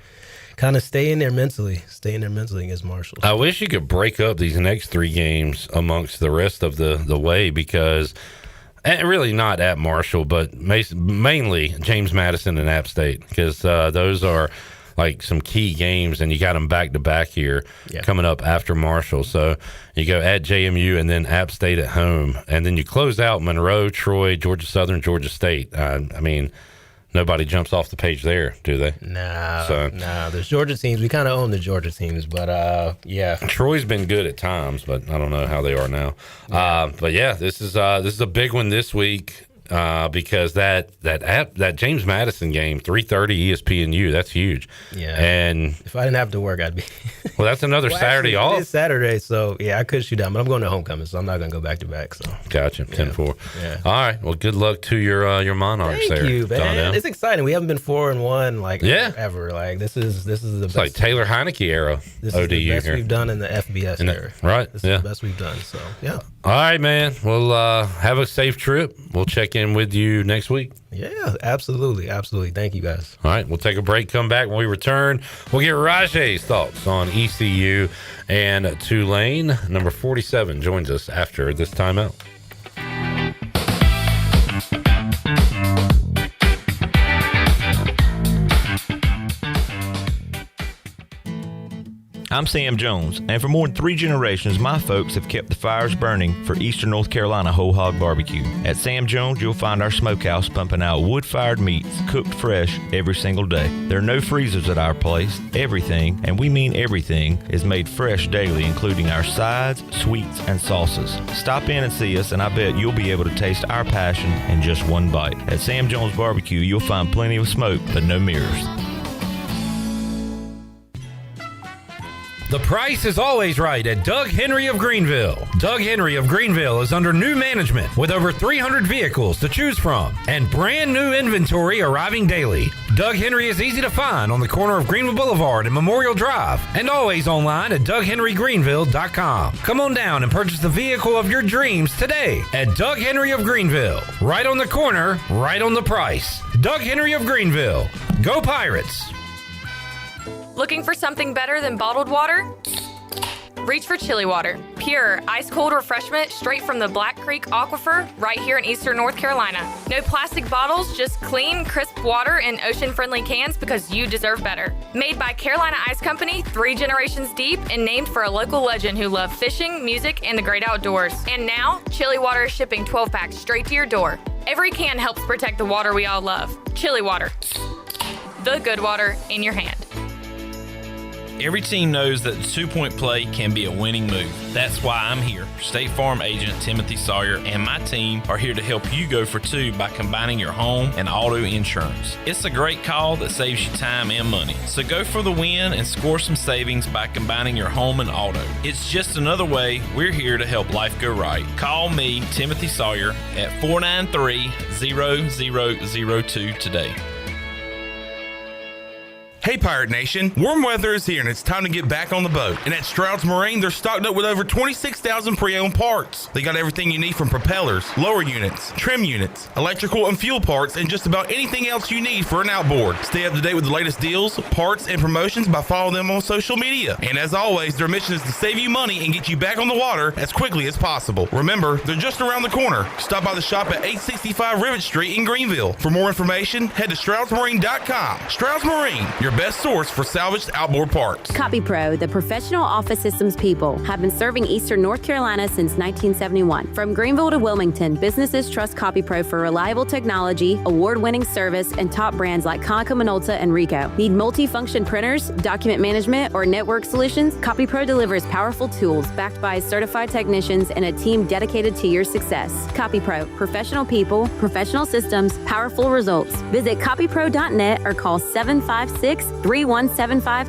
Speaker 5: kind of stay in there mentally against Marshall.
Speaker 17: I wish you could break up these next 3 games amongst the rest of the way because, and really not at Marshall, but mainly James Madison and App State because those are like some key games and you got them back to back here coming up after Marshall. So you go at JMU and then App State at home and then you close out Monroe, Troy, Georgia Southern, Georgia State. I mean, nobody jumps off the page there, do they?
Speaker 5: Nah. There's Georgia teams. We kind of own the Georgia teams, but yeah.
Speaker 17: Troy's been good at times, but I don't know how they are now. But yeah, this is a big one this week because that James Madison game, 3:30 ESPNU, that's huge.
Speaker 5: Yeah.
Speaker 17: And
Speaker 5: if I didn't have to work, I'd be.
Speaker 17: Well, that's another Saturday off.
Speaker 5: It's Saturday, so yeah, I could shoot down, but I'm going to homecoming, so I'm not going to go back to back. So
Speaker 17: gotcha, 10-4.
Speaker 5: Yeah.
Speaker 17: All right. Well, good luck to your Monarchs.
Speaker 5: Thank
Speaker 17: there.
Speaker 5: you, man.
Speaker 17: Donell.
Speaker 5: It's exciting. We haven't been 4-1 ever. Like this is the best.
Speaker 17: Like Taylor Heineke era.
Speaker 5: This
Speaker 17: ODU
Speaker 5: is the best
Speaker 17: here.
Speaker 5: we've done in the FBS era.
Speaker 17: Right.
Speaker 5: This is the best we've done. So yeah.
Speaker 17: All right, man. Well, have a safe trip. We'll check in with you next week.
Speaker 5: Yeah, absolutely. Thank you, guys.
Speaker 17: All right, we'll take a break, come back. When we return, we'll get Rahjai's thoughts on ECU and Tulane. Number 47 joins us after this timeout.
Speaker 10: I'm Sam Jones, and for more than 3 generations, my folks have kept the fires burning for Eastern North Carolina Whole Hog Barbecue. At Sam Jones, you'll find our smokehouse pumping out wood-fired meats cooked fresh every single day. There are no freezers at our place. Everything, and we mean everything, is made fresh daily, including our sides, sweets, and sauces. Stop in and see us, and I bet you'll be able to taste our passion in just one bite. At Sam Jones Barbecue, you'll find plenty of smoke, but no mirrors.
Speaker 7: The price is always right at Doug Henry of Greenville. Doug Henry of Greenville is under new management with over 300 vehicles to choose from and brand new inventory arriving daily. Doug Henry is easy to find on the corner of Greenville Boulevard and Memorial Drive and always online at DougHenryGreenville.com. Come on down and purchase the vehicle of your dreams today at Doug Henry of Greenville. Right on the corner, right on the price. Doug Henry of Greenville. Go Pirates!
Speaker 4: Looking for something better than bottled water? Reach for Chili Water. Pure, ice-cold refreshment straight from the Black Creek Aquifer right here in Eastern North Carolina. No plastic bottles, just clean, crisp water in ocean-friendly cans because you deserve better. Made by Carolina Ice Company, 3 generations deep, and named for a local legend who loved fishing, music, and the great outdoors. And now, Chili Water is shipping 12-packs straight to your door. Every can helps protect the water we all love. Chili Water. The good water in your hand.
Speaker 11: Every team knows that the two-point play can be a winning move. That's why I'm here. State Farm agent Timothy Sawyer and my team are here to help you go for two by combining your home and auto insurance. It's a great call that saves you time and money. So go for the win and score some savings by combining your home and auto. It's just another way we're here to help life go right. Call me, Timothy Sawyer, at 493-0002 today.
Speaker 7: Hey Pirate Nation, warm weather is here and it's time to get back on the boat. And at Stroud's Marine, they're stocked up with over 26,000 pre-owned parts. They got everything you need from propellers, lower units, trim units, electrical and fuel parts, and just about anything else you need for an outboard. Stay up to date with the latest deals, parts, and promotions by following them on social media. And as always, their mission is to save you money and get you back on the water as quickly as possible. Remember, they're just around the corner. Stop by the shop at 865 Rivet Street in Greenville. For more information, head to StroudsMarine.com. Stroud's Marine, your best source for salvaged outboard parts.
Speaker 12: CopyPro, the professional office systems people, have been serving Eastern North Carolina since 1971. From Greenville to Wilmington, businesses trust CopyPro for reliable technology, award-winning service, and top brands like Konica Minolta and Ricoh. Need multi-function printers, document management, or network solutions? CopyPro delivers powerful tools backed by certified technicians and a team dedicated to your success. CopyPro, professional people, professional systems, powerful results. Visit copypro.net or call 756-3175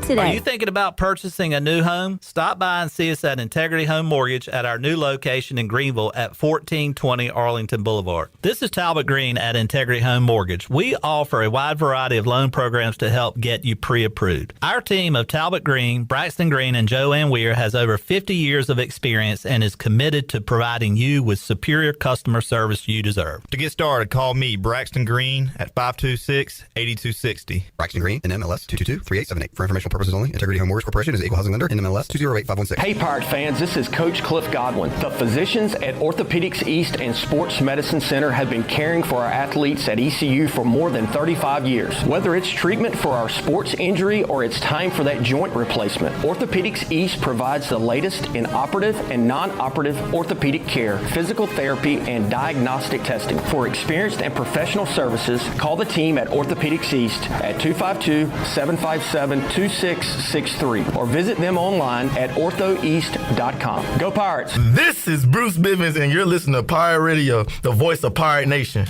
Speaker 12: today.
Speaker 16: Are you thinking about purchasing a new home? Stop by and see us at Integrity Home Mortgage at our new location in Greenville at 1420 Arlington Boulevard. This is Talbot Green at Integrity Home Mortgage. We offer a wide variety of loan programs to help get you pre-approved. Our team of Talbot Green, Braxton Green, and Joanne Weir has over 50 years of experience and is committed to providing you with superior customer service you deserve.
Speaker 18: To get started, call me, Braxton Green, at 526-8260.
Speaker 23: Braxton Green, NMLS 222-3878. For informational purposes only, Integrity Home Mortgage Corporation is an equal housing lender, NMLS 208516.
Speaker 24: Hey Pirate fans, this is Coach Cliff Godwin. The physicians at Orthopedics East and Sports Medicine Center have been caring for our athletes at ECU for more than 35 years. Whether it's treatment for our sports injury or it's time for that joint replacement, Orthopedics East provides the latest in operative and non-operative orthopedic care, physical therapy, and diagnostic testing. For experienced and professional services, call the team at Orthopedics East at 252-757-2663 or visit them online at orthoeast.com. Go Pirates!
Speaker 25: This is Bruce Bivens and you're listening to Pirate Radio, the voice of Pirate Nation.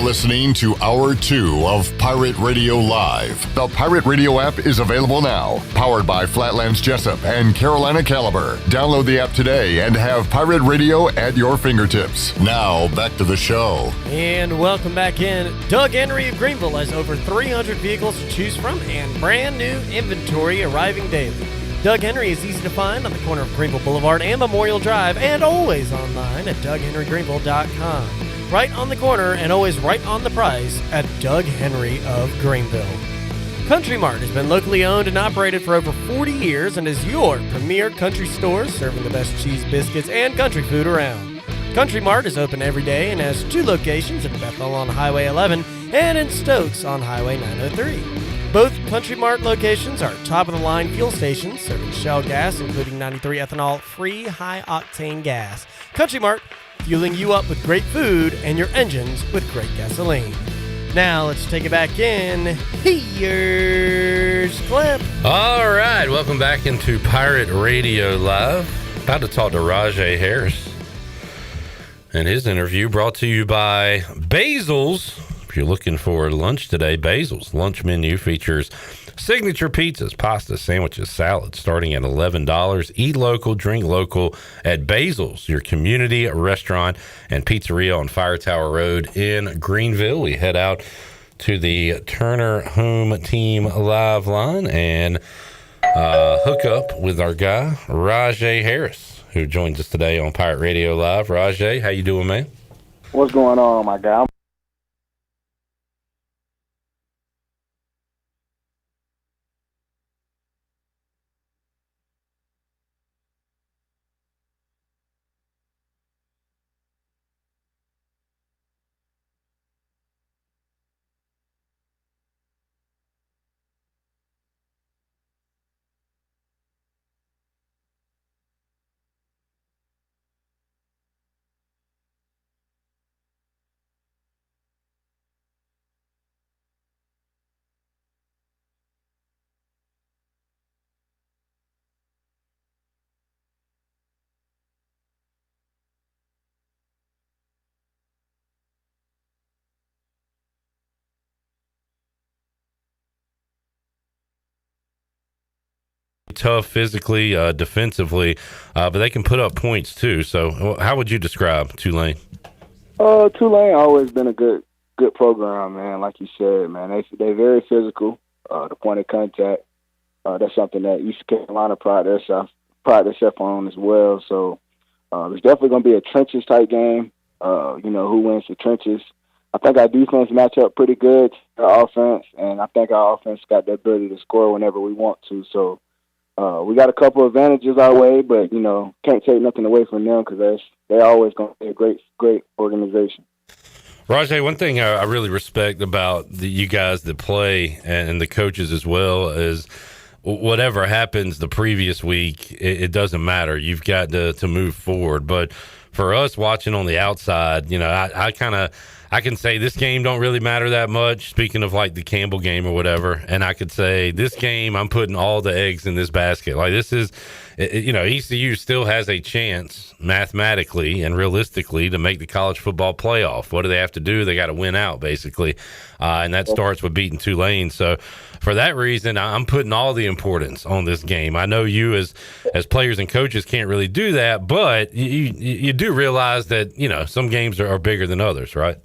Speaker 14: Listening to Hour 2 of Pirate Radio Live. The Pirate Radio app is available now. Powered by Flatlands Jessup and Carolina Caliber. Download the app today and have Pirate Radio at your fingertips. Now, back to the show.
Speaker 9: And welcome back in. Doug Henry of Greenville has over 300 vehicles to choose from and brand new inventory arriving daily. Doug Henry is easy to find on the corner of Greenville Boulevard and Memorial Drive and always online at DougHenryGreenville.com. Right on the corner and always right on the price at Doug Henry of Greenville. Country Mart has been locally owned and operated for over 40 years and is your premier country store serving the best cheese, biscuits, and country food around. Country Mart is open every day and has 2 locations in Bethel on Highway 11 and in Stokes on Highway 903. Both Country Mart locations are top-of-the-line fuel stations serving Shell gas, including 93 ethanol-free high-octane gas. Country Mart, fueling you up with great food and your engines with great gasoline. Now let's take it back in. Here's Clip.
Speaker 17: All right, welcome back into Pirate Radio Live. About to talk to Rahjai Harris. And his interview brought to you by Basil's. If you're looking for lunch today, Basil's lunch menu features signature pizzas, pasta, sandwiches, salads, starting at $11. Eat local, drink local at Basil's, your community restaurant and pizzeria on Fire Tower Road in Greenville. We head out to the Turner Home Team Live line and hook up with our guy, Rahjai Harris, who joins us today on Pirate Radio Live. Rahjai, how you doing, man?
Speaker 26: What's going on, my guy?
Speaker 17: tough physically, defensively, but they can put up points too. So how would you describe Tulane?
Speaker 26: Tulane always been a good program, man. Like you said, man, they're very physical. The point of contact, that's something that East Carolina pride themselves on as well. So it's definitely going to be a trenches type game. Who wins the trenches? I think our defense match up pretty good to our offense, and I think our offense got the ability to score whenever we want to. So we got a couple of advantages our way, but, can't take nothing away from them because they're always going to be a great organization.
Speaker 17: Rahjai, one thing I really respect about you guys that play and the coaches as well is whatever happens the previous week, it doesn't matter. You've got to move forward. But for us watching on the outside, I can say this game don't really matter that much, speaking of like the Campbell game or whatever, and I could say this game I'm putting all the eggs in this basket. Like this is, ECU still has a chance mathematically and realistically to make the college football playoff. What do they have to do? They got to win out basically, and that starts with beating Tulane. So for that reason, I'm putting all the importance on this game. I know you as players and coaches can't really do that, but you do realize that, some games are bigger than others, right?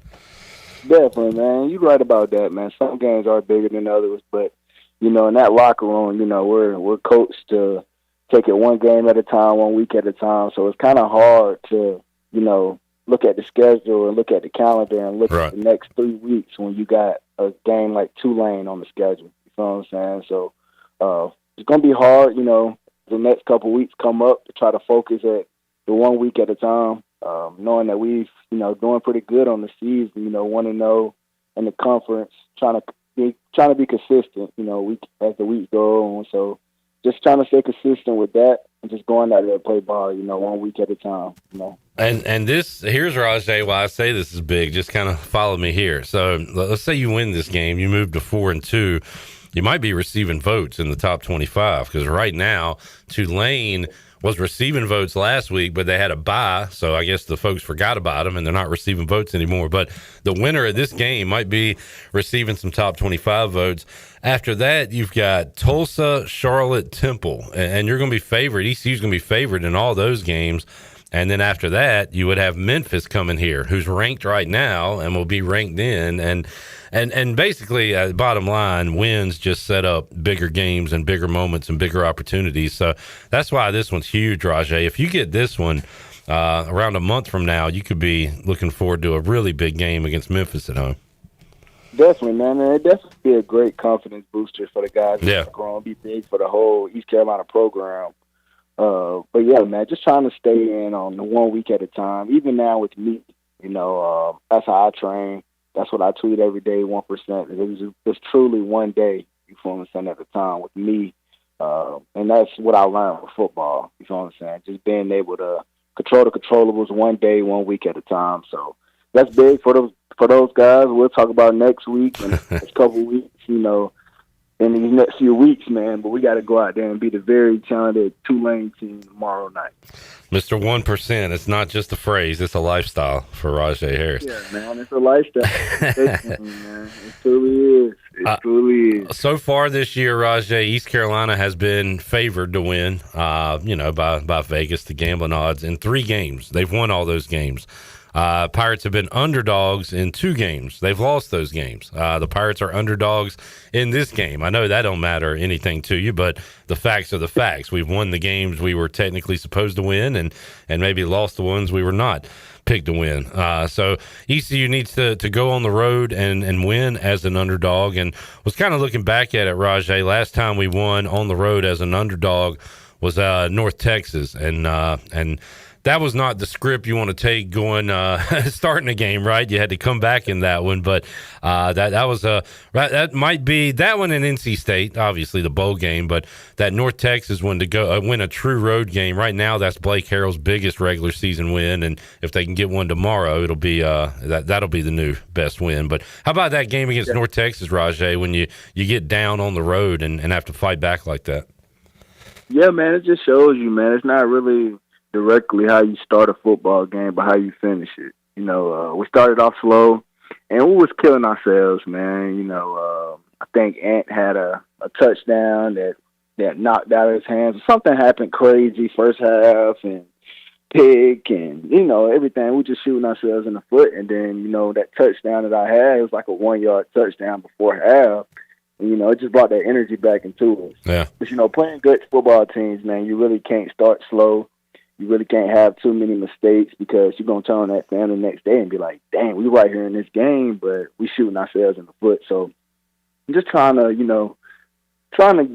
Speaker 26: Definitely, man. You're right about that, man. Some games are bigger than others, but, in that locker room, we're coached to take it one game at a time, 1 week at a time. So it's kind of hard to, look at the schedule and look at the calendar and look at the next 3 weeks when you got a game like Tulane on the schedule. You know what I'm saying? So it's going to be hard, the next couple weeks come up to try to focus at the 1 week at a time, knowing that we've, doing pretty good on the season, 1-0 in the conference, trying to be consistent, week as the weeks go on. So just trying to stay consistent with that and just going out there to play ball, 1 week at a time,
Speaker 17: And this, here's Rahjai, why I say this is big. Just kind of follow me here. So let's say you win this game, you move to 4-2. You might be receiving votes in the top 25 because right now Tulane was receiving votes last week, but they had a bye, so I guess the folks forgot about them and they're not receiving votes anymore. But the winner of this game might be receiving some top 25 votes. After that, you've got Tulsa, Charlotte, Temple, and you're going to be favored. ECU's going to be favored in all those games. And then after that, you would have Memphis coming here, who's ranked right now and will be ranked in. And basically, bottom line, wins just set up bigger games and bigger moments and bigger opportunities. So that's why this one's huge, Rahjai. If you get this one around a month from now, you could be looking forward to a really big game against Memphis at home.
Speaker 26: Definitely, man. It definitely be a great confidence booster for the guys.
Speaker 17: Yeah.
Speaker 26: It's going to be big for the whole East Carolina program. But yeah, man, just trying to stay in on the 1 week at a time. Even now with me, that's how I train. That's what I tweet every day, 1%. It's truly one day, you feel what I'm saying, at a time with me. And that's what I learned with football, you feel what I'm saying? Just being able to control the controllables 1 day, 1 week at a time. So that's big for those guys. We'll talk about next week and next couple of weeks, in these next few weeks, man. But we got to go out there and be the very talented Tulane team tomorrow night.
Speaker 17: Mr. 1%, it's not just a phrase, it's a lifestyle for Rahjai Harris.
Speaker 26: Yeah, man, it's a lifestyle. Man. It truly is. It truly is.
Speaker 17: So far this year, Rahjai, East Carolina has been favored to win, by Vegas, the gambling odds, in 3 games. They've won all those games. Pirates have been underdogs in 2 games. They've lost those games. The Pirates are underdogs in this game. I know that don't matter anything to you, but the facts are the facts. We've won the games we were technically supposed to win and maybe lost the ones we were not picked to win. So ECU needs to go on the road and win as an underdog. And was kind of looking back at it, Rahjai, last time we won on the road as an underdog was North Texas. And that was not the script you want to take going starting a game, right? You had to come back in that one, but that might be that one in NC State, obviously the bowl game, but that North Texas one to go win a true road game right now. That's Blake Harrell's biggest regular season win, and if they can get one tomorrow, it'll be that'll be the new best win. But how about that game against North Texas, Rahjai, when you get down on the road and have to fight back like that?
Speaker 26: Yeah, man, it just shows you, man. It's not really directly how you start a football game, but how you finish it. We started off slow, and we was killing ourselves, man. I think Ant had a touchdown that that knocked out of his hands. Something happened crazy first half and pick and, everything. We just shooting ourselves in the foot. And then, that touchdown that I had, it was like a 1-yard touchdown before half. And, it just brought that energy back into us.
Speaker 17: Yeah.
Speaker 26: But, playing good football teams, man, you really can't start slow. You really can't have too many mistakes because you're going to turn on that fan the next day and be like, dang, we right here in this game, but we shooting ourselves in the foot. So I'm just trying to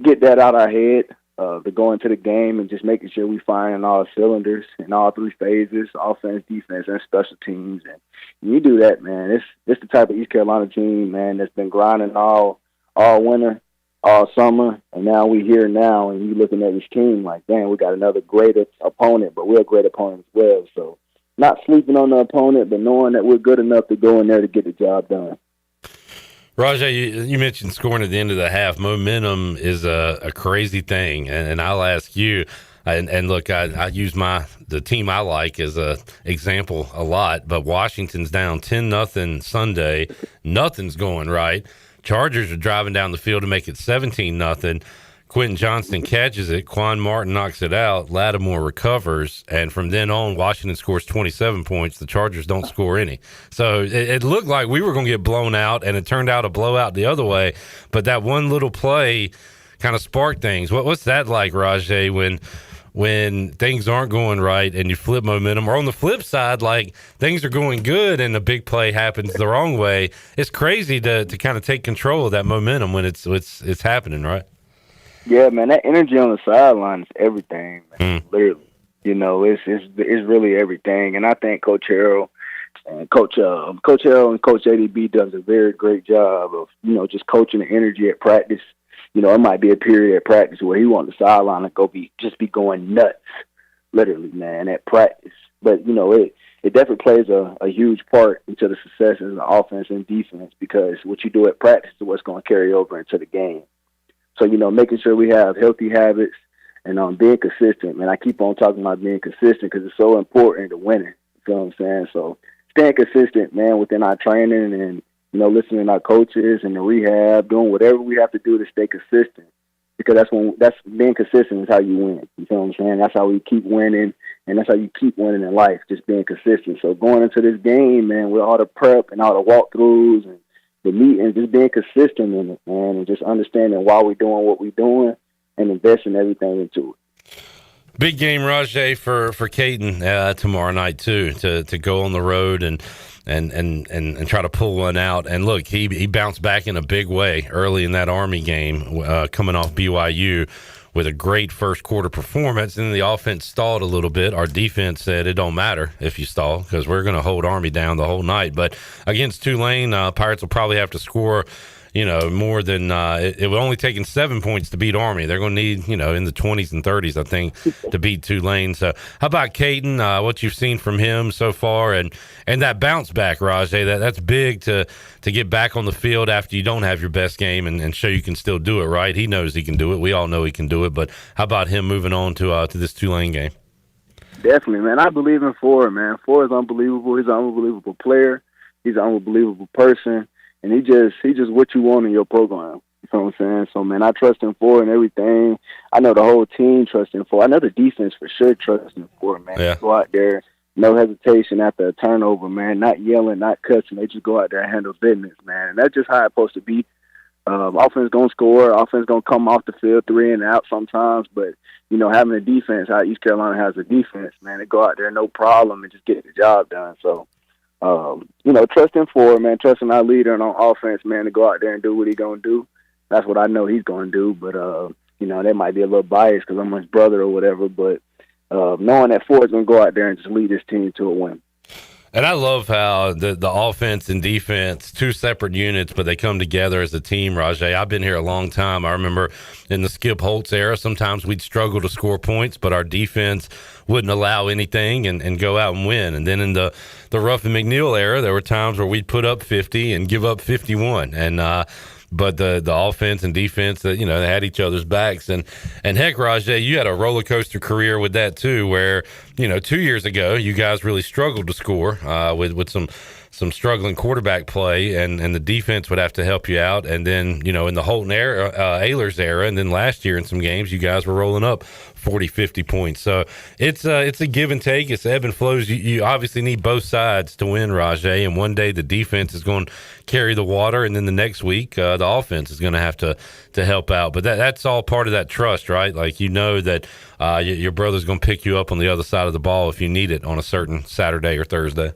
Speaker 26: get that out of our head, to go into the game and just making sure we firing all cylinders in all three phases, offense, defense, and special teams. And when you do that, man, it's the type of East Carolina team, man, that's been grinding all winter, all summer, and now we here now, and you looking at this team like, damn, we got another great opponent, but we're a great opponent as well. So not sleeping on the opponent, but knowing that we're good enough to go in there to get the job done.
Speaker 17: Rahjai, you mentioned scoring at the end of the half. Momentum is a crazy thing, and I'll ask you. And look, I use the team I like as a example a lot. But Washington's down 10-0 Sunday. Nothing's going right. Chargers are driving down the field to make it 17-0. Quentin Johnston catches it. Quan Martin knocks it out. Lattimore recovers. And from then on, Washington scores 27 points. The Chargers don't score any. So it looked like we were going to get blown out, and it turned out a blowout the other way. But that one little play kind of sparked things. What's that like, Rahjai, when things aren't going right and you flip momentum? Or on the flip side, like things are going good and a big play happens the wrong way. It's crazy to kind of take control of that momentum when it's happening, right?
Speaker 26: Yeah, man, that energy on the sideline is everything, man. Literally. It's really everything. And I think Coach Harrell and Coach Harrell and Coach ADB does a very great job of, just coaching the energy at practice. It might be a period at practice where he wants the sideline to be going nuts, literally, man, at practice. But, it definitely plays a huge part into the success of the offense and defense, because what you do at practice is what's going to carry over into the game. So, making sure we have healthy habits and being consistent. Man, I keep on talking about being consistent because it's so important to winning. You feel what I'm saying? So staying consistent, man, within our training and, listening to our coaches and the rehab, doing whatever we have to do to stay consistent. Because that's being consistent is how you win. You feel what I'm saying? That's how we keep winning, and that's how you keep winning in life, just being consistent. So going into this game, man, with all the prep and all the walkthroughs and the meetings, just being consistent in it, man, and just understanding why we're doing what we're doing and investing everything into it.
Speaker 17: Big game, Rahjai, for Caden tomorrow night too, to go on the road and try to pull one out. And look, he bounced back in a big way early in that Army game, coming off BYU with a great first quarter performance. And then the offense stalled a little bit. Our defense said it don't matter if you stall because we're going to hold Army down the whole night. But against Tulane, Pirates will probably have to score more than it would only taken 7 points to beat Army. They're going to need, in the 20s and 30s, I think, to beat Tulane. So how about Caden, what you've seen from him so far and that bounce back, Rahjai, that's big to get back on the field after you don't have your best game and show you can still do it, right? He knows he can do it. We all know he can do it. But how about him moving on to this Tulane game?
Speaker 26: Definitely, man. I believe in Ford, man. Ford is unbelievable. He's an unbelievable player. He's an unbelievable person. And he just what you want in your program. You know what I'm saying? So, man, I trust him for and everything. I know the whole team trusts him for. I know the defense for sure trusts him for, man.
Speaker 17: Yeah.
Speaker 26: Go out there, no hesitation after a turnover, man. Not yelling, not cussing. They just go out there and handle business, man. And that's just how it's supposed to be. Offense going to score. Offense going to come off the field 3 and out sometimes. But, having a defense, how East Carolina has a defense, man, they go out there no problem and just get the job done. So, trusting Ford, man, trusting our leader and on offense, man, to go out there and do what he's going to do. That's what I know he's going to do. But, that might be a little biased because I'm his brother or whatever. But knowing that Ford's going to go out there and just lead his team to a win.
Speaker 17: And I love how the offense and defense, two separate units, but they come together as a team, Rahjai. I've been here a long time. I remember in the Skip Holtz era, sometimes we'd struggle to score points, but our defense wouldn't allow anything and go out and win. And then in the Ruffin McNeil era, there were times where we'd put up 50 and give up 51. But the offense and defense, they had each other's backs. And heck, Rahjai, you had a roller coaster career with that too, where, 2 years ago, you guys really struggled to score with some some struggling quarterback play, and the defense would have to help you out. And then, in the Holton era, Ehlers era, and then last year in some games, you guys were rolling up 40, 50 points. So it's a give and take. It's ebb and flows. You obviously need both sides to win, Rahjai, and one day the defense is going to carry the water, and then the next week the offense is going to have to help out. But that's all part of that trust, right? Like, that your brother's going to pick you up on the other side of the ball if you need it on a certain Saturday or Thursday.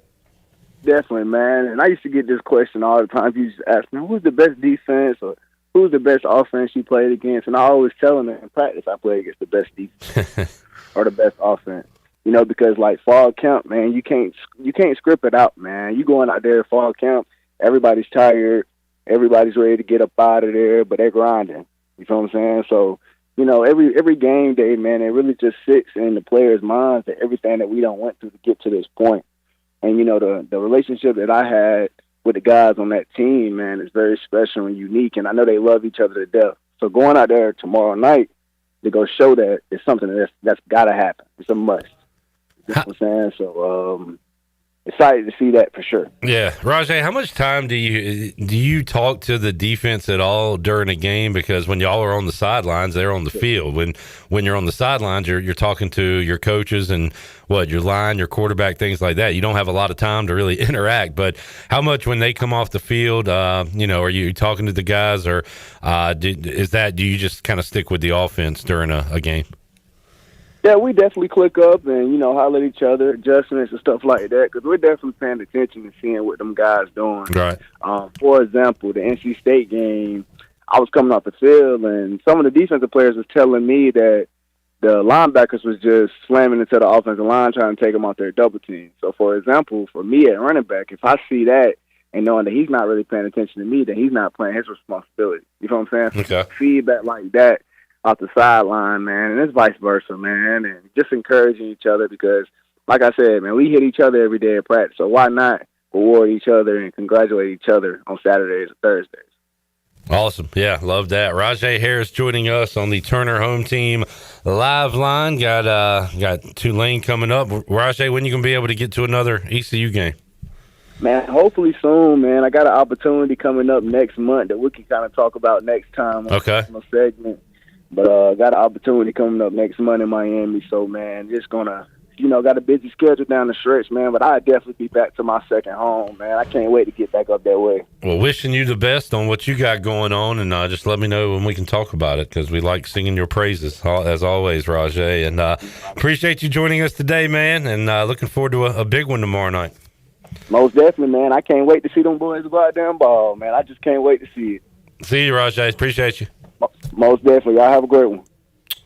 Speaker 26: Definitely, man. And I used to get this question all the time. People used to ask me, who's the best defense or who's the best offense you played against? And I always tell them that in practice I play against the best defense or the best offense. Because like fall camp, man, you can't script it out, man. You going out there fall camp, everybody's tired, everybody's ready to get up out of there, but they're grinding. You feel what I'm saying? So, every game day, man, it really just sits in the players' minds that everything that we done went through to get to this point. And, the relationship that I had with the guys on that team, man, is very special and unique. And I know they love each other to death. So going out there tomorrow night to go show that is something that's got to happen. It's a must. You know what I'm saying? So excited to see that for sure.
Speaker 17: Yeah. Rahjai, how much time do you talk to the defense at all during a game? Because when y'all are on the sidelines, they're on the field. When you're on the sidelines, you're talking to your coaches and your line, your quarterback, things like that. You don't have a lot of time to really interact. But how much when they come off the field, are you talking to the guys, or do you just kind of stick with the offense during a game?
Speaker 26: Yeah, we definitely click up and, holler at each other, adjustments and stuff like that, because we're definitely paying attention and seeing what them guys doing.
Speaker 17: Right.
Speaker 26: For example, the NC State game, I was coming off the field, and some of the defensive players was telling me that the linebackers was just slamming into the offensive line trying to take them out there double team. So, for example, for me at running back, if I see that and knowing that he's not really paying attention to me, then he's not playing his responsibility. You know what I'm saying?
Speaker 17: Okay.
Speaker 26: Feedback like that off the sideline, man, and it's vice versa, man, and just encouraging each other because, like I said, man, we hit each other every day at practice, so why not reward each other and congratulate each other on Saturdays or Thursdays?
Speaker 17: Awesome. Yeah, love that. Rahjai Harris joining us on the Turner Home Team live line. Got Tulane coming up. Rahjai, when you going to be able to get to another ECU game?
Speaker 26: Man, hopefully soon, man. I got an opportunity coming up next month that we can kind of talk about next time on a segment. But got an opportunity coming up next month in Miami. So, man, just going to, got a busy schedule down the stretch, man. But I'll definitely be back to my second home, man. I can't wait to get back up that way.
Speaker 17: Well, wishing you the best on what you got going on. And just let me know when we can talk about it because we like singing your praises, as always, Rahjai. And appreciate you joining us today, man. And looking forward to a big one tomorrow night.
Speaker 26: Most definitely, man. I can't wait to see them boys go out there and ball, man. I just can't wait to see it.
Speaker 17: See you, Rahjai. Appreciate you.
Speaker 26: Most definitely. Y'all have a great one.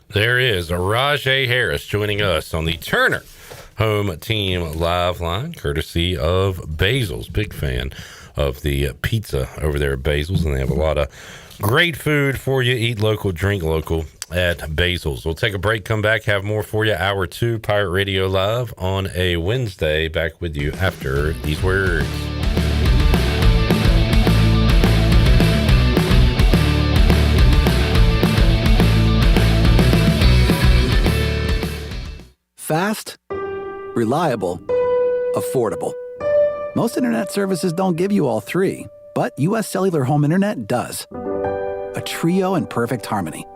Speaker 17: There is Rahjai Harris joining us on the Turner Home Team live line, courtesy of Basil's. Big fan of the pizza over there at Basil's, and they have a lot of great food for you. Eat local, drink local at Basil's. We'll take a break, come back, have more for you. Hour 2, Pirate Radio Live on a Wednesday. Back with you after these words.
Speaker 1: Fast, reliable, affordable. Most internet services don't give you all three, but U.S. Cellular Home Internet does. A trio in perfect harmony.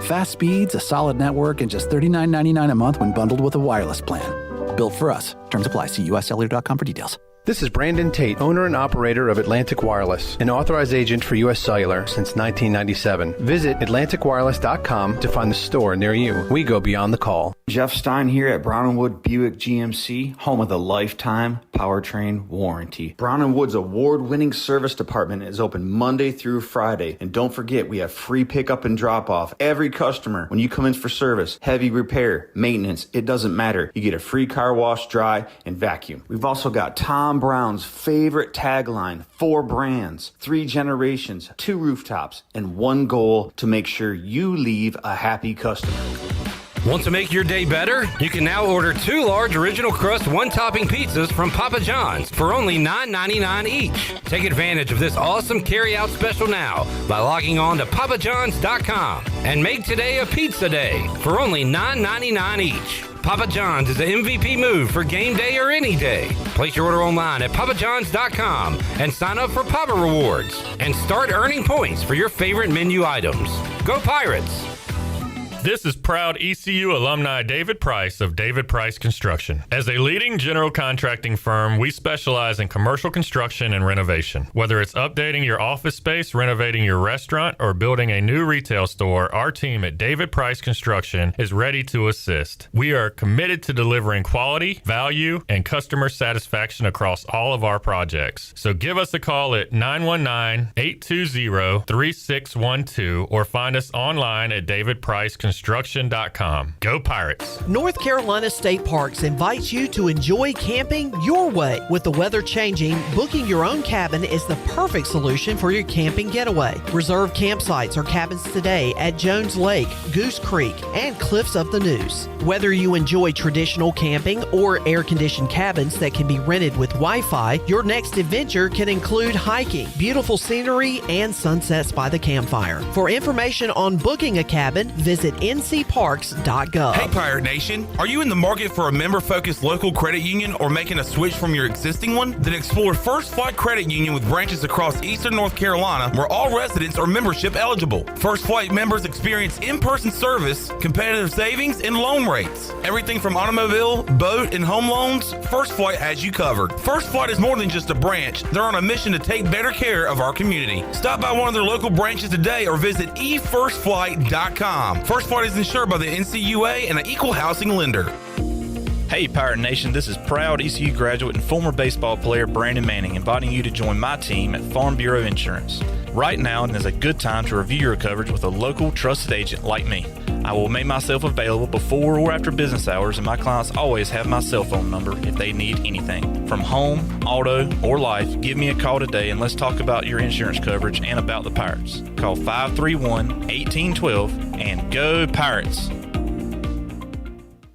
Speaker 1: Fast speeds, a solid network, and just $39.99 a month when bundled with a wireless plan. Built for us. Terms apply. See uscellular.com for details.
Speaker 2: This is Brandon Tate, owner and operator of Atlantic Wireless, an authorized agent for U.S. Cellular since 1997. Visit AtlanticWireless.com to find the store near you. We go beyond the call.
Speaker 3: Jeff Stein here at Brown & Wood Buick GMC, home of the lifetime powertrain warranty. Brown & Wood's award-winning service department is open Monday through Friday. And don't forget, we have free pickup and drop-off. Every customer, when you come in for service, heavy repair, maintenance, it doesn't matter. You get a free car wash, dry, and vacuum. We've also got Tom Brown's favorite tagline, 4 brands, 3 generations, 2 rooftops, and 1 goal to make sure you leave a happy customer.
Speaker 8: Want to make your day better? You can now order 2 large original crust one-topping pizzas from Papa John's for only $9.99 each. Take advantage of this awesome carry-out special now by logging on to papajohns.com and make today a pizza day for only $9.99 each. Papa John's is the MVP move for game day or any day. Place your order online at papajohns.com and sign up for Papa Rewards and start earning points for your favorite menu items. Go Pirates!
Speaker 13: This is proud ECU alumni David Price of David Price Construction. As a leading general contracting firm, we specialize in commercial construction and renovation. Whether it's updating your office space, renovating your restaurant, or building a new retail store, our team at David Price Construction is ready to assist. We are committed to delivering quality, value, and customer satisfaction across all of our projects. So give us a call at 919-820-3612 or find us online at davidpriceconstruction.com. Go Pirates!
Speaker 9: North Carolina State Parks invites you to enjoy camping your way. With the weather changing, booking your own cabin is the perfect solution for your camping getaway. Reserve campsites or cabins today at Jones Lake, Goose Creek, and Cliffs of the Neuse. Whether you enjoy traditional camping or air-conditioned cabins that can be rented with Wi-Fi, your next adventure can include hiking, beautiful scenery, and sunsets by the campfire. For information on booking a cabin, visit ncparks.gov.
Speaker 7: Hey Pirate Nation, are you in the market for a member-focused local credit union or making a switch from your existing one? Then explore First Flight Credit Union with branches across Eastern North Carolina where all residents are membership eligible. First Flight members experience in-person service, competitive savings, and loan rates. Everything from automobile, boat, and home loans, First Flight has you covered. First Flight is more than just a branch. They're on a mission to take better care of our community. Stop by one of their local branches today or visit efirstflight.com. First Flight is insured by the NCUA and an equal housing lender.
Speaker 18: Hey Pirate Nation, this is proud ECU graduate and former baseball player Brandon Manning inviting you to join my team at Farm Bureau Insurance. Right now is a good time to review your coverage with a local trusted agent like me. I will make myself available before or after business hours, and my clients always have my cell phone number if they need anything. From home, auto, or life, give me a call today and let's talk about your insurance coverage and about the Pirates. Call 531-1812 and go Pirates!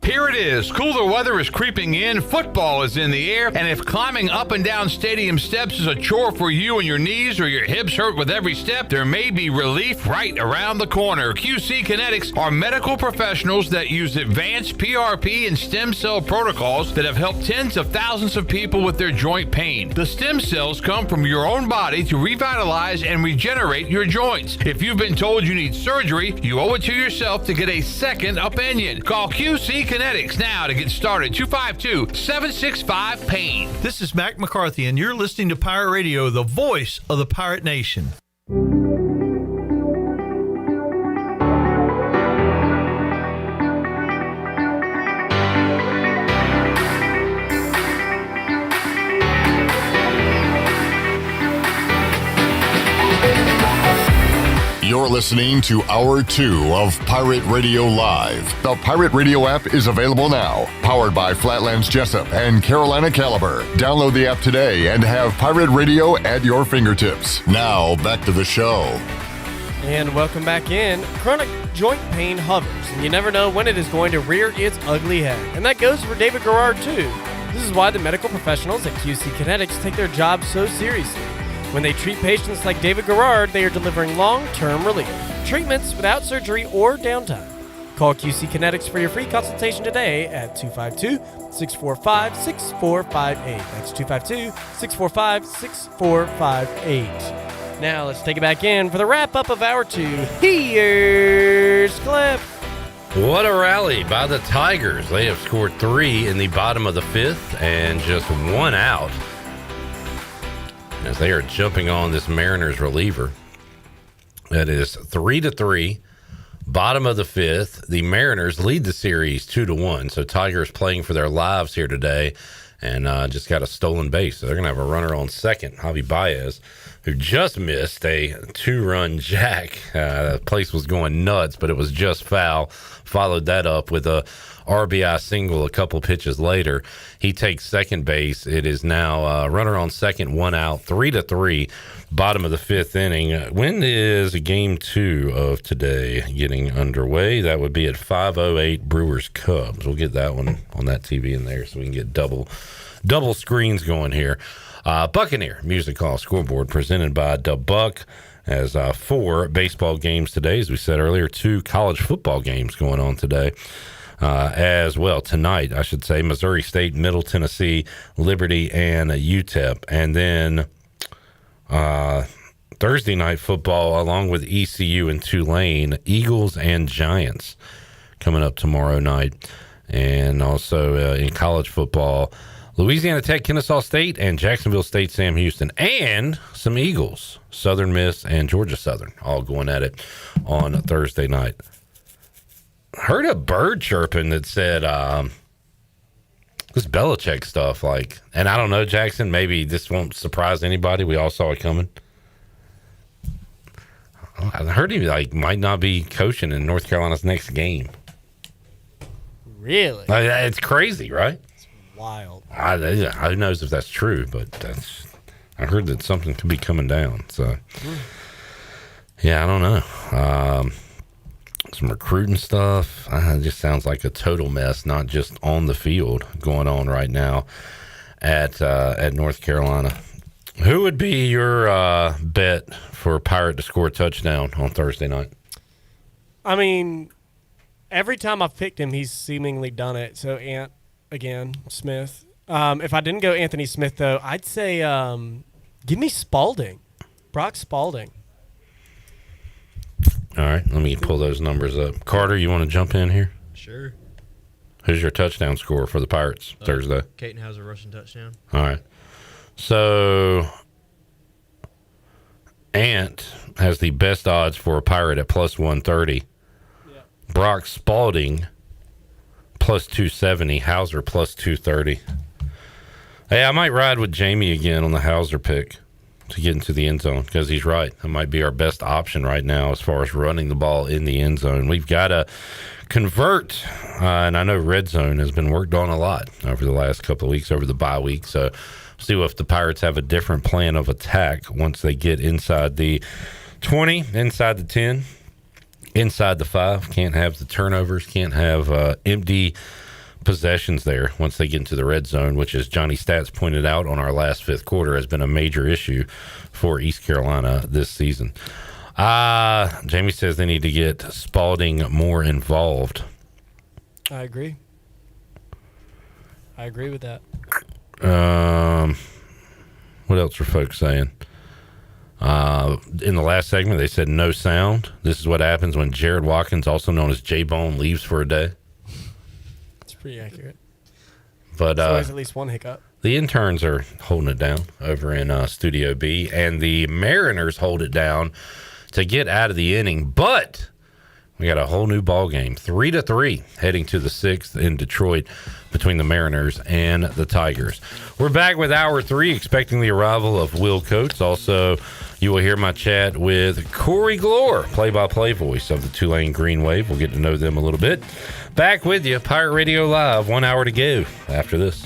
Speaker 15: Here it is. Cooler weather is creeping in, football is in the air, and if climbing up and down stadium steps is a chore for you and your knees or your hips hurt with every step, there may be relief right around the corner. QC Kinetics are medical professionals that use advanced PRP and stem cell protocols that have helped tens of thousands of people with their joint pain. The stem cells come from your own body to revitalize and regenerate your joints. If you've been told you need surgery, you owe it to yourself to get a second opinion. Call QC Kinetics now to get started. 252-765-PAIN.
Speaker 19: This is Mac McCarthy, and you're listening to Pirate Radio, the voice of the Pirate Nation.
Speaker 14: You're listening to Hour 2 of Pirate Radio Live. The Pirate Radio app is available now. Powered by Flatlands Jessup and Carolina Caliber. Download the app today and have Pirate Radio at your fingertips. Now, back to the show.
Speaker 9: And welcome back in. Chronic joint pain hovers, and you never know when it is going to rear its ugly head. And that goes for David Garrard, too. This is why the medical professionals at QC Kinetics take their job so seriously. When they treat patients like David Garrard, they are delivering long-term relief. Treatments without surgery or downtime. Call QC Kinetics for your free consultation today at 252-645-6458. That's 252-645-6458. Now let's take it back in for the wrap-up of Hour 2. Here's Cliff.
Speaker 17: What a rally by the Tigers. They have scored 3 in the bottom of the 5th and just 1 out, as they are jumping on this Mariners reliever. That is 3-3, bottom of the 5th. The Mariners lead the series 2-1. So Tigers playing for their lives here today, and just got a stolen base. So they're going to have a runner on second, Javi Baez, who just missed a 2-run jack. The place was going nuts, but it was just foul. Followed that up with a RBI single a couple pitches later. He takes second base. It is now runner on second, 1 out, 3-3. bottom of the 5th inning. When is game 2 of today getting underway? That would be at 5:08 Brewers Cubs. We'll get that one on that TV in there so we can get double screens going here. Buccaneer Music Hall scoreboard presented by DeBuck. As 4 baseball games today, as we said earlier, 2 college football games going on today as well. Tonight, I should say, Missouri State, Middle Tennessee, Liberty, and UTEP. And then Thursday night football, along with ECU and Tulane, Eagles and Giants coming up tomorrow night. And also in college football, Louisiana Tech, Kennesaw State, and Jacksonville State, Sam Houston, and some Eagles, Southern Miss and Georgia Southern, all going at it on Thursday night. Heard a bird chirping that said this Belichick stuff, and I don't know, Jackson, maybe this won't surprise anybody. We all saw it coming. I heard he might not be coaching in North Carolina's next game.
Speaker 9: Really?
Speaker 17: It's crazy, right?
Speaker 9: Wild.
Speaker 17: Who knows if that's true, but I heard that something could be coming down. So, yeah, I don't know. Some recruiting stuff. It just sounds like a total mess, not just on the field, going on right now at North Carolina. Who would be your bet for Pirate to score a touchdown on Thursday night?
Speaker 9: I mean, every time I've picked him, he's seemingly done it. So, Smith. If I didn't go Anthony Smith, though, I'd say give me Spalding. Brock Spalding.
Speaker 17: All right, let me pull those numbers up. Carter, you want to jump in here?
Speaker 5: Sure.
Speaker 17: Who's your touchdown scorer for the Pirates Thursday?
Speaker 5: Caton has a rushing touchdown.
Speaker 17: All right. So, Ant has the best odds for a Pirate at plus 130. Yeah. Brock Spalding plus 270, Hauser plus 230. Hey, I might ride with Jamie again on the Hauser pick to get into the end zone because he's right. That might be our best option right now as far as running the ball in the end zone. We've got to convert, and I know red zone has been worked on a lot over the last couple of weeks, over the bye week. So see if the Pirates have a different plan of attack once they get inside the 20, inside the 10. Inside the 5, can't have the turnovers, can't have empty possessions there once they get into the red zone, which, as Johnny Stats pointed out on our last 5th quarter, has been a major issue for East Carolina this season. Jamie says they need to get Spalding more involved.
Speaker 9: I agree with that.
Speaker 17: What else are folks saying? In the last segment, they said no sound. This is what happens when Jared Watkins, also known as J-Bone, leaves for a day.
Speaker 9: That's pretty accurate.
Speaker 17: But
Speaker 9: there's always at least one hiccup.
Speaker 17: The interns are holding it down over in Studio B, and the Mariners hold it down to get out of the inning. But we got a whole new ball game, 3-3, heading to the 6th in Detroit between the Mariners and the Tigers. We're back with Hour 3, expecting the arrival of Will Coates. Also, you will hear my chat with Corey Gloor, play-by-play voice of the Tulane Green Wave. We'll get to know them a little bit. Back with you, Pirate Radio Live, 1 hour to go after this.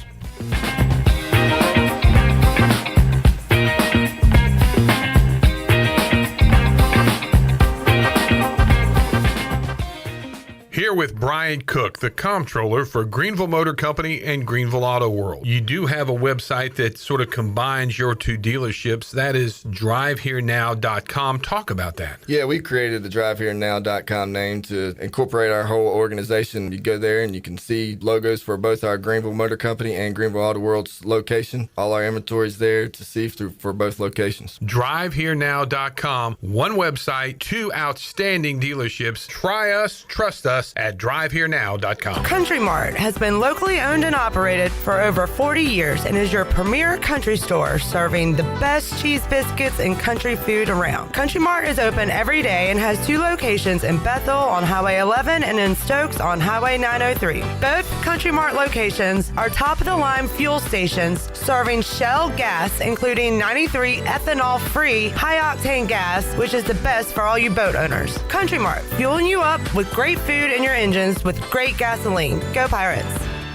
Speaker 6: Here with Brian Cook, the comptroller for Greenville Motor Company and Greenville Auto World. You do have a website that sort of combines your 2 dealerships. That is driveherenow.com. Talk about that.
Speaker 10: Yeah, we created the driveherenow.com name to incorporate our whole organization. You go there and you can see logos for both our Greenville Motor Company and Greenville Auto World's location. All our inventory is there to see for both locations.
Speaker 6: driveherenow.com. One website, 2 outstanding dealerships. Try us, trust us at driveherenow.com.
Speaker 20: Country Mart has been locally owned and operated for over 40 years and is your premier country store serving the best cheese biscuits and country food around. Country Mart is open every day and has 2 locations in Bethel on Highway 11 and in Stokes on Highway 903. Both Country Mart locations are top-of-the-line fuel stations serving Shell gas, including 93 ethanol-free high-octane gas, which is the best for all you boat owners. Country Mart, fueling you up with great food in your engines with great gasoline. Go Pirates.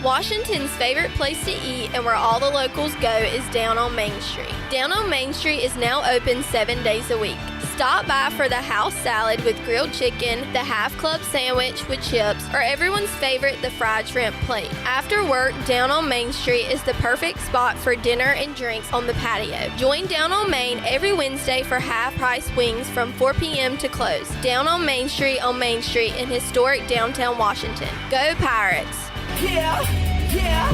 Speaker 4: Washington's favorite place to eat and where all the locals go is down on Main Street. Down on Main Street is now open 7 days a week. Stop by for the house salad with grilled chicken, the half club sandwich with chips, or everyone's favorite, the fried shrimp plate. After work, Down on Main Street is the perfect spot for dinner and drinks on the patio. Join Down on Main every Wednesday for half-price wings from 4 p.m. to close. Down on Main Street in historic downtown Washington. Go Pirates!
Speaker 5: Yeah.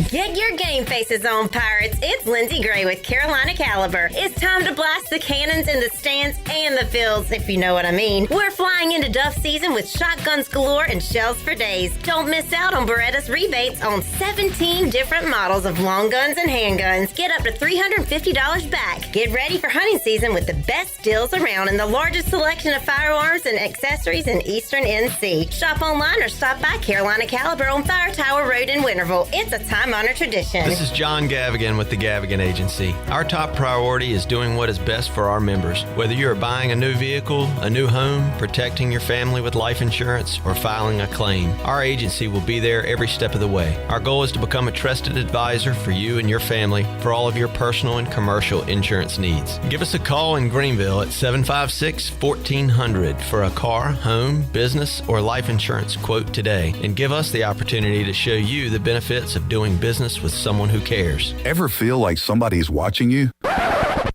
Speaker 5: Get your game faces on, Pirates. It's Lindsey Gray with Carolina Caliber. It's time to blast the cannons in the stands and the fields, if you know what I mean. We're flying into Duff season with shotguns galore and shells for days. Don't miss out on Beretta's rebates on 17 different models of long guns and handguns. Get up to $350 back. Get ready for hunting season with the best deals around and the largest selection of firearms and accessories in Eastern NC. Shop online or stop by Carolina Caliber on Fire Tower Road in Winterville. It's a time-honored tradition.
Speaker 11: This is John Gavigan with the Gavigan Agency. Our top priority is doing what is best for our members. Whether you are buying a new vehicle, a new home, protecting your family with life insurance, or filing a claim, our agency will be there every step of the way. Our goal is to become a trusted advisor for you and your family for all of your personal and commercial insurance needs. Give us a call in Greenville at 756-1400 for a car, home, business, or life insurance quote today, and give us the opportunity to show you the benefits of doing business with someone who cares.
Speaker 12: Ever feel like somebody's watching you?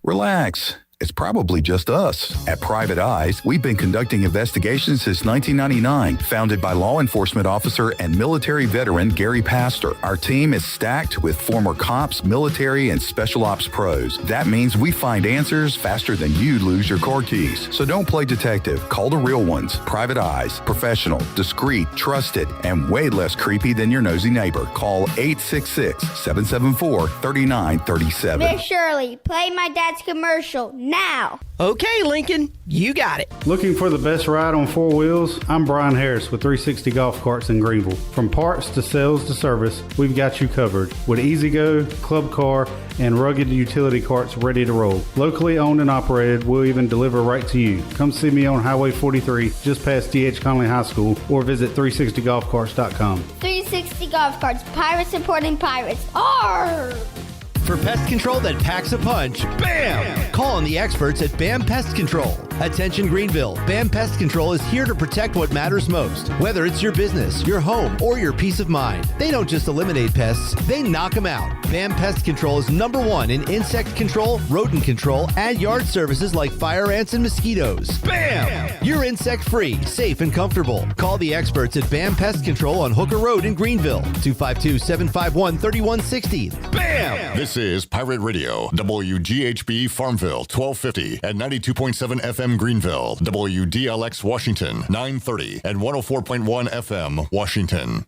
Speaker 12: Relax. It's probably just us. At Private Eyes, we've been conducting investigations since 1999, founded by law enforcement officer and military veteran Gary Pastor. Our team is stacked with former cops, military, and special ops pros. That means we find answers faster than you lose your car keys. So don't play detective. Call the real ones. Private Eyes. Professional, discreet, trusted, and way less creepy than your nosy neighbor. Call 866-774-3937.
Speaker 21: Miss Shirley, play my dad's commercial now.
Speaker 22: Okay, Lincoln, you got it.
Speaker 27: Looking for the best ride on four wheels? I'm Brian Harris with 360 Golf Carts in Greenville. From parts to sales to service, we've got you covered with E-Z-Go, Club Car, and rugged utility carts ready to roll. Locally owned and operated, we'll even deliver right to you. Come see me on Highway 43, just past D.H. Conley High School, or visit 360golfcarts.com.
Speaker 21: 360 Golf Carts, pirates supporting pirates. Arr!
Speaker 28: For pest control that packs a punch, BAM! Call on the experts at BAM Pest Control. Attention Greenville, BAM Pest Control is here to protect what matters most, whether it's your business, your home, or your peace of mind. They don't just eliminate pests, they knock them out. BAM Pest Control is #1 in insect control, rodent control, and yard services like fire ants and mosquitoes. BAM! You're insect-free, safe, and comfortable. Call the experts at BAM Pest Control on Hooker Road in Greenville, 252-751-3160. BAM!
Speaker 14: This is Pirate Radio, WGHB Farmville, 1250 and 92.7 FM Greenville, WDLX Washington, 930 and 104.1 FM Washington.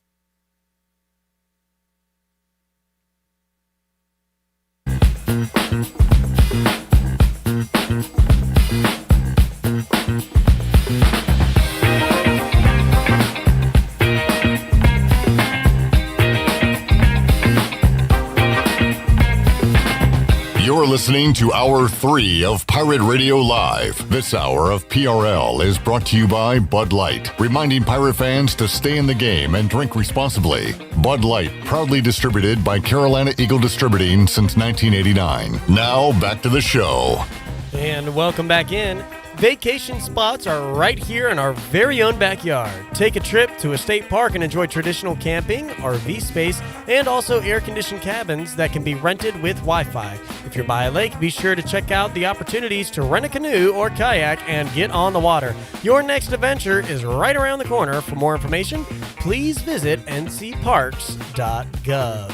Speaker 14: You're listening to Hour 3 of Pirate Radio Live. This hour of PRL is brought to you by Bud Light, reminding pirate fans to stay in the game and drink responsibly. Bud Light, proudly distributed by Carolina Eagle Distributing since 1989. Now, back to the show.
Speaker 9: And welcome back in. Vacation spots are right here in our very own backyard. Take a trip to a state park and enjoy traditional camping, RV space, and also air-conditioned cabins that can be rented with Wi-Fi. If you're by a lake, be sure to check out the opportunities to rent a canoe or kayak and get on the water. Your next adventure is right around the corner. For more information, please visit ncparks.gov.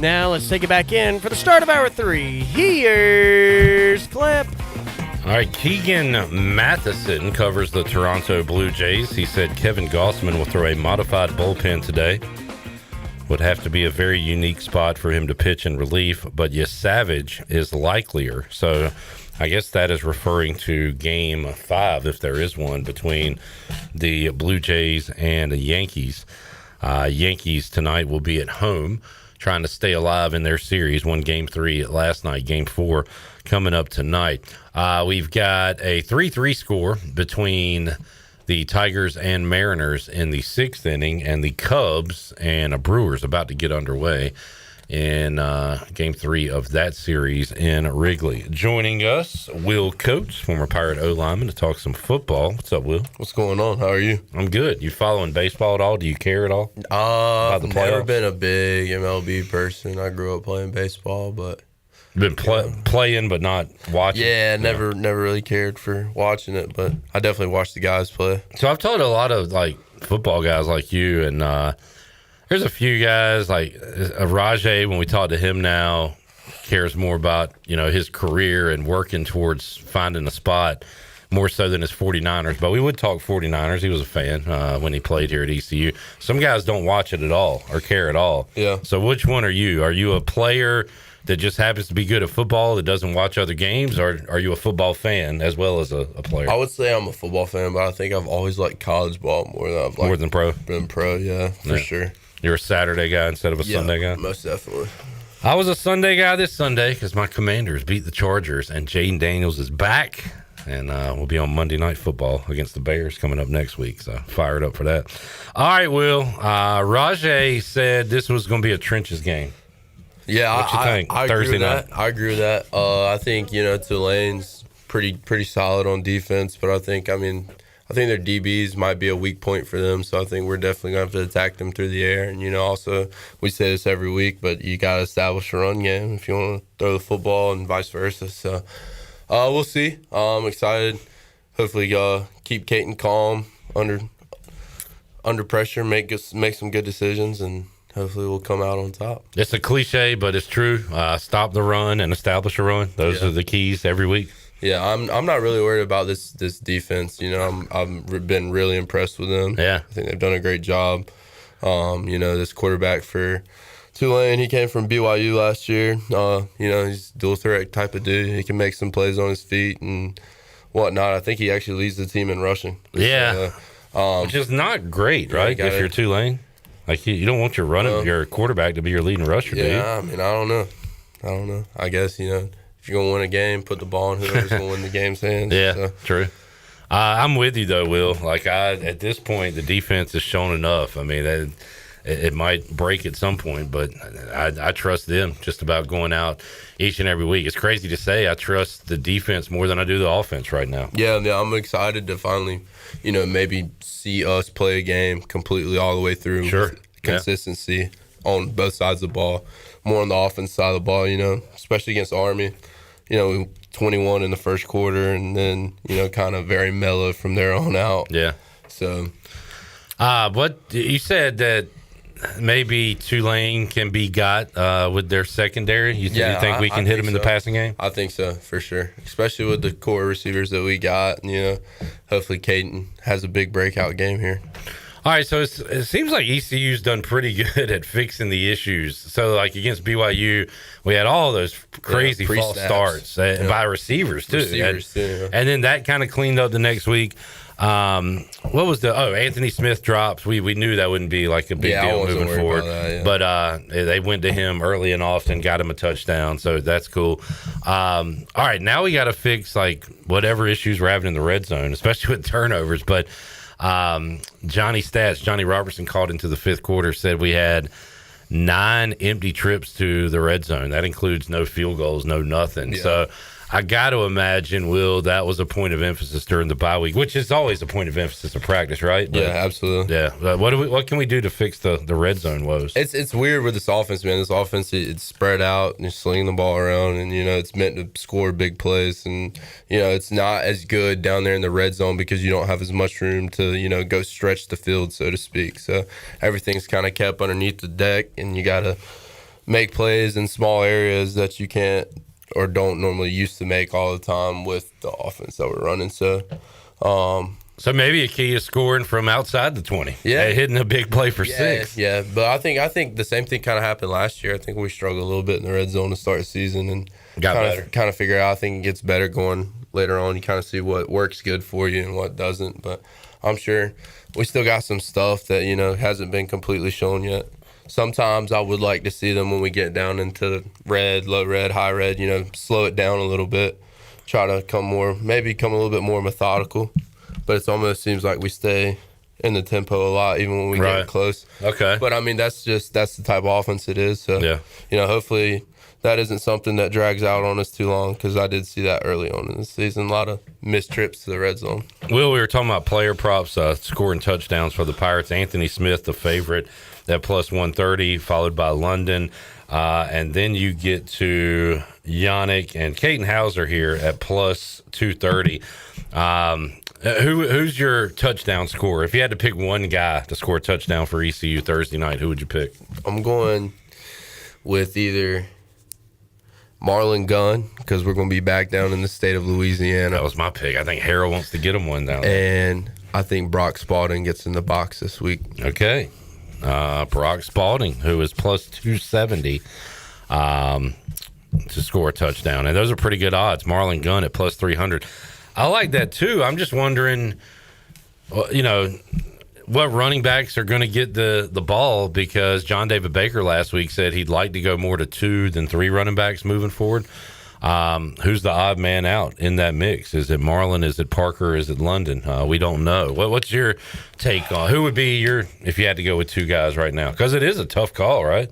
Speaker 9: Now let's take it back in for the start of Hour 3. Here's Clip.
Speaker 17: All right, Keegan Matheson covers the Toronto Blue Jays. He said Kevin Gossman will throw a modified bullpen today. Would have to be a very unique spot for him to pitch in relief, but yes, Savage is likelier. So I guess that is referring to Game 5, if there is one, between the Blue Jays and the Yankees. Yankees tonight will be at home, trying to stay alive in their series. Won Game 3 last night, Game 4 coming up tonight. We've got a 3-3 score between the Tigers and Mariners in the 6th inning, and the Cubs and Brewers about to get underway in Game 3 of that series in Wrigley. Joining us, Will Coates, former Pirate O-lineman, to talk some football. What's up, Will?
Speaker 1: What's going on? How are you?
Speaker 17: I'm good. You following baseball at all? Do you care at all?
Speaker 1: I've never been a big MLB person. I grew up playing baseball, but
Speaker 17: been playing but not watching.
Speaker 1: Yeah, never really cared for watching it, but I definitely watched the guys play.
Speaker 17: So I've told a lot of football guys like you, and there's a few guys like Rahjai, when we talk to him now, cares more about, his career and working towards finding a spot more so than his 49ers. But we would talk 49ers. He was a fan when he played here at ECU. Some guys don't watch it at all or care at all.
Speaker 1: Yeah.
Speaker 17: So which one are you? Are you a player that just happens to be good at football that doesn't watch other games, or are you a football fan as well as a player?
Speaker 1: I would say I'm a football fan, but I think I've always liked college ball more than I've
Speaker 17: more than pro.
Speaker 1: Been pro, for sure.
Speaker 17: You're a Saturday guy instead of a Sunday guy?
Speaker 1: Most definitely.
Speaker 17: I was a Sunday guy this Sunday because my Commanders beat the Chargers, and Jaden Daniels is back, and we'll be on Monday Night Football against the Bears coming up next week, so fired up for that. All right, Will. Rahjai said this was going to be a trenches game.
Speaker 1: Yeah,
Speaker 17: what you think?
Speaker 1: I
Speaker 17: Thursday
Speaker 1: agree with
Speaker 17: night.
Speaker 1: that. I agree with that. I think Tulane's pretty solid on defense, but I think their DBs might be a weak point for them. So I think we're definitely going to have to attack them through the air. And also we say this every week, but you got to establish a run game if you want to throw the football and vice versa. So we'll see. I'm excited. Hopefully, keep Caton calm under pressure, make some good decisions, and hopefully we'll come out on top.
Speaker 17: It's a cliche, but it's true. Stop the run and establish a run. Those are the keys every week.
Speaker 1: Yeah, I'm not really worried about this defense. I've been really impressed with them.
Speaker 17: Yeah,
Speaker 1: I think they've done a great job. This quarterback for Tulane, he came from BYU last year. He's a dual threat type of dude. He can make some plays on his feet and whatnot. I think he actually leads the team in rushing.
Speaker 17: Yeah, which is not great, right? If you're Tulane. Like, you don't want your quarterback to be your leading rusher, do you?
Speaker 1: Yeah, I don't know. I guess, if you're going to win a game, put the ball in whoever's going to win the game's hands.
Speaker 17: Yeah,
Speaker 1: so.
Speaker 17: True. I'm with you, though, Will. At this point, the defense has shown enough. It might break at some point, but I trust them just about going out each and every week. It's crazy to say I trust the defense more than I do the offense right now.
Speaker 1: Yeah, I'm excited to finally, maybe see us play a game completely all the way through.
Speaker 17: Sure.
Speaker 1: Consistency on both sides of the ball, more on the offense side of the ball, especially against Army. 21 in the first quarter, and then, kind of very mellow from there on out.
Speaker 17: Yeah.
Speaker 1: So.
Speaker 17: What you said that maybe Tulane can be got with their secondary. You think we can hit them in the passing game?
Speaker 1: I think so, for sure. Especially with the core receivers that we got. Hopefully Caton has a big breakout game here.
Speaker 17: All right, so it seems like ECU's done pretty good at fixing the issues. So, against BYU, we had all those crazy false starts by receivers, too. And then that kind of cleaned up the next week. What was Anthony Smith drops. We knew that wouldn't be a big deal moving forward.
Speaker 1: That,
Speaker 17: But they went to him early and often, got him a touchdown, so that's cool. All right, now we got to fix whatever issues we're having in the red zone, especially with turnovers. But Johnny Robertson called into the fifth quarter, said we had 9 empty trips to the red zone. That includes no field goals, no nothing.
Speaker 1: Yeah.
Speaker 17: So I got to imagine, Will, that was a point of emphasis during the bye week, which is always a point of emphasis in practice, right?
Speaker 1: Yeah, absolutely.
Speaker 17: Yeah. What can we do to fix the red zone woes?
Speaker 1: It's weird with this offense, man. This offense, it's spread out and you're slinging the ball around, and it's meant to score big plays, and it's not as good down there in the red zone because you don't have as much room to go stretch the field, so to speak. So everything's kind of kept underneath the deck, and you got to make plays in small areas that you can't or don't normally used to make all the time with the offense that we're running. So
Speaker 17: maybe a key is scoring from outside the 20.
Speaker 1: Yeah.
Speaker 17: Hitting a big play for 6.
Speaker 1: Yeah, but I think the same thing kind of happened last year. I think we struggled a little bit in the red zone to start the season and kind of figure out. I think it gets better going later on. You kind of see what works good for you and what doesn't. But I'm sure we still got some stuff that, hasn't been completely shown yet. Sometimes I would like to see them when we get down into the red, low red, high red, slow it down a little bit, try to become a little bit more methodical but it almost seems like we stay in the tempo a lot, even when we get close.
Speaker 17: Okay.
Speaker 1: But I mean, that's the type of offense it is. So, hopefully that isn't something that drags out on us too long, because I did see that early on in the season. A lot of missed trips to the red zone.
Speaker 17: Will, we were talking about player props, scoring touchdowns for the Pirates. Anthony Smith, the favorite, at plus 130, followed by London. And then you get to Yannick and Caden Hauser here at plus 230. Who's your touchdown scorer? If you had to pick one guy to score a touchdown for ECU Thursday night, who would you pick?
Speaker 1: I'm going with either Marlon Gunn, because we're going to be back down in the state of Louisiana.
Speaker 17: That was my pick. I think Harold wants to get him one down
Speaker 1: there. And I think Brock Spalding gets in the box this week.
Speaker 17: Okay. Brock Spalding, who is plus 270 to score a touchdown. And those are pretty good odds. Marlon Gunn at plus 300. I like that, too. I'm just wondering, what running backs are going to get the ball, because John David Baker last week said he'd like to go more to 2 than 3 running backs moving forward. Who's the odd man out in that mix? Is it Marlon? Is it Parker? Is it London? We don't know. What's your take on who would be if you had to go with 2 guys right now? Because it is a tough call, right?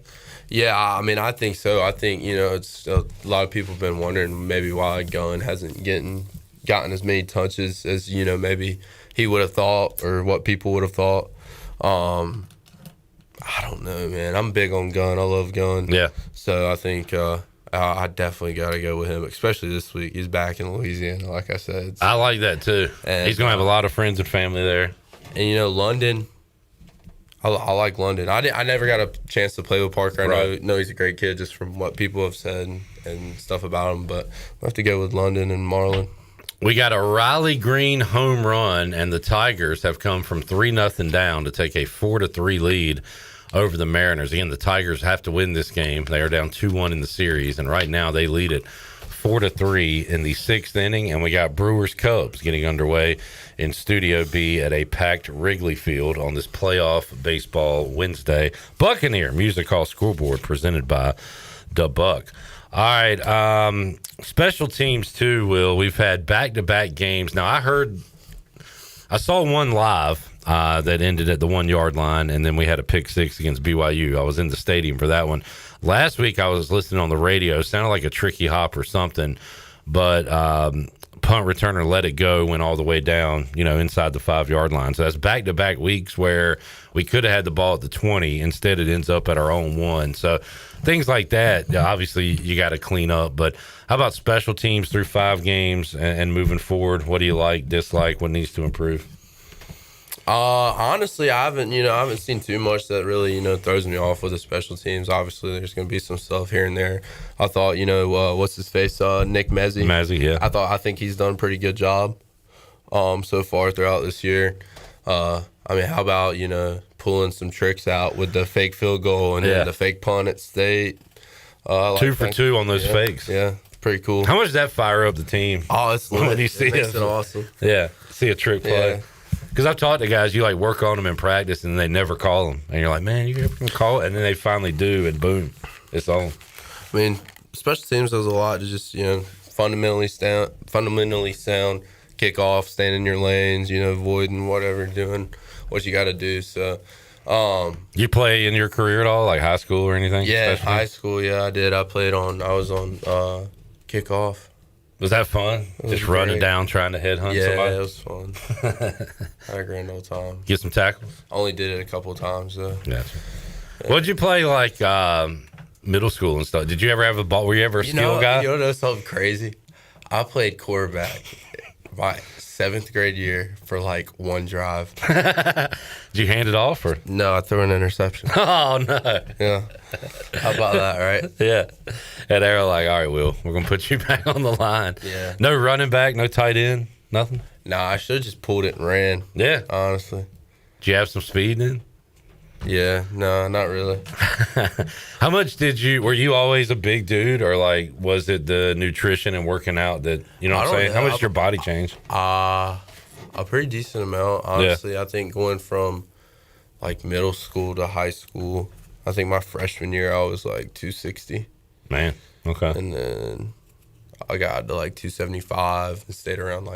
Speaker 1: Yeah, I mean, I think so. I think, it's a lot of people have been wondering maybe why Gunn hasn't gotten as many touches as, maybe he would have thought, or what people would have thought. I don't know, man. I'm big on Gunn. I love Gunn.
Speaker 17: Yeah.
Speaker 1: So I think I definitely got to go with him, especially this week. He's back in Louisiana, like I said. So.
Speaker 17: I like that, too. And he's going to have a lot of friends and family there.
Speaker 1: And, London, I like London. I never got a chance to play with Parker. I know he's a great kid just from what people have said and stuff about him, but I have to go with London and Marlon.
Speaker 17: We got a Riley Green home run, and the Tigers have come from 3-0 down to take a 4-3 lead over the Mariners. Again, the Tigers have to win this game. They are down 2-1 in the series, and right now they lead it 4-3 in the 6th inning, and we got Brewers Cubs getting underway in Studio B at a packed Wrigley Field on this playoff baseball Wednesday. Buccaneer Music Hall Scoreboard presented by Da Buck. All right, special teams too, Will. We've had back-to-back games. Now, I saw one live that ended at the 1-yard line, and then we had a pick 6 against BYU. I was in the stadium for that one. Last week, I was listening on the radio. It sounded like a tricky hop or something, but punt returner let it go, went all the way down, inside the 5-yard line. So that's back-to-back weeks where we could have had the ball at the 20. Instead, it ends up at our own 1. So things like that, obviously, you got to clean up. But how about special teams through 5 games and moving forward? What do you like, dislike, what needs to improve?
Speaker 1: Honestly, I haven't seen too much that really, throws me off with the special teams. Obviously, there's going to be some stuff here and there. I thought, what's his face? Nick Mezzi.
Speaker 17: Mezzi, yeah.
Speaker 1: I think he's done a pretty good job so far throughout this year. How about, pulling some tricks out with the fake field goal and then the fake punt at State.
Speaker 17: 2 for 2 on those fakes.
Speaker 1: Yeah, pretty cool.
Speaker 17: How much does that fire up the team?
Speaker 1: Oh, it's lit.
Speaker 17: When you see
Speaker 1: it makes it awesome.
Speaker 17: Yeah, see a trick play.
Speaker 1: Yeah.
Speaker 17: Because I've taught the guys, you work on them in practice and they never call them. And you're like, man, you ever gonna call it? And then they finally do, and boom, it's on.
Speaker 1: I mean, special teams does a lot to just, fundamentally sound, kickoff, stand in your lanes, avoiding whatever, doing what you got to do. So,
Speaker 17: you play in your career at all, like high school or anything?
Speaker 1: Yeah, high school, yeah, I did. I was on kickoff.
Speaker 17: Was that fun? Just running down trying to headhunt somebody?
Speaker 1: Yeah, it was fun. I had a grand old time.
Speaker 17: Get some tackles?
Speaker 1: Only did it a couple of times, though.
Speaker 17: Gotcha. Yeah. What'd you play middle school and stuff? Did you ever have a ball? Were you ever a skill guy?
Speaker 1: You know something crazy? I played quarterback my 7th grade year for 1 drive.
Speaker 17: Did you hand it off? Or?
Speaker 1: No, I threw an interception.
Speaker 17: Oh, no.
Speaker 1: Yeah. How about that, right?
Speaker 17: Yeah. And they were like, all right, Will, we're going to put you back on the line.
Speaker 1: Yeah.
Speaker 17: No running back, no tight end, nothing?
Speaker 1: Nah, I should have just pulled it and ran.
Speaker 17: Yeah.
Speaker 1: Honestly.
Speaker 17: Did you have some speed then?
Speaker 1: Yeah. No, not really.
Speaker 17: How much were you always a big dude, or was it the nutrition and working out that, what I'm saying? How much did your body change?
Speaker 1: A pretty decent amount, honestly. Yeah. I think going from middle school to high school, I think my freshman year I was 260.
Speaker 17: Man, okay.
Speaker 1: And then I got to 275 and stayed around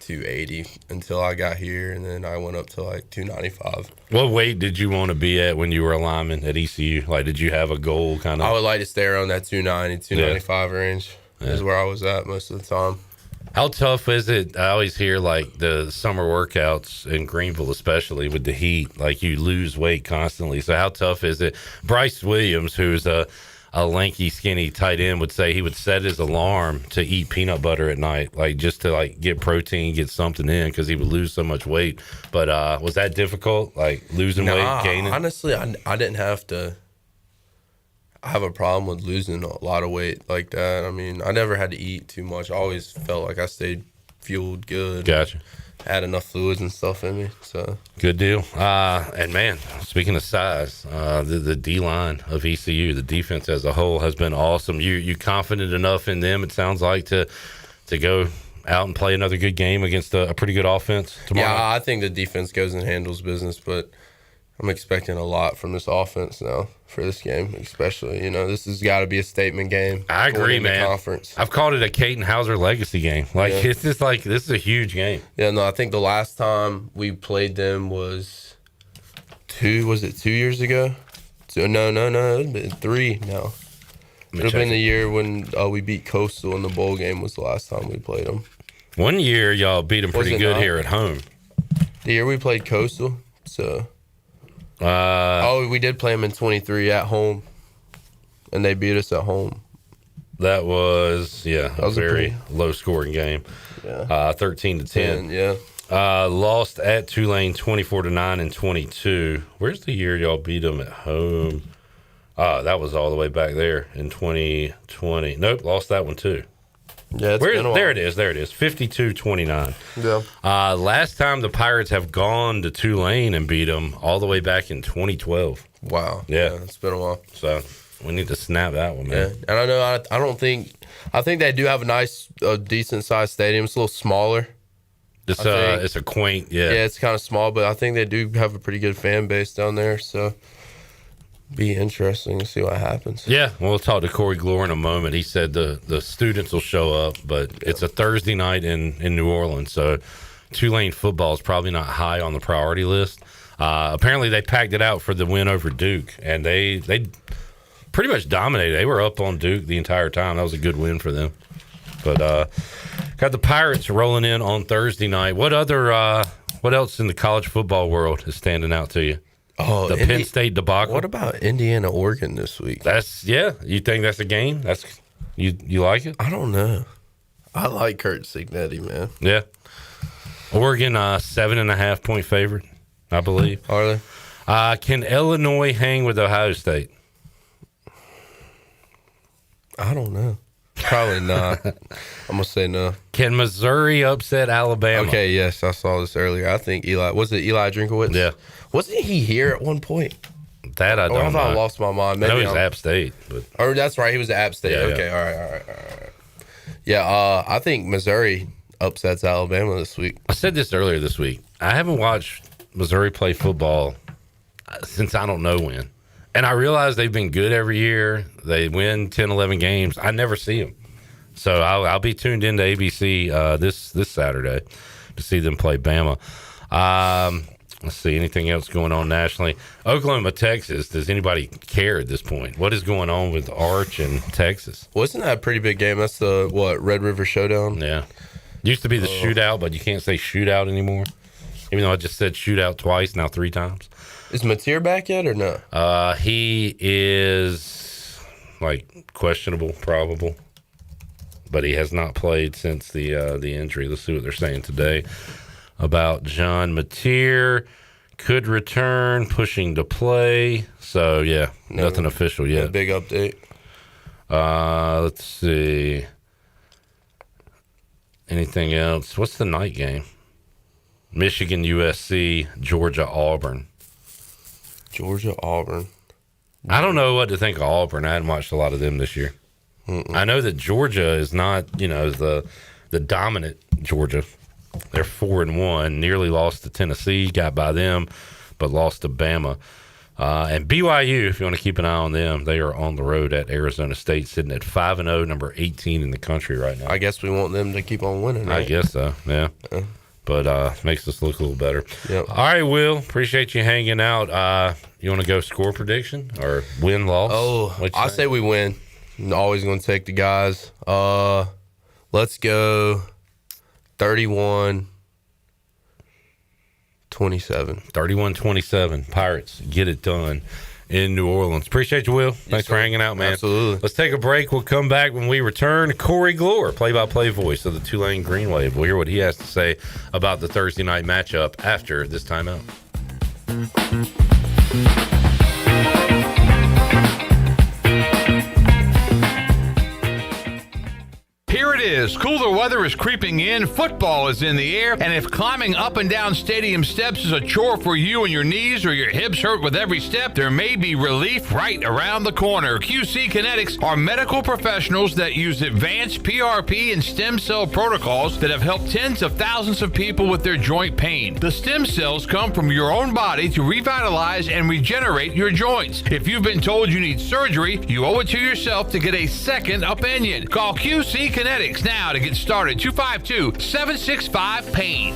Speaker 1: 280 until I got here, and then I went up to like 295.
Speaker 17: What weight did you want to be at when you were a lineman at ECU? Like, did you have a goal kind of?
Speaker 1: I would like to stay around that 290, 295 range is where I was at most of the time.
Speaker 17: How tough is it? I always hear like the summer workouts in Greenville, especially with the heat, like you lose weight constantly. So how tough is it? Bryce Williams, who's a lanky, skinny tight end, would say he would set his alarm to eat peanut butter at night, like just to like get protein, get something in, because he would lose so much weight. But was that difficult, like losing weight, gaining?
Speaker 1: Honestly, I didn't have to have a problem with losing a lot of weight like that. I mean, I never had to eat too much. I always felt like I stayed fueled good.
Speaker 17: Gotcha.
Speaker 1: Had enough fluids and stuff in me. So
Speaker 17: good deal. And man, speaking of size, the D line of ECU, the defense as a whole has been awesome. You confident enough in them, it sounds like, to go out and play another good game against a pretty good offense tomorrow?
Speaker 1: Yeah, I think the defense goes and handles business, but I'm expecting a lot from this offense now for this game, especially. You know, this has got to be a statement game.
Speaker 17: I agree, man.
Speaker 1: Conference.
Speaker 17: I've called it a Caton Hauser legacy game. Like, it's just like, this is a huge game.
Speaker 1: Yeah, no, I think the last time we played them was 2 years ago? No, it's been 3 now. It would have been the year when we beat Coastal in the bowl game was the last time we played them.
Speaker 17: One year, y'all beat them pretty good here at home.
Speaker 1: The year we played Coastal, so... we did play them in 23 at home, and they beat us at home.
Speaker 17: That was a very low-scoring game.
Speaker 1: Yeah,
Speaker 17: 13-10.
Speaker 1: Yeah.
Speaker 17: Lost at Tulane 24-9 and 22. Where's the year y'all beat them at home? That was all the way back there in 2020. Nope, lost that one too.
Speaker 1: Yeah, it's been a while.
Speaker 17: There it is. 52-29.
Speaker 1: Yeah.
Speaker 17: Last time the Pirates have gone to Tulane and beat them all the way back in 2012.
Speaker 1: Wow.
Speaker 17: Yeah,
Speaker 1: it's been a while.
Speaker 17: So we need to snap that one, man.
Speaker 1: Yeah, and I know I think they do have a nice, decent sized stadium. It's a little smaller.
Speaker 17: It's a quaint,
Speaker 1: Yeah, it's kind of small, but I think they do have a pretty good fan base down there. So. Be interesting to see what happens.
Speaker 17: Yeah, we'll talk to Corey Gloor in a moment. He said the students will show up, but it's a Thursday night in New Orleans, so Tulane football is probably not high on the priority list. Apparently, they packed it out for the win over Duke, and they pretty much dominated. They were up on Duke the entire time. That was a good win for them. But got the Pirates rolling in on Thursday night. What else in the college football world is standing out to you?
Speaker 1: Oh,
Speaker 17: the Penn State debacle.
Speaker 1: What about Indiana, Oregon this week?
Speaker 17: You think that's a game? That's you like it?
Speaker 1: I don't know. I like Kurt Cignetti, man.
Speaker 17: Yeah. Oregon 7.5 point favorite, I believe.
Speaker 1: Are
Speaker 17: they? Can Illinois hang with Ohio State?
Speaker 1: I don't know. Probably not. I'm gonna say no.
Speaker 17: Can Missouri upset Alabama?
Speaker 1: Okay, yes, I saw this earlier. I think Eli Drinkowitz?
Speaker 17: Yeah.
Speaker 1: Wasn't he here at one point?
Speaker 17: That I don't know.
Speaker 1: I lost my mind. Maybe
Speaker 17: I know he's App State, but
Speaker 1: that's right. He was at App State.
Speaker 17: Yeah,
Speaker 1: okay,
Speaker 17: yeah.
Speaker 1: All right. Yeah, I think Missouri upsets Alabama this week.
Speaker 17: I said this earlier this week. I haven't watched Missouri play football since I don't know when. And I realize they've been good every year. They win 10, 11 games. I never see them. So I'll be tuned into ABC this Saturday to see them play Bama. Let's see, anything else going on nationally? Oklahoma, Texas. Does anybody care at this point? What is going on with Arch and Texas?
Speaker 1: Wasn't that a pretty big game? That's the, Red River Showdown?
Speaker 17: Yeah. Used to be the shootout, but you can't say shootout anymore. Even though I just said shootout twice, now 3 times.
Speaker 1: Is Mateer back yet or no?
Speaker 17: He is questionable, probable, but he has not played since the injury. Let's see what they're saying today about John Mateer. Could return, pushing to play. So yeah, nothing official yet.
Speaker 1: Big update.
Speaker 17: Let's see. Anything else? What's the night game? Michigan, USC, Georgia, Auburn.
Speaker 1: Georgia, Auburn.
Speaker 17: I don't know what to think of Auburn. I hadn't watched a lot of them this year. I know that Georgia is not, the dominant Georgia. They're 4-1, nearly lost to Tennessee, got by them, but lost to Bama. And BYU, if you want to keep an eye on them, they are on the road at Arizona State, sitting at 5-0, number 18 in the country right now.
Speaker 1: I guess we want them to keep on winning. Right?
Speaker 17: I guess so, yeah. But makes us look a little better.
Speaker 1: Yep.
Speaker 17: All right, Will, appreciate you hanging out. You want to go score prediction or win-loss?
Speaker 1: Oh, I say we win. I'm always going to take the guys. Let's go 31-27.
Speaker 17: 31-27. Pirates get it done in New Orleans. Appreciate you, Will. Thanks for hanging out, man.
Speaker 1: Absolutely.
Speaker 17: Let's take a break. We'll come back when we return. Corey Gloor, play-by-play voice of the Tulane Green Wave. We'll hear what he has to say about the Thursday night matchup after this timeout.
Speaker 15: Here it is. Cooler weather is creeping in. Football is in the air. And if climbing up and down stadium steps is a chore for you and your knees or your hips hurt with every step, there may be relief right around the corner. QC Kinetics are medical professionals that use advanced PRP and stem cell protocols that have helped tens of thousands of people with their joint pain. The stem cells come from your own body to revitalize and regenerate your joints. If you've been told you need surgery, you owe it to yourself to get a second opinion. Call QC Kinetics now to get started. 252-765-PAIN.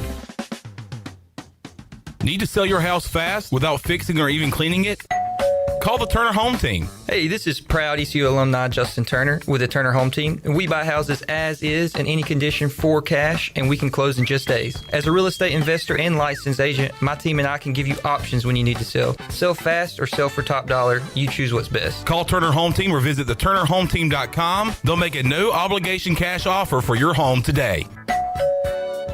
Speaker 7: Need to sell your house fast without fixing or even cleaning it? Call the Turner Home Team.
Speaker 2: Hey, this is proud ECU alumni Justin Turner with the Turner Home Team. We buy houses as is in any condition for cash, and we can close in just days. As a real estate investor and licensed agent, my team and I can give you options when you need to sell. Sell fast or sell for top dollar. You choose what's best.
Speaker 7: Call Turner Home Team or visit theturnerhometeam.com. They'll make a no-obligation cash offer for your home today.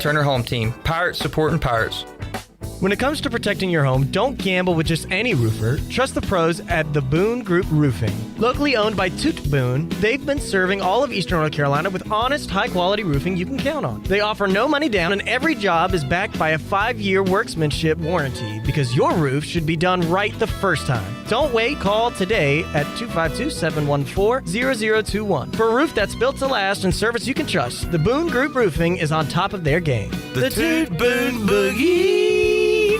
Speaker 2: Turner Home Team. Pirates supporting Pirates.
Speaker 9: When it comes to protecting your home, don't gamble with just any roofer. Trust the pros at the Boone Group Roofing. Locally owned by Toot Boone, they've been serving all of Eastern North Carolina with honest, high-quality roofing you can count on. They offer no money down, and every job is backed by a 5-year workmanship warranty because your roof should be done right the first time. Don't wait. Call today at 252-714-0021. For a roof that's built to last and service you can trust, the Boone Group Roofing is on top of their game.
Speaker 28: The Toot Boone Boogie.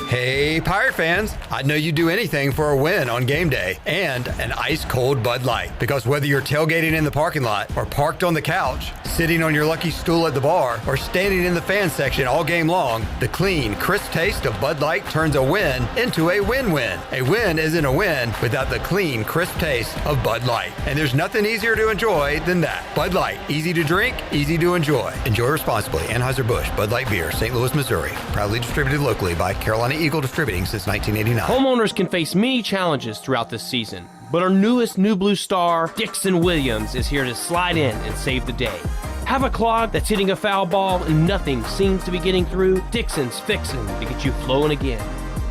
Speaker 28: Hey, Pirate fans, I know you'd do anything for a win on game day and an ice-cold Bud Light. Because whether you're tailgating in the parking lot or parked on the couch, sitting on your lucky stool at the bar, or standing in the fan section all game long, the clean, crisp taste of Bud Light turns a win into a win-win. A win isn't a win without the clean, crisp taste of Bud Light. And there's nothing easier to enjoy than that. Bud Light, easy to drink, easy to enjoy. Enjoy responsibly. Anheuser-Busch, Bud Light Beer, St. Louis, Missouri. Proudly distributed locally by Carolina Eagle Distributing since 1989.
Speaker 3: Homeowners can face many challenges throughout this season, but our newest New Blue star, Dixon Williams, is here to slide in and save the day. Have a clog that's hitting a foul ball and nothing seems to be getting through? Dixon's fixing to get you flowing again.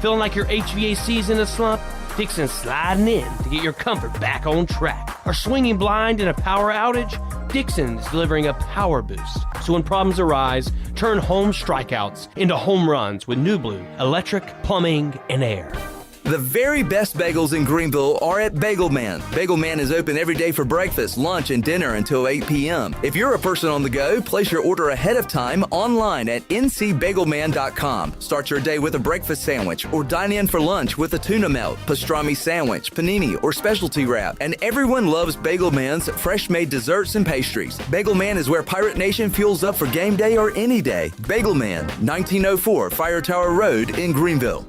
Speaker 3: Feeling like your HVAC's in a slump? Dixon's sliding in to get your comfort back on track. Are swinging blind in a power outage? Dixon is delivering a power boost. So when problems arise, turn home strikeouts into home runs with New Blue, electric, plumbing, and air.
Speaker 8: The very best bagels in Greenville are at Bagel Man. Bagel Man is open every day for breakfast, lunch, and dinner until 8 p.m. If you're a person on the go, place your order ahead of time online at ncbagelman.com. Start your day with a breakfast sandwich or dine in for lunch with a tuna melt, pastrami sandwich, panini, or specialty wrap. And everyone loves Bagel Man's fresh-made desserts and pastries. Bagel Man is where Pirate Nation fuels up for game day or any day. Bagel Man, 1904 Fire Tower Road in Greenville.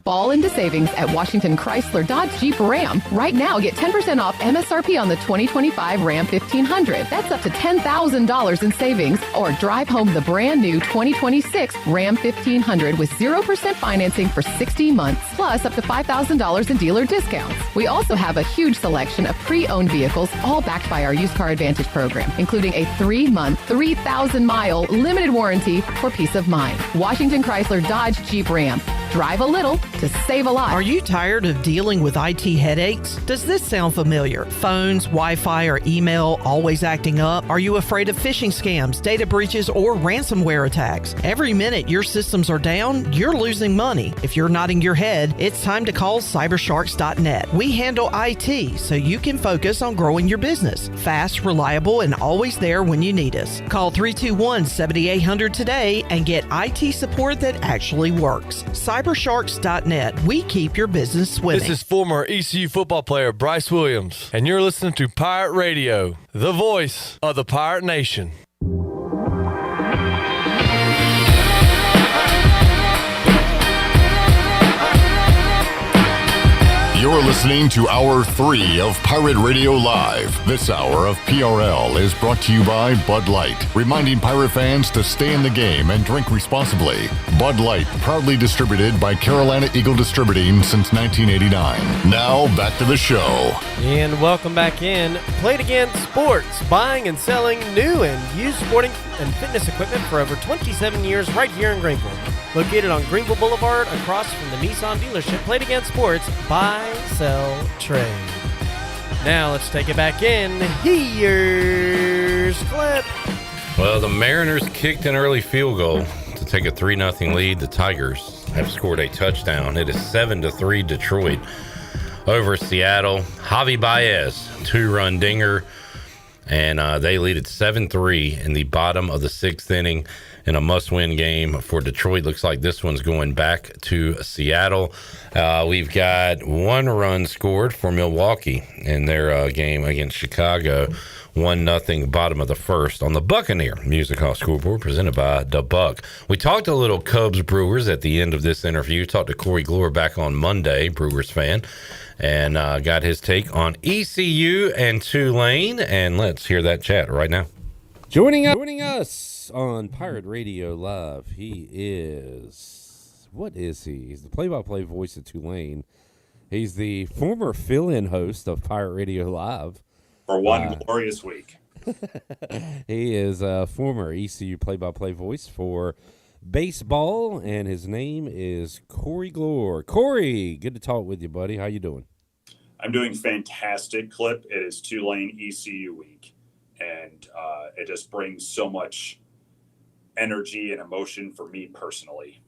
Speaker 16: Fall into savings at Washington Chrysler Dodge Jeep Ram. Right now, get 10% off MSRP on the 2025 Ram 1500. That's up to $10,000 in savings. Or drive home the brand new 2026 Ram 1500 with 0% financing for 60 months, plus up to $5,000 in dealer discounts. We also have a huge selection of pre-owned vehicles, all backed by our Used Car Advantage program, including a 3-month, 3,000-mile limited warranty for peace of mind. Washington Chrysler Dodge Jeep Ram. Drive a little to save a lot.
Speaker 23: Are you tired of dealing with IT headaches? Does this sound familiar? Phones, Wi-Fi, or email always acting up? Are you afraid of phishing scams, data breaches, or ransomware attacks? Every minute your systems are down, you're losing money. If you're nodding your head, it's time to call cybersharks.net. We handle IT so you can focus on growing your business. Fast, reliable, and always there when you need us. Call 321-7800 today and get IT support that actually works. Cybersharks.net. We keep your business swimming.
Speaker 6: This is former ECU football player Bryce Williams, and you're listening to Pirate Radio, the voice of the Pirate Nation.
Speaker 14: You're listening to Hour 3 of Pirate Radio Live. This hour of PRL is brought to you by Bud Light, reminding Pirate fans to stay in the game and drink responsibly. Bud Light, proudly distributed by Carolina Eagle Distributing since 1989. Now, back to the show.
Speaker 9: And welcome back in. Played Again Sports, buying and selling new and used sporting and fitness equipment for over 27 years right here in Greenville. Located on Greenville Boulevard across from the Nissan dealership. Played Again Sports, buy, sell, trade. Now let's take it back in. Here's Clip.
Speaker 17: Well, the Mariners kicked an early field goal to take a 3-0 lead. The Tigers have scored a touchdown. It is 7-3 Detroit over Seattle. Javi Baez, 2-run dinger, and they lead at 7-3 in the bottom of the 6th inning in a must-win game for Detroit. Looks like this one's going back to Seattle. We've got 1 run scored for Milwaukee in their game against Chicago. 1-0 bottom of the 1st on the Buccaneer Music Hall scoreboard presented by the Buck. We talked a little Cubs Brewers at the end of this interview. Talked to Corey Gloor back on Monday, Brewers fan, and got his take on ECU and Tulane. And let's hear that chat right now.
Speaker 10: Joining us on Pirate Radio Live, he is, what is he? He's the play-by-play voice of Tulane. He's the former fill-in host of Pirate Radio Live.
Speaker 13: For one glorious week.
Speaker 10: He is a former ECU play-by-play voice for baseball, and his name is Corey Gloor. Corey, good to talk with you, buddy. How you doing?
Speaker 13: I'm doing fantastic, Clip. It is Tulane ECU week, and it just brings so much energy and emotion for me personally.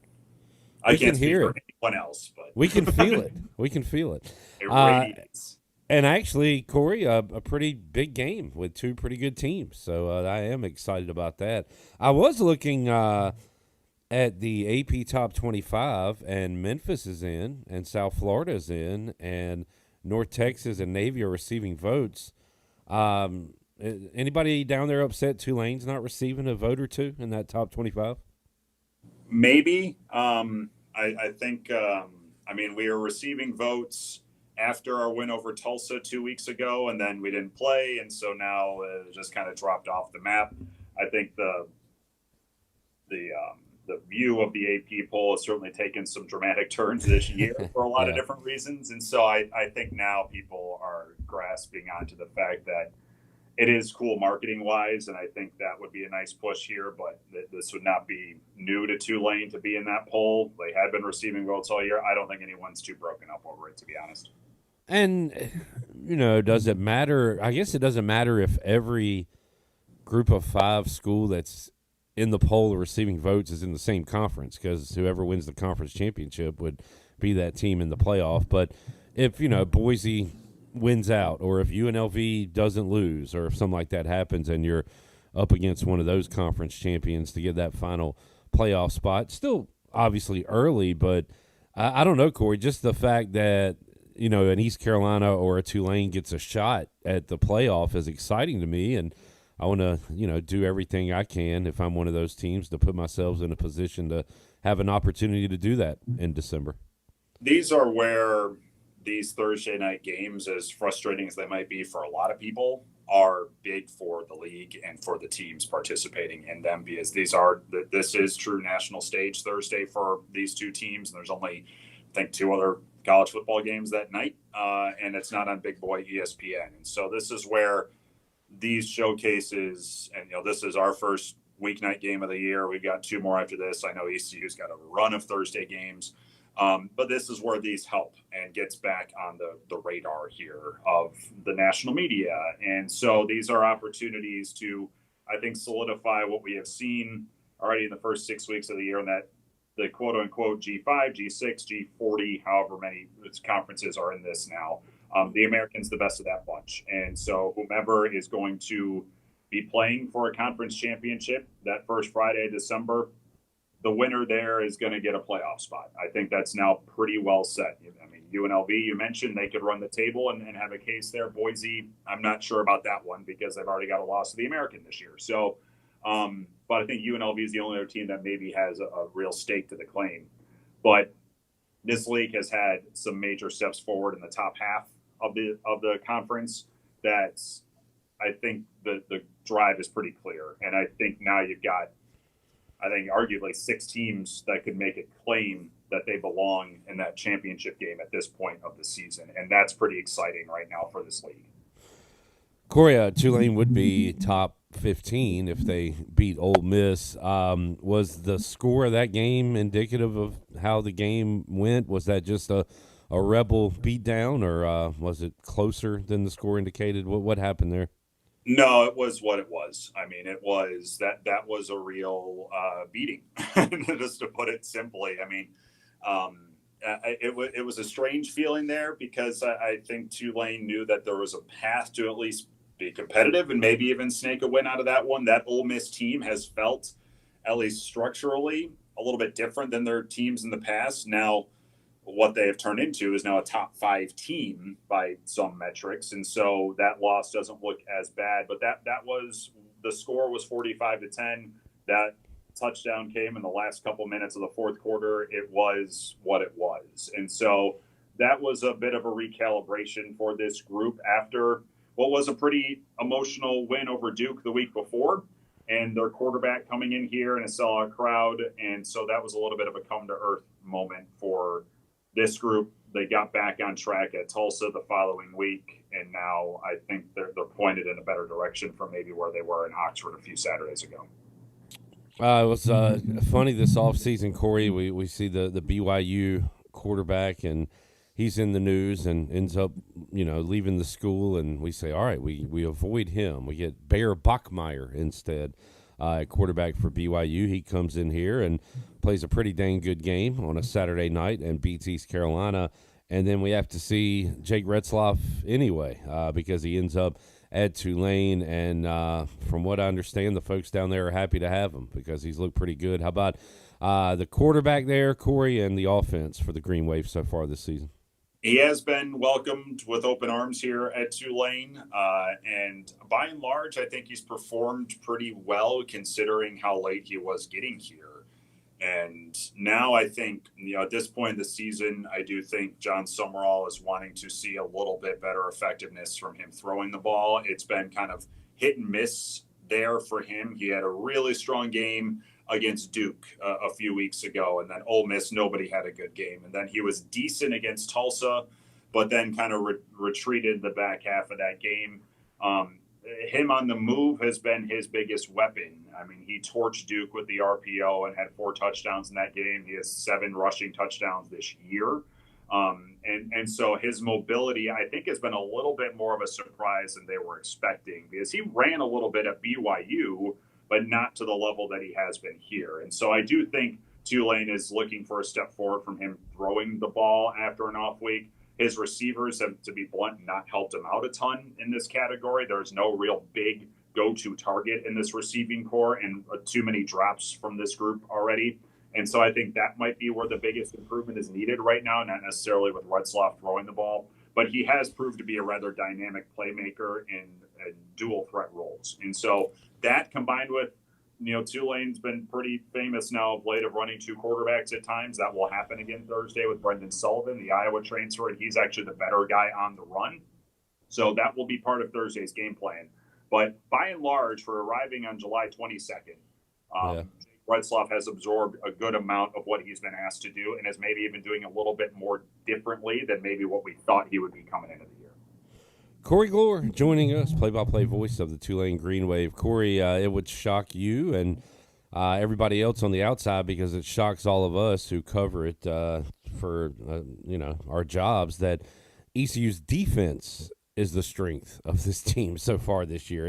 Speaker 13: I can't speak for anyone else, but
Speaker 10: we can feel it. We can feel it.
Speaker 13: It radiates.
Speaker 10: And actually, Corey, a pretty big game with 2 pretty good teams, so I am excited about that. I was looking at the AP Top 25, and Memphis is in, and South Florida is in, and North Texas and Navy are receiving votes. Anybody down there upset Tulane's not receiving a vote or 2 in that top 25?
Speaker 13: Maybe. I think, we were receiving votes after our win over Tulsa 2 weeks ago, and then we didn't play, and so now it just kind of dropped off the map. I think the view of the AP poll has certainly taken some dramatic turns this year for a lot of different reasons, and so I think now people are grasping onto the fact that it is cool marketing-wise, and I think that would be a nice push here, but this would not be new to Tulane to be in that poll. They had been receiving votes all year. I don't think anyone's too broken up over it, to be honest.
Speaker 10: And, does it matter? I guess it doesn't matter if every group of 5 school that's in the poll receiving votes is in the same conference, because whoever wins the conference championship would be that team in the playoff. But if, Boise wins out, or if UNLV doesn't lose, or if something like that happens and you're up against one of those conference champions to get that final playoff spot, still obviously early, but I don't know, Corey, just the fact that, an East Carolina or a Tulane gets a shot at the playoff is exciting to me, and I want to, do everything I can if I'm one of those teams to put myself in a position to have an opportunity to do that in December.
Speaker 13: These are where these Thursday night games, as frustrating as they might be for a lot of people, are big for the league and for the teams participating in them, because this is true national stage Thursday for these 2 teams. And there's only, I think, 2 other college football games that night. And it's not on Big Boy ESPN. And so this is where these showcases, and, this is our first weeknight game of the year. We've got 2 more after this. I know ECU's got a run of Thursday games. But this is where these help and gets back on the radar here of the national media. And so these are opportunities to, I think, solidify what we have seen already in the first 6 weeks of the year, and that the quote-unquote G5, G6, G40, however many conferences are in this now. The American's the best of that bunch. And so whomever is going to be playing for a conference championship that first Friday of December, the winner there is going to get a playoff spot. I think that's now pretty well set. I mean, UNLV, you mentioned they could run the table and have a case there. Boise, I'm not sure about that one because they've already got a loss to the American this year. So, but I think UNLV is the only other team that maybe has a real stake to the claim. But this league has had some major steps forward in the top half of the conference. That's, I think the drive is pretty clear. And I think now you've got, I think arguably 6 teams that could make a claim that they belong in that championship game at this point of the season. And that's pretty exciting right now for this league.
Speaker 10: Corey, Tulane would be top 15 if they beat Ole Miss. Was the score of that game indicative of how the game went? Was that just a Rebel beatdown, or was it closer than the score indicated? What happened there?
Speaker 13: No, it was what it was. I mean, it was that was a real beating, just to put it simply. I mean, it was a strange feeling there because I think Tulane knew that there was a path to at least be competitive and maybe even snake a win out of that one. That Ole Miss team has felt, at least structurally, a little bit different than their teams in the past. Now, what they have turned into is now a top 5 team by some metrics. And so that loss doesn't look as bad, but that was, the score was 45-10. That touchdown came in the last couple minutes of the fourth quarter. It was what it was. And so that was a bit of a recalibration for this group after what was a pretty emotional win over Duke the week before, and their quarterback coming in here in a sellout crowd. And so that was a little bit of a come to earth moment for this group. They got back on track at Tulsa the following week, and now I think they're pointed in a better direction from maybe where they were in Oxford a few Saturdays ago.
Speaker 10: It was funny this offseason, Corey. We see the BYU quarterback, and he's in the news and ends up, leaving the school, and we say, all right, we avoid him. We get Bear Bachmeier instead. Quarterback for BYU. He comes in here and plays a pretty dang good game on a Saturday night and beats East Carolina. And then we have to see Jake Retzlaff anyway because he ends up at Tulane. And from what I understand, the folks down there are happy to have him because he's looked pretty good. How about the quarterback there, Corey, and the offense for the Green Wave so far this season?
Speaker 13: He has been welcomed with open arms here at Tulane, and by and large, I think he's performed pretty well considering how late he was getting here. And now I think, at this point in the season, I do think John Summerall is wanting to see a little bit better effectiveness from him throwing the ball. It's been kind of hit and miss there for him. He had a really strong game against Duke a few weeks ago, and then Ole Miss, nobody had a good game. And then he was decent against Tulsa, but then kind of retreated the back half of that game. Him on the move has been his biggest weapon. I mean, he torched Duke with the RPO and had 4 touchdowns in that game. He has 7 rushing touchdowns this year. And so his mobility, I think, has been a little bit more of a surprise than they were expecting because he ran a little bit at BYU, but not to the level that he has been here. And so I do think Tulane is looking for a step forward from him throwing the ball after an off week. His receivers have, to be blunt, not helped him out a ton in this category. There's no real big go-to target in this receiving core and too many drops from this group already. And so I think that might be where the biggest improvement is needed right now, not necessarily with Retzlaff throwing the ball, but he has proved to be a rather dynamic playmaker in dual threat roles. And so that combined with, Tulane's been pretty famous now of late of running 2 quarterbacks at times. That will happen again Thursday with Brendan Sullivan, the Iowa transfer, and he's actually the better guy on the run. So that will be part of Thursday's game plan. But by and large, for arriving on July 22nd, Retzlaff has absorbed a good amount of what he's been asked to do and is maybe even doing a little bit more differently than maybe what we thought he would be coming into the year.
Speaker 10: Corey Gloor joining us, play-by-play voice of the Tulane Green Wave. Corey, it would shock you and everybody else on the outside because it shocks all of us who cover it for our jobs that ECU's defense is the strength of this team so far this year.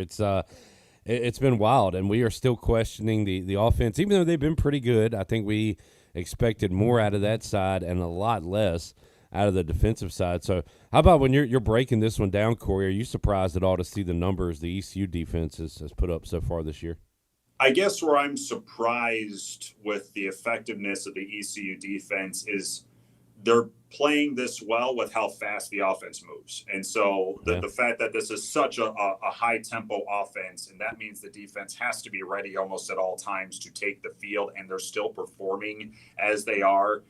Speaker 10: It's been wild, and we are still questioning the offense, even though they've been pretty good. I think we expected more out of that side and a lot less out of the defensive side. So how about when you're breaking this one down, Corey, are you surprised at all to see the numbers the ECU defense has put up so far this year?
Speaker 13: I guess where I'm surprised with the effectiveness of the ECU defense is they're playing this well with how fast the offense moves. And so the fact that this is such a high tempo offense, and that means the defense has to be ready almost at all times to take the field, and they're still performing as they are.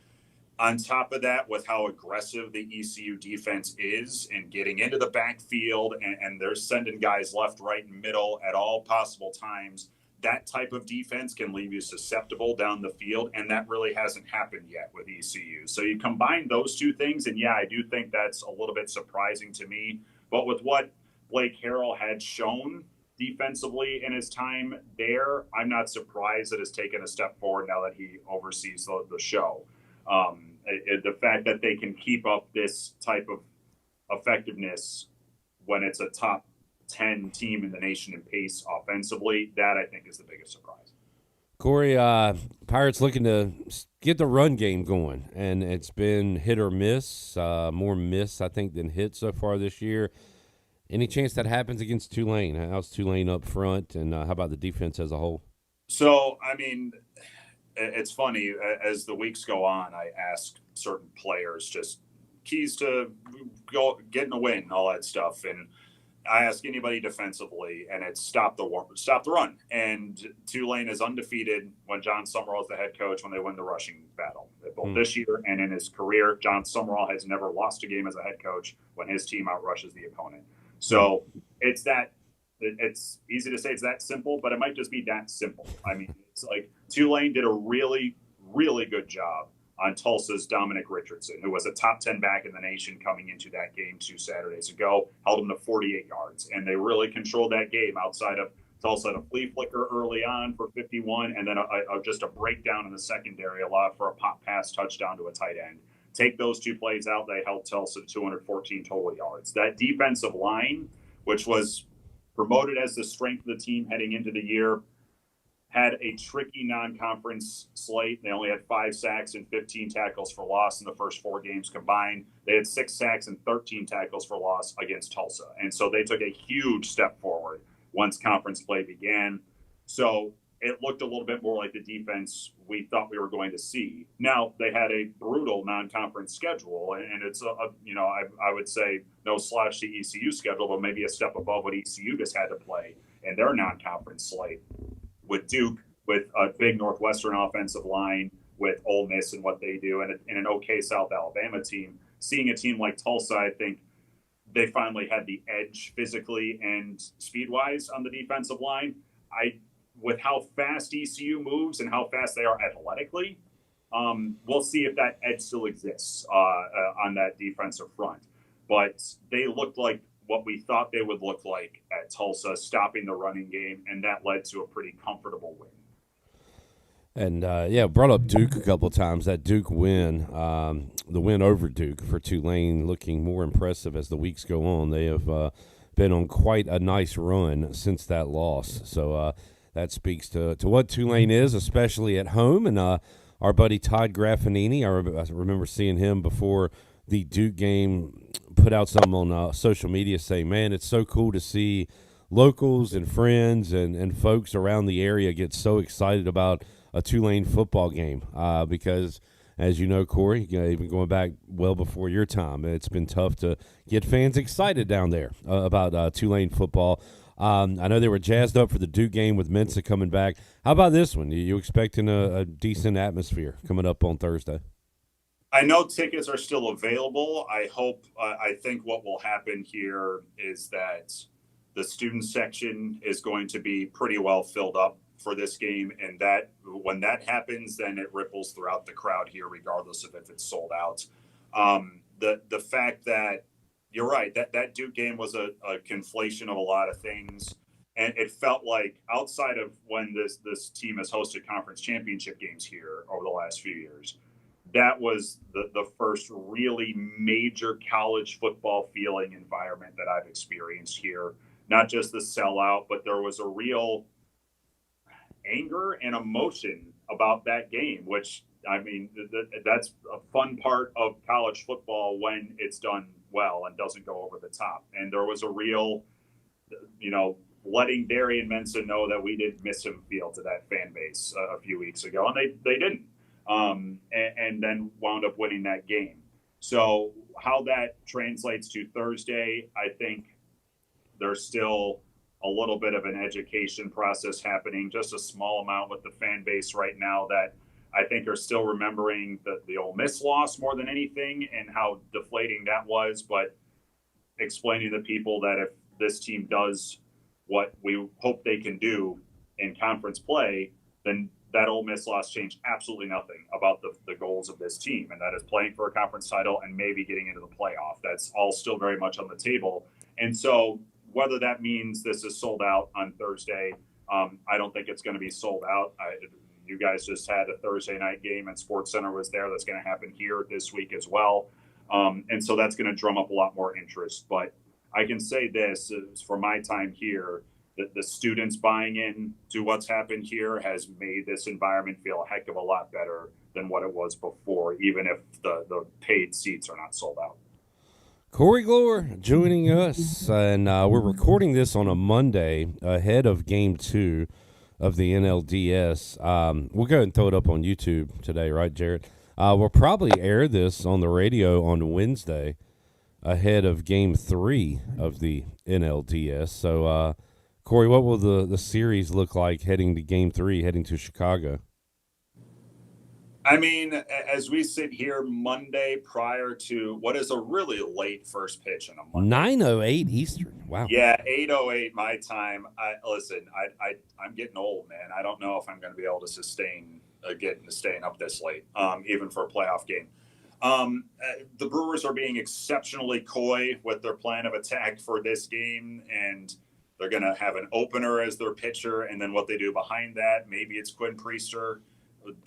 Speaker 13: On top of that, with how aggressive the ECU defense is and getting into the backfield, and they're sending guys left, right, and middle at all possible times, that type of defense can leave you susceptible down the field, and that really hasn't happened yet with ECU. So you combine those two things, and I do think that's a little bit surprising to me. But with what Blake Harrell had shown defensively in his time there, I'm not surprised that it's taken a step forward now that he oversees the show. The fact that they can keep up this type of effectiveness when it's a top 10 team in the nation in pace offensively, that I think is the biggest surprise.
Speaker 10: Corey, Pirates looking to get the run game going, and it's been hit or miss, more miss, I think, than hit so far this year. Any chance that happens against Tulane? How's Tulane up front, and how about the defense as a whole?
Speaker 13: So, I mean, it's funny. As the weeks go on, I ask certain players just keys to getting a win, all that stuff, and I ask anybody defensively, and it's stop the run. And Tulane is undefeated when John Summerall is the head coach when they win the rushing battle. Both this year and in his career, John Summerall has never lost a game as a head coach when his team outrushes the opponent. So it's easy to say it's that simple, but it might just be that simple. I mean, it's like Tulane did a really, really good job on Tulsa's Dominic Richardson, who was a top 10 back in the nation coming into that game 2 Saturdays ago, held him to 48 yards. And they really controlled that game outside of Tulsa had a flea flicker early on for 51, and then just a breakdown in the secondary allowed for a pop pass touchdown to a tight end. Take those 2 plays out, they held Tulsa to 214 total yards. That defensive line, which was promoted as the strength of the team heading into the year, had a tricky non-conference slate. They only had 5 sacks and 15 tackles for loss in the first 4 games combined. They had 6 sacks and 13 tackles for loss against Tulsa. And so they took a huge step forward once conference play began. So it looked a little bit more like the defense we thought we were going to see. Now, they had a brutal non-conference schedule, and it's, I would say no slash the ECU schedule, but maybe a step above what ECU just had to play in their non-conference slate. With Duke, with a big Northwestern offensive line, with Ole Miss and what they do, and an okay South Alabama team, seeing a team like Tulsa, I think they finally had the edge physically and speed-wise on the defensive line. With how fast ECU moves and how fast they are athletically, we'll see if that edge still exists on that defensive front. But they looked like what we thought they would look like at Tulsa, stopping the running game, and that led to a pretty comfortable win.
Speaker 10: And, brought up Duke a couple of times. That Duke win, the win over Duke for Tulane, looking more impressive as the weeks go on. They have been on quite a nice run since that loss. So that speaks to what Tulane is, especially at home. And our buddy Todd Graffinini, I remember seeing him before the Duke game, put out something on social media saying, man, it's so cool to see locals and friends and folks around the area get so excited about a Tulane football game because, as you know, Corey, even going back well before your time, it's been tough to get fans excited down there about Tulane football. I know they were jazzed up for the Duke game with Mensa coming back. How about this one? You expecting a decent atmosphere coming up on Thursday?
Speaker 13: I know tickets are still available. I think what will happen here is that the student section is going to be pretty well filled up for this game. And that when that happens, then it ripples throughout the crowd here, regardless of if it's sold out. The fact that you're right, that Duke game was a conflation of a lot of things. And it felt like outside of when this team has hosted conference championship games here over the last few years, that was the first really major college football feeling environment that I've experienced here. Not just the sellout, but there was a real anger and emotion about that game, which, I mean, that's a fun part of college football when it's done well and doesn't go over the top. And there was a real, letting Darian Mensa know that we didn't miss him feel to that fan base a few weeks ago, and they didn't, and then wound up winning that game. So how that translates to Thursday, I think there's still a little bit of an education process happening, just a small amount with the fan base right now that I think are still remembering the Ole Miss loss more than anything and how deflating that was, but explaining to people that if this team does what we hope they can do in conference play, then that Ole Miss loss changed absolutely nothing about the goals of this team, and that is playing for a conference title and maybe getting into the playoff. That's all still very much on the table. And so whether that means this is sold out on Thursday, I don't think it's going to be sold out. You guys just had a Thursday night game and SportsCenter was there. That's going to happen here this week as well. And so that's going to drum up a lot more interest. But I can say this, for my time here, that the students buying in to what's happened here has made this environment feel a heck of a lot better than what it was before, even if the paid seats are not sold out.
Speaker 10: Corey Gloor joining us, and we're recording this on a Monday ahead of Game 2 of the NLDS. We'll go ahead and throw it up on YouTube today, right, Jared? We'll probably air this on the radio on Wednesday ahead of Game 3 of the NLDS. So, Corey, what will the series look like heading to Game 3, heading to Chicago?
Speaker 13: I mean, as we sit here Monday prior to what is a really late first pitch in a Monday.
Speaker 10: 9:08 Eastern. Wow.
Speaker 13: Yeah, 8:08 my time. I'm getting old, man. I don't know if I'm going to be able to sustain staying up this late, even for a playoff game. The Brewers are being exceptionally coy with their plan of attack for this game, and they're going to have an opener as their pitcher, and then what they do behind that, maybe it's Quinn Priester.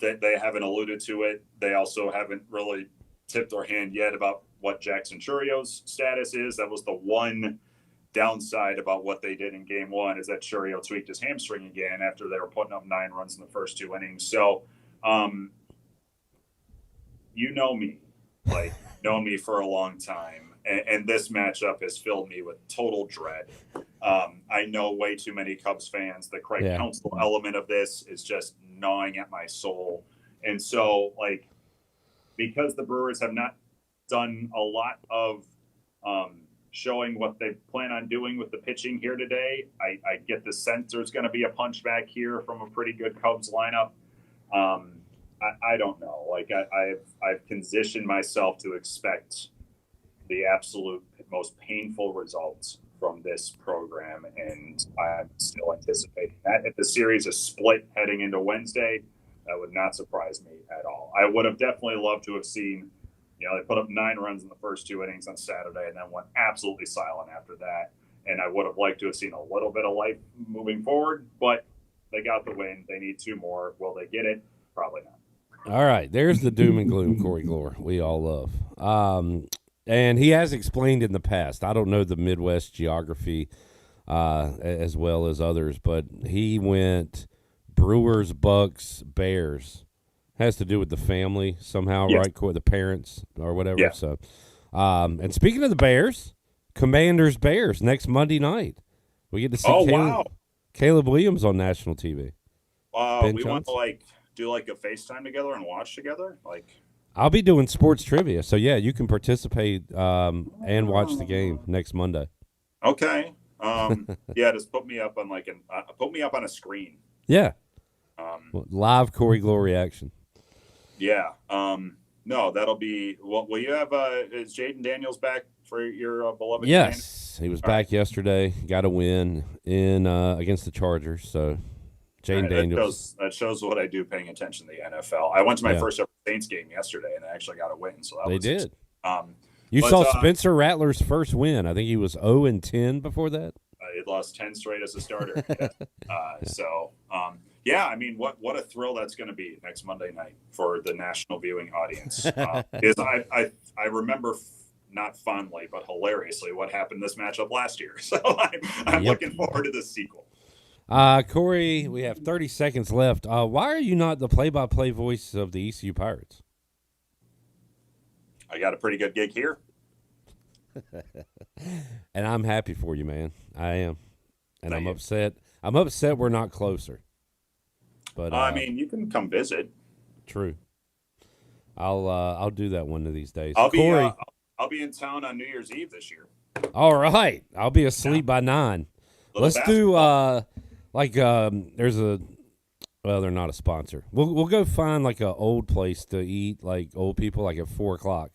Speaker 13: They haven't alluded to it. They also haven't really tipped their hand yet about what Jackson Churio's status is. That was the one downside about what they did in Game 1, is that Churio tweaked his hamstring again after they were putting up 9 runs in the first 2 innings. So, you know me, known me for a long time, and this matchup has filled me with total dread. I know way too many Cubs fans. The Craig Counsell element of this is just gnawing at my soul. And so, because the Brewers have not done a lot of showing what they plan on doing with the pitching here today, I get the sense there's going to be a punch back here from a pretty good Cubs lineup. I don't know. I've conditioned myself to expect the absolute most painful results from this program, and I'm still anticipating that. If the series is split heading into Wednesday, that would not surprise me at all. I would have definitely loved to have seen, they put up 9 runs in the first 2 innings on Saturday and then went absolutely silent after that. And I would have liked to have seen a little bit of life moving forward, but they got the win. They need 2 more. Will they get it? Probably not.
Speaker 10: All right, there's the doom and gloom Corey Gloor we all love. And he has explained in the past, I don't know the Midwest geography as well as others, but he went Brewers, Bucks, Bears. Has to do with the family somehow, right? The parents or whatever. Yeah. So, and speaking of the Bears, Commanders, Bears next Monday night. We get to see Caleb Williams on national TV.
Speaker 13: We want to do a FaceTime together and watch together,
Speaker 10: I'll be doing sports trivia, so yeah, you can participate and watch the game next Monday.
Speaker 13: Okay. Just put me up on a screen.
Speaker 10: Yeah. Live Corey Gloor reaction.
Speaker 13: Yeah. No, that'll be. Will you have? Is Jaden Daniels back for your beloved?
Speaker 10: Yes, he was back yesterday. Got a win in against the Chargers. So. Jaden Daniels.
Speaker 13: That shows what I do paying attention to the NFL. I went to my first ever Saints game yesterday, and I actually got a win. So that
Speaker 10: did. You saw Spencer Rattler's first win. I think he was 0-10 before that.
Speaker 13: He lost 10 straight as a starter. I mean, what a thrill that's going to be next Monday night for the national viewing audience. Because I remember not fondly but hilariously what happened this matchup last year. So I'm looking forward to the sequel.
Speaker 10: Corey, we have 30 seconds left. Why are you not the play-by-play voice of the ECU Pirates?
Speaker 13: I got a pretty good gig here.
Speaker 10: And I'm happy for you, man. I am. and I'm upset. I'm upset we're not closer. But
Speaker 13: I mean, you can come visit.
Speaker 10: True. I'll do that one of these days.
Speaker 13: Corey, I'll be in town on New Year's Eve this year.
Speaker 10: All right, I'll be asleep by 9. Let's do there's a. Well, they're not a sponsor. We'll go find like a old place to eat, like old people, like at 4:00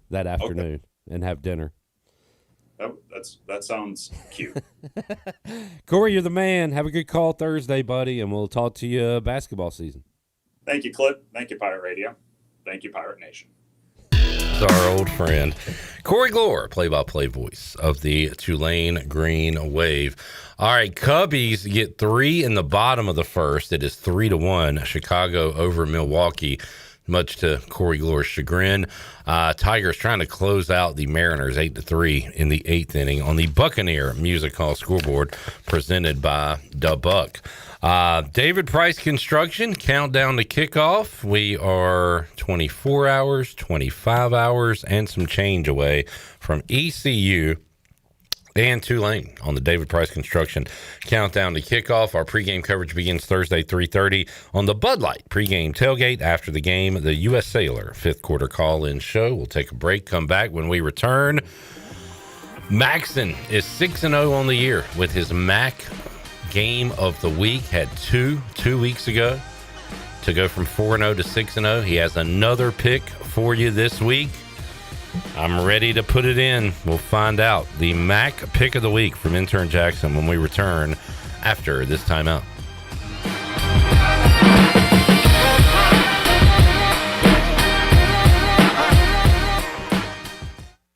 Speaker 10: that afternoon, and have dinner.
Speaker 13: That sounds cute.
Speaker 10: Corey, you're the man. Have a good call Thursday, buddy, and we'll talk to you basketball season.
Speaker 13: Thank you, Clip. Thank you, Pirate Radio. Thank you, Pirate Nation.
Speaker 17: It's our old friend Corey Gloor, play-by-play voice of the Tulane Green Wave. All right, Cubbies get 3 in the bottom of the first. It is 3-1 Chicago over Milwaukee, much to Corey Gloor's chagrin. Tigers trying to close out the Mariners 8-3 in the 8th inning on the Buccaneer Music Hall scoreboard presented by Da Buck. David Price Construction, countdown to kickoff. We are 24 hours, 25 hours, and some change away from ECU and Tulane on the David Price Construction countdown to kickoff. Our pregame coverage begins Thursday, 3:30 on the Bud Light pregame tailgate. After the game, the U.S. Sailor 5th quarter call-in show. We'll take a break, come back. When we return, Maxon is 6-0 on the year with his MAC game of the week. Had two weeks ago to go from 4-0 to 6-0. He has another pick for you this week. I'm ready to put it in. We'll find out the MAC pick of the week from intern Jackson when we return after this timeout.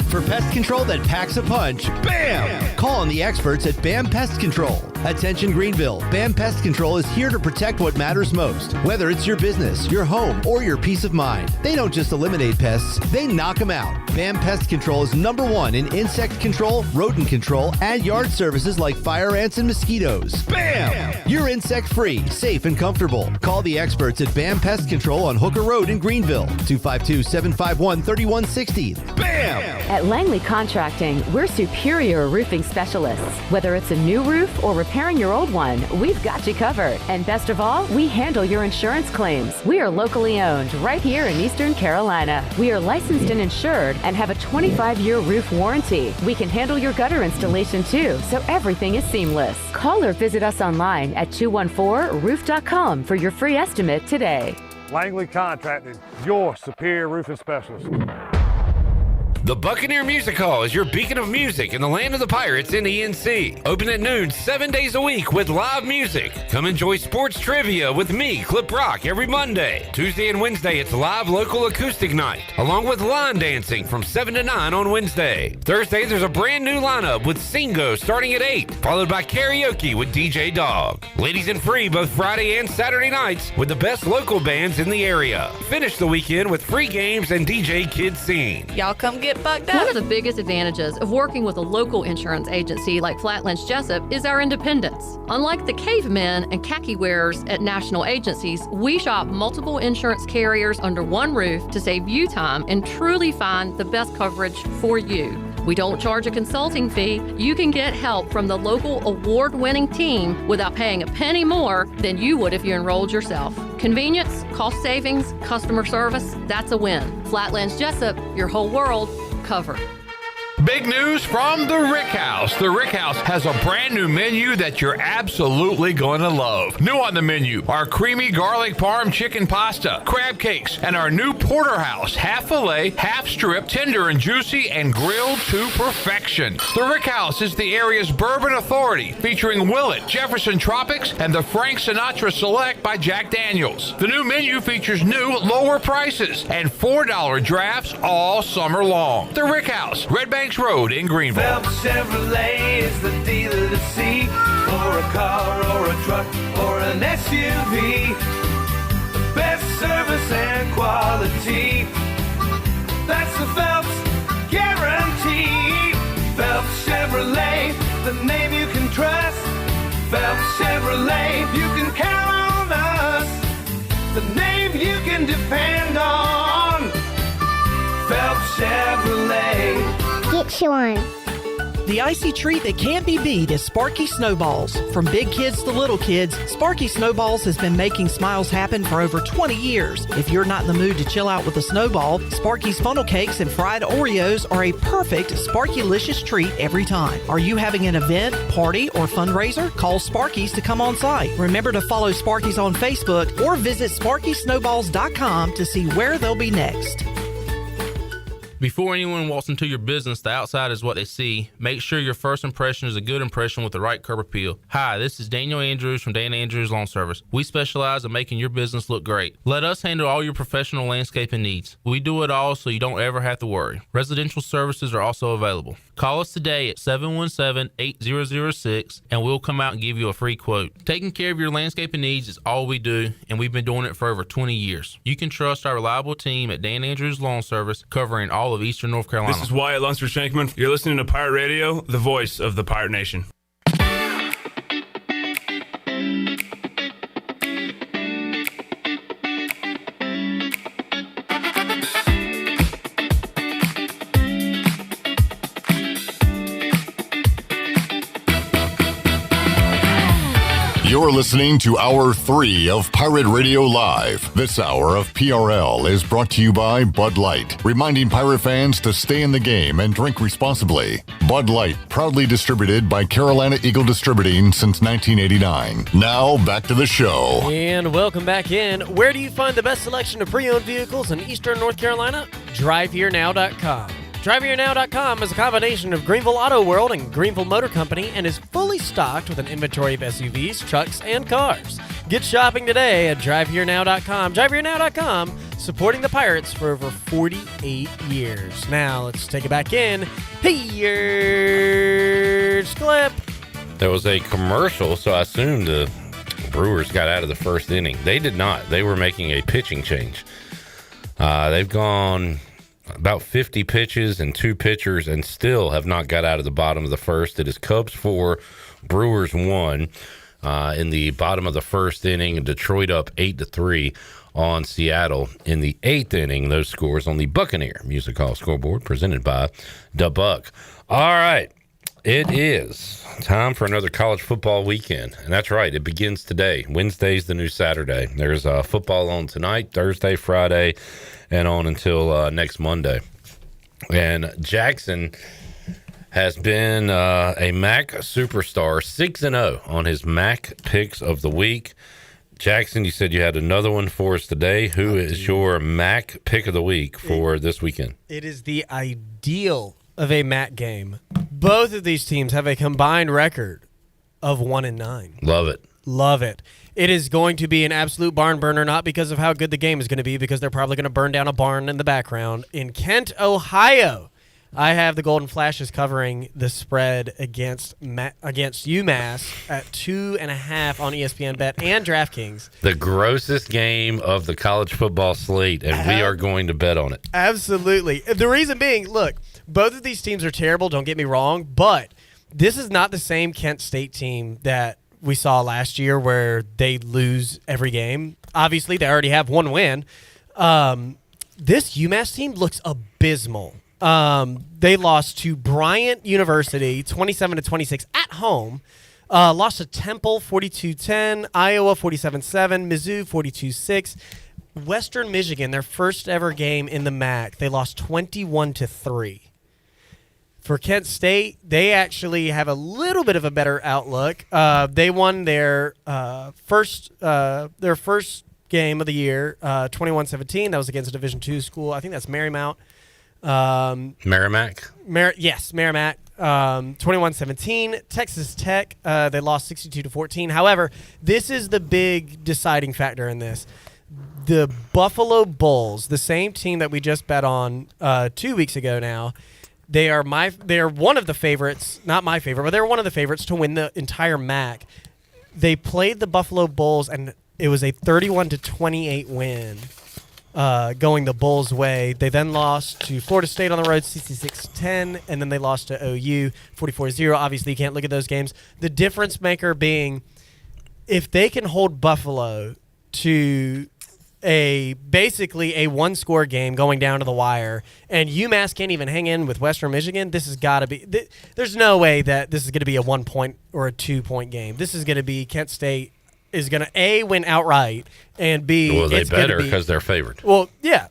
Speaker 28: For pest control that packs a punch, BAM! Call on the experts at BAM Pest Control. Attention Greenville, BAM Pest Control is here to protect what matters most, whether it's your business, your home, or your peace of mind. They don't just eliminate pests, they knock them out. BAM Pest Control is #1 in insect control, rodent control, and yard services like fire ants and mosquitoes. BAM! You're insect-free, safe, and comfortable. Call the experts at BAM Pest Control on Hooker Road in Greenville, 252-751-3160. BAM!
Speaker 4: At Langley Contracting, we're superior roofing specialists. Whether it's a new roof or repairing your old one, we've got you covered. And best of all, we handle your insurance claims. We are locally owned right here in Eastern Carolina. We are licensed and insured and have a 25-year roof warranty. We can handle your gutter installation too, so everything is seamless. Call or visit us online at 214roof.com for your free estimate today.
Speaker 5: Langley Contracting, your superior roofing specialist.
Speaker 17: The Buccaneer Music Hall is your beacon of music in the land of the Pirates in the NC. Open at noon 7 days a week with live music. Come enjoy sports trivia with me, Clip Rock, every Monday. Tuesday and Wednesday, it's live local acoustic night, along with line dancing from 7 to 9 on Wednesday. Thursday, there's a brand new lineup with Singo starting at 8, followed by karaoke with DJ Dog. Ladies and free both Friday and Saturday nights with the best local bands in the area. Finish the weekend with free games and DJ Kids Scene.
Speaker 18: Y'all come get bucked up. One of the biggest advantages of working with a local insurance agency like Flatlands Jessup is our independence. Unlike the cavemen and khaki wearers at national agencies, we shop multiple insurance carriers under one roof to save you time and truly find the best coverage for you. We don't charge a consulting fee. You can get help from the local award-winning team without paying a penny more than you would if you enrolled yourself. Convenience, cost savings, customer service, that's a win. Flatlands Jessup, your whole world covered.
Speaker 15: Big news from the Rick House. The Rick House has a brand new menu that you're absolutely going to love. New on the menu are creamy garlic parm chicken pasta, crab cakes, and our new porterhouse, half filet, half strip, tender and juicy, and grilled to perfection. The Rick House is the area's bourbon authority, featuring Willet, Jefferson Tropics, and the Frank Sinatra Select by Jack Daniels. The new menu features new, lower prices and $4 drafts all summer long. The Rick House, Red Banks Road in Greenville.
Speaker 19: Phelps Chevrolet is the dealer to see for a car or a truck or an SUV. The best service and quality. That's the Phelps guarantee. Phelps Chevrolet, the name you can trust. Phelps Chevrolet, you can count on us. The name you can depend on. Phelps Chevrolet.
Speaker 21: Get you one.
Speaker 23: The icy treat that can't be beat is Sparky Snowballs. From big kids to little kids, Sparky Snowballs has been making smiles happen for over 20 years. If you're not in the mood to chill out with a snowball, Sparky's funnel cakes and fried Oreos are a perfect Sparky-licious treat every time. Are you having an event, party, or fundraiser? Call Sparky's to come on site. Remember to follow Sparky's on Facebook or visit SparkySnowballs.com to see where they'll be next.
Speaker 11: Before anyone walks into your business, the outside is what they see. Make sure your first impression is a good impression with the right curb appeal. Hi, this is Daniel Andrews from Dan Andrews Lawn Service. We specialize in making your business look great. Let us handle all your professional landscaping needs. We do it all so you don't ever have to worry. Residential services are also available. Call us today at 717-8006 and we'll come out and give you a free quote. Taking care of your landscaping needs is all we do, and we've been doing it for over 20 years. You can trust our reliable team at Dan Andrews Lawn Service, covering all of Eastern North Carolina.
Speaker 12: This is Wyatt Lunsford-Shankman. You're listening to Pirate Radio, the voice of the Pirate Nation.
Speaker 14: You're listening to Hour 3 of Pirate Radio Live. This hour of PRL is brought to you by Bud Light, reminding Pirate fans to stay in the game and drink responsibly. Bud Light, proudly distributed by Carolina Eagle Distributing since 1989. Now, back to the show.
Speaker 20: And welcome back in. Where do you find the best selection of pre-owned vehicles in Eastern North Carolina? DriveHereNow.com. DriveHereNow.com is a combination of Greenville Auto World and Greenville Motor Company and is fully stocked with an inventory of SUVs, trucks, and cars. Get shopping today at DriveHereNow.com. DriveHereNow.com, supporting the Pirates for over 48 years. Now, let's take it back in. Here's Clip.
Speaker 17: There was a commercial, so I assumed the Brewers got out of the first inning. They did not. They were making a pitching change. They've gone about 50 pitches and 2 pitchers and still have not got out of the bottom of the first. It is Cubs 4, Brewers 1 in the bottom of the first inning. Detroit up 8-3 on Seattle. In the 8th inning, those scores on the Buccaneer Music Hall scoreboard presented by Da Buck. All right. It is time for another college football weekend. And that's right. It begins today. Wednesday's the new Saturday. There's football on tonight, Thursday, Friday, and on until next Monday. And Jackson has been a MAC superstar, 6-0 on his MAC picks of the week. Jackson, you said you had another one for us today. Who is your MAC pick of the week for this weekend?
Speaker 20: It is the ideal of a MAC game. Both of these teams have a combined record of 1-9.
Speaker 17: Love it.
Speaker 20: Love it. It is going to be an absolute barn burner, not because of how good the game is going to be, because they're probably going to burn down a barn in the background. In Kent, Ohio, I have the Golden Flashes covering the spread against UMass at 2.5 on ESPN Bet and DraftKings.
Speaker 17: The grossest game of the college football slate, and we are going to bet on it.
Speaker 20: Absolutely. The reason being, look, both of these teams are terrible, don't get me wrong, but this is not the same Kent State team that we saw last year where they lose every game. Obviously, they already have one win. This UMass team looks abysmal. They lost to Bryant University 27-26 at home. Lost to Temple 42-10, Iowa 47-7, Mizzou 42-6. Western Michigan, their first ever game in the MAC, they lost 21-3. For Kent State, they actually have a little bit of a better outlook. They won their first game of the year, 21-17. That was against a Division II school. I think that's Marymount.
Speaker 17: Merrimack?
Speaker 20: Yes, Merrimack. 21-17. Texas Tech, they lost 62-14. However, this is the big deciding factor in this. The Buffalo Bulls, the same team that we just bet on 2 weeks ago now, they are one of the favorites, not my favorite, but they're one of the favorites to win the entire MAC. They played the Buffalo Bulls, and it was a 31-28 win. Going the Bulls' way. They then lost to Florida State on the road, 66-10, and then they lost to OU, 44-0. Obviously, you can't look at those games. The difference maker being if they can hold Buffalo to basically a one-score game going down to the wire, and UMass can't even hang in with Western Michigan, this has got to be there's no way that this is going to be a 1-point or a 2-point game. This is going to be Kent State is going to A, win outright, and B,
Speaker 17: well, they
Speaker 20: it's
Speaker 17: better
Speaker 20: gonna be,
Speaker 17: because they're favored.
Speaker 20: Well, yeah.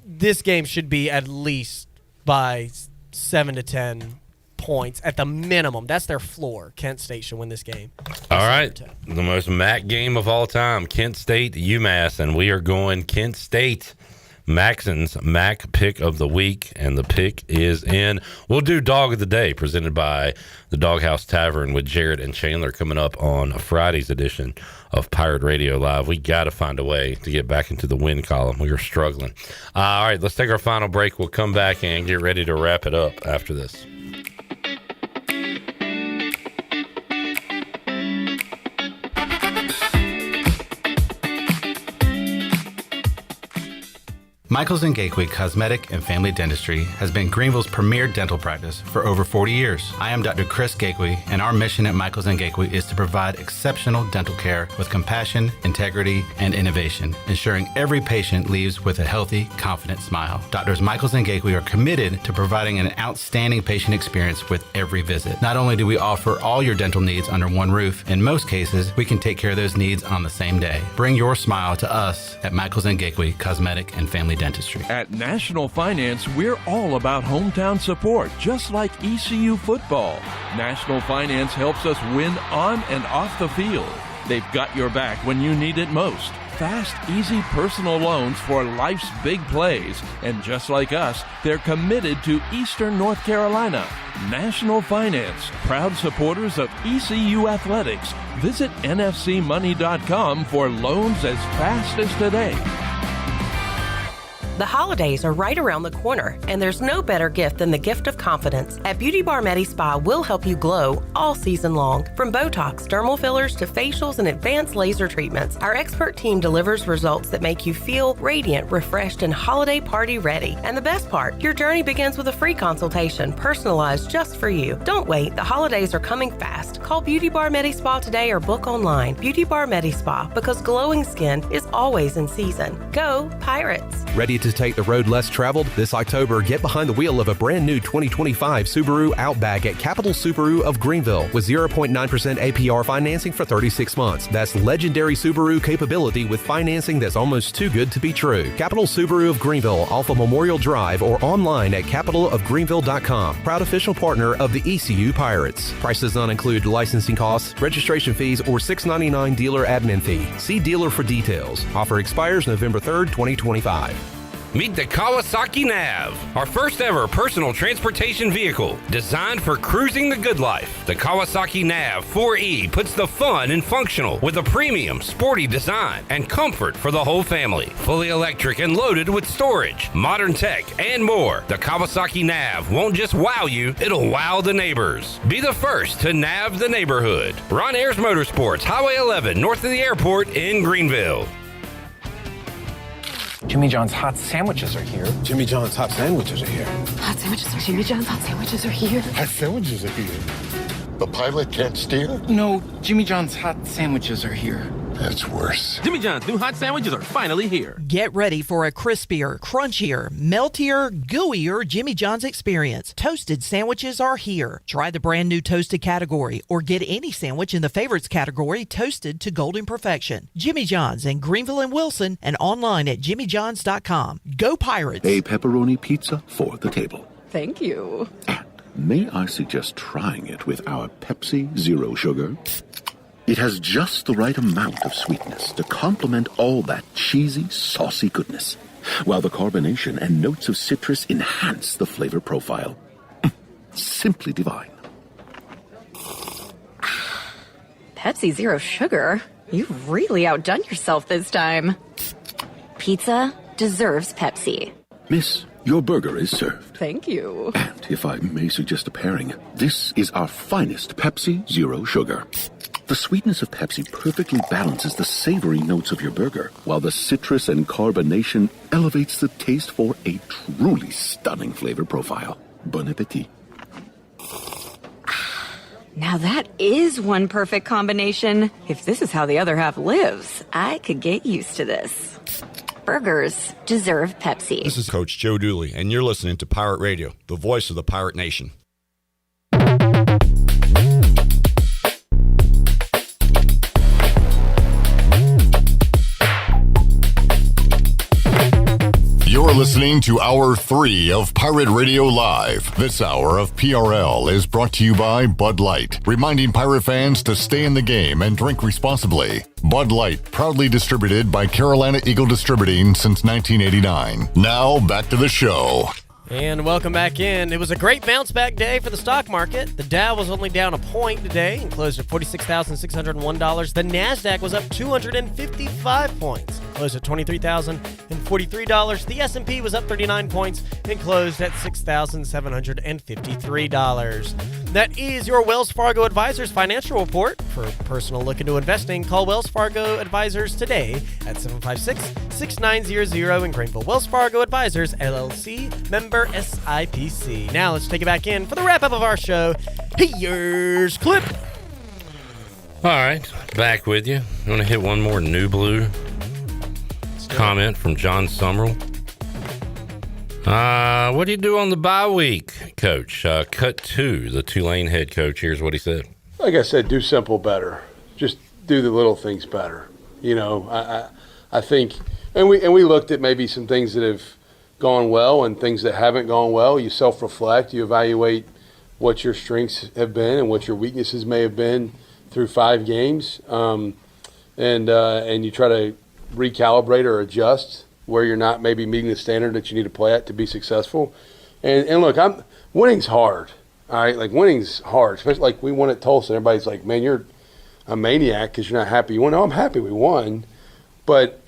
Speaker 20: This game should be at least by 7 to 10 points at the minimum. That's their floor. Kent State should win this game.
Speaker 17: All right. The most MAC game of all time, Kent State, UMass, and we are going Kent State. Maxon's MAC pick of the week, and the pick is in. We'll do Dog of the Day, presented by the Doghouse Tavern with Jared and Chandler coming up on Friday's edition of Pirate Radio Live. We got to find a way to get back into the win column. We are struggling. All right, let's take our final break. We'll come back and get ready to wrap it up after this.
Speaker 1: Michaels & Gakwe Cosmetic and Family Dentistry has been Greenville's premier dental practice for over 40 years. I am Dr. Chris Gakwe, and our mission at Michaels & Gakwe is to provide exceptional dental care with compassion, integrity, and innovation, ensuring every patient leaves with a healthy, confident smile. Doctors Michaels & Gakwe are committed to providing an outstanding patient experience with every visit. Not only do we offer all your dental needs under one roof, in most cases, we can take care of those needs on the same day. Bring your smile to us at Michaels & Gakwe Cosmetic and Family Dentistry.
Speaker 2: At National Finance, we're all about hometown support, just like ECU football. National Finance helps us win on and off the field. They've got your back when you need it most. Fast, easy personal loans for life's big plays. And just like us, they're committed to Eastern North Carolina. National Finance, proud supporters of ECU athletics. Visit nfcmoney.com for loans as fast as today.
Speaker 7: The holidays are right around the corner, and there's no better gift than the gift of confidence. At Beauty Bar Medi Spa, we'll help you glow all season long. From Botox, dermal fillers, to facials and advanced laser treatments, our expert team delivers results that make you feel radiant, refreshed, and holiday party ready. And the best part, your journey begins with a free consultation, personalized just for you. Don't wait, the holidays are coming fast. Call Beauty Bar Medi Spa today or book online. Beauty Bar Medi Spa, because glowing skin is always in season. Go Pirates!
Speaker 22: Ready to take the road less traveled? This October, get behind the wheel of a brand new 2025 Subaru Outback at Capital Subaru of Greenville with 0.9% APR financing for 36 months. That's legendary Subaru capability with financing that's almost too good to be true. Capital Subaru of Greenville off of Memorial Drive or online at capitalofgreenville.com. Proud official partner of the ECU Pirates. Price does not include licensing costs, registration fees, or $6.99 dealer admin fee. See dealer for details. Offer expires November 3rd, 2025.
Speaker 17: Meet the Kawasaki Nav, our first ever personal transportation vehicle designed for cruising the good life. The Kawasaki Nav 4E puts the fun in functional with a premium, sporty design and comfort for the whole family. Fully electric and loaded with storage, modern tech, and more. The Kawasaki Nav won't just wow you, it'll wow the neighbors. Be the first to nav the neighborhood. Ron Ayers Motorsports, Highway 11, north of the airport in Greenville.
Speaker 24: Jimmy John's hot sandwiches are here.
Speaker 25: Jimmy John's hot sandwiches are here.
Speaker 24: Hot sandwiches are Jimmy John's hot sandwiches are here.
Speaker 25: Hot sandwiches are here. The pilot can't steer?
Speaker 24: No, Jimmy John's hot sandwiches are here.
Speaker 25: That's worse.
Speaker 24: Jimmy John's new hot sandwiches are finally here.
Speaker 23: Get ready for a crispier, crunchier, meltier, gooier Jimmy John's experience. Toasted sandwiches are here. Try the brand new toasted category or get any sandwich in the favorites category toasted to golden perfection. Jimmy John's in Greenville and Wilson and online at jimmyjohns.com. Go Pirates!
Speaker 26: A pepperoni pizza for the table.
Speaker 27: Thank you.
Speaker 26: May I suggest trying it with our Pepsi Zero Sugar? It has just the right amount of sweetness to complement all that cheesy, saucy goodness, while the carbonation and notes of citrus enhance the flavor profile. Simply divine.
Speaker 27: Pepsi Zero Sugar? You've really outdone yourself this time. Pizza deserves Pepsi.
Speaker 26: Miss, your burger is served.
Speaker 27: Thank you.
Speaker 26: And if I may suggest a pairing, this is our finest Pepsi Zero Sugar. The sweetness of Pepsi perfectly balances the savory notes of your burger, while the citrus and carbonation elevates the taste for a truly stunning flavor profile. Bon appetit.
Speaker 27: Now that is one perfect combination. If this is how the other half lives, I could get used to this. burgers deserve Pepsi.
Speaker 3: This is Coach Joe Dooley, and you're listening to Pirate Radio, the voice of the Pirate Nation.
Speaker 14: You're listening to Hour 3 of Pirate Radio Live. This hour of PRL is brought to you by Bud Light, reminding Pirate fans to stay in the game and drink responsibly. Bud Light, proudly distributed by Carolina Eagle Distributing since 1989. Now, back to the show.
Speaker 20: And welcome back in. It was a great bounce-back day for the stock market. The Dow was only down a point today and closed at $46,601. The NASDAQ was up 255 points, closed at $23,043. The S&P was up 39 points and closed at $6,753. That is your Wells Fargo Advisors financial report. For a personal look into investing, call Wells Fargo Advisors today at 756-6900 in Greenville. Wells Fargo Advisors, LLC, member SIPC. Now let's take it back in for the wrap-up of our show. Here's Clip.
Speaker 17: All right, back with you. I'm going to hit one more New Blue comment from John Summerall. What do you do on the bye week, Coach? Cut 2, the Tulane head coach. Here's what he said.
Speaker 6: Like I said, do simple better. Just do the little things better. You know, I think, and we looked at maybe some things that have gone well and things that haven't gone well. You self-reflect. You evaluate what your strengths have been and what your weaknesses may have been through 5 games, and you try to recalibrate or adjust where you're not maybe meeting the standard that you need to play at to be successful. And look, winning's hard. All right, like winning's hard, especially like we won at Tulsa. Everybody's like, "Man, you're a maniac because you're not happy you won." No, I'm happy we won, but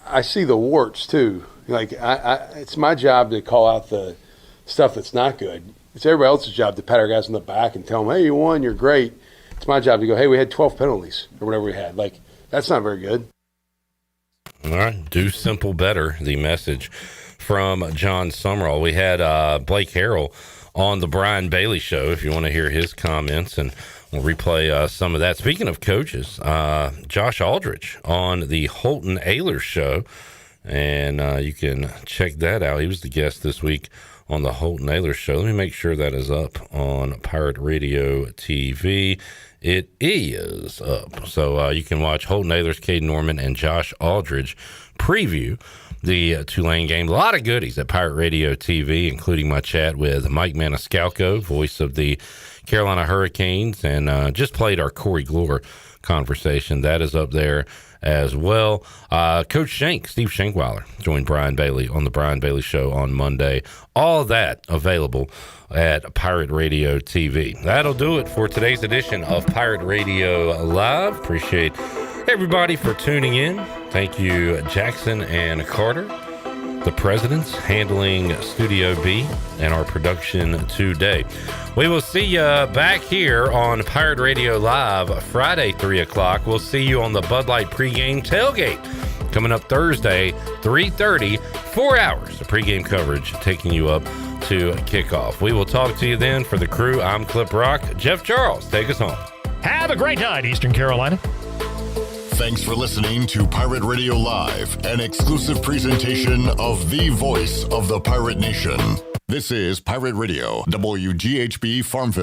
Speaker 6: I see the warts too. Like it's my job to call out the stuff that's not good. It's everybody else's job to pat our guys on the back and tell them, "Hey, you won, you're great." It's my job to go, "Hey, we had 12 penalties or whatever we had." Like that's not very good.
Speaker 17: All right, do simple better. The message from John Summerall. We had Blake Harrell on the Brian Bailey Show. If you want to hear his comments, and we'll replay some of that. Speaking of coaches, Josh Aldridge on the Holton Ahlers Show. And you can check that out. He was the guest this week on the Holton Ahlers Show. Let me make sure that is up on Pirate Radio TV. It is up. So you can watch Holton Ahlers, Cade Norman, and Josh Aldridge preview the Tulane game. A lot of goodies at Pirate Radio TV, including my chat with Mike Maniscalco, voice of the Carolina Hurricanes, and just played our Corey Gloor conversation. That is up there as well. Coach Shank, Steve Shankweiler, joined Brian Bailey on the Brian Bailey Show on Monday. All that available at Pirate Radio TV. That'll do it for today's edition of Pirate Radio Live. Appreciate everybody for tuning in. Thank you, Jackson and Carter, the presidents, handling Studio B and our production today. We will see you back here on Pirate Radio Live Friday, 3 o'clock. We'll see you on the Bud Light pregame tailgate coming up Thursday, 3:30, 4 hours of pregame coverage taking you up to kickoff. We will talk to you then. For the crew, I'm Clip Rock. Jeff Charles, take us home.
Speaker 8: Have a great night, Eastern Carolina.
Speaker 14: Thanks for listening to Pirate Radio Live, an exclusive presentation of the voice of the Pirate Nation. This is Pirate Radio, WGHB Farmville.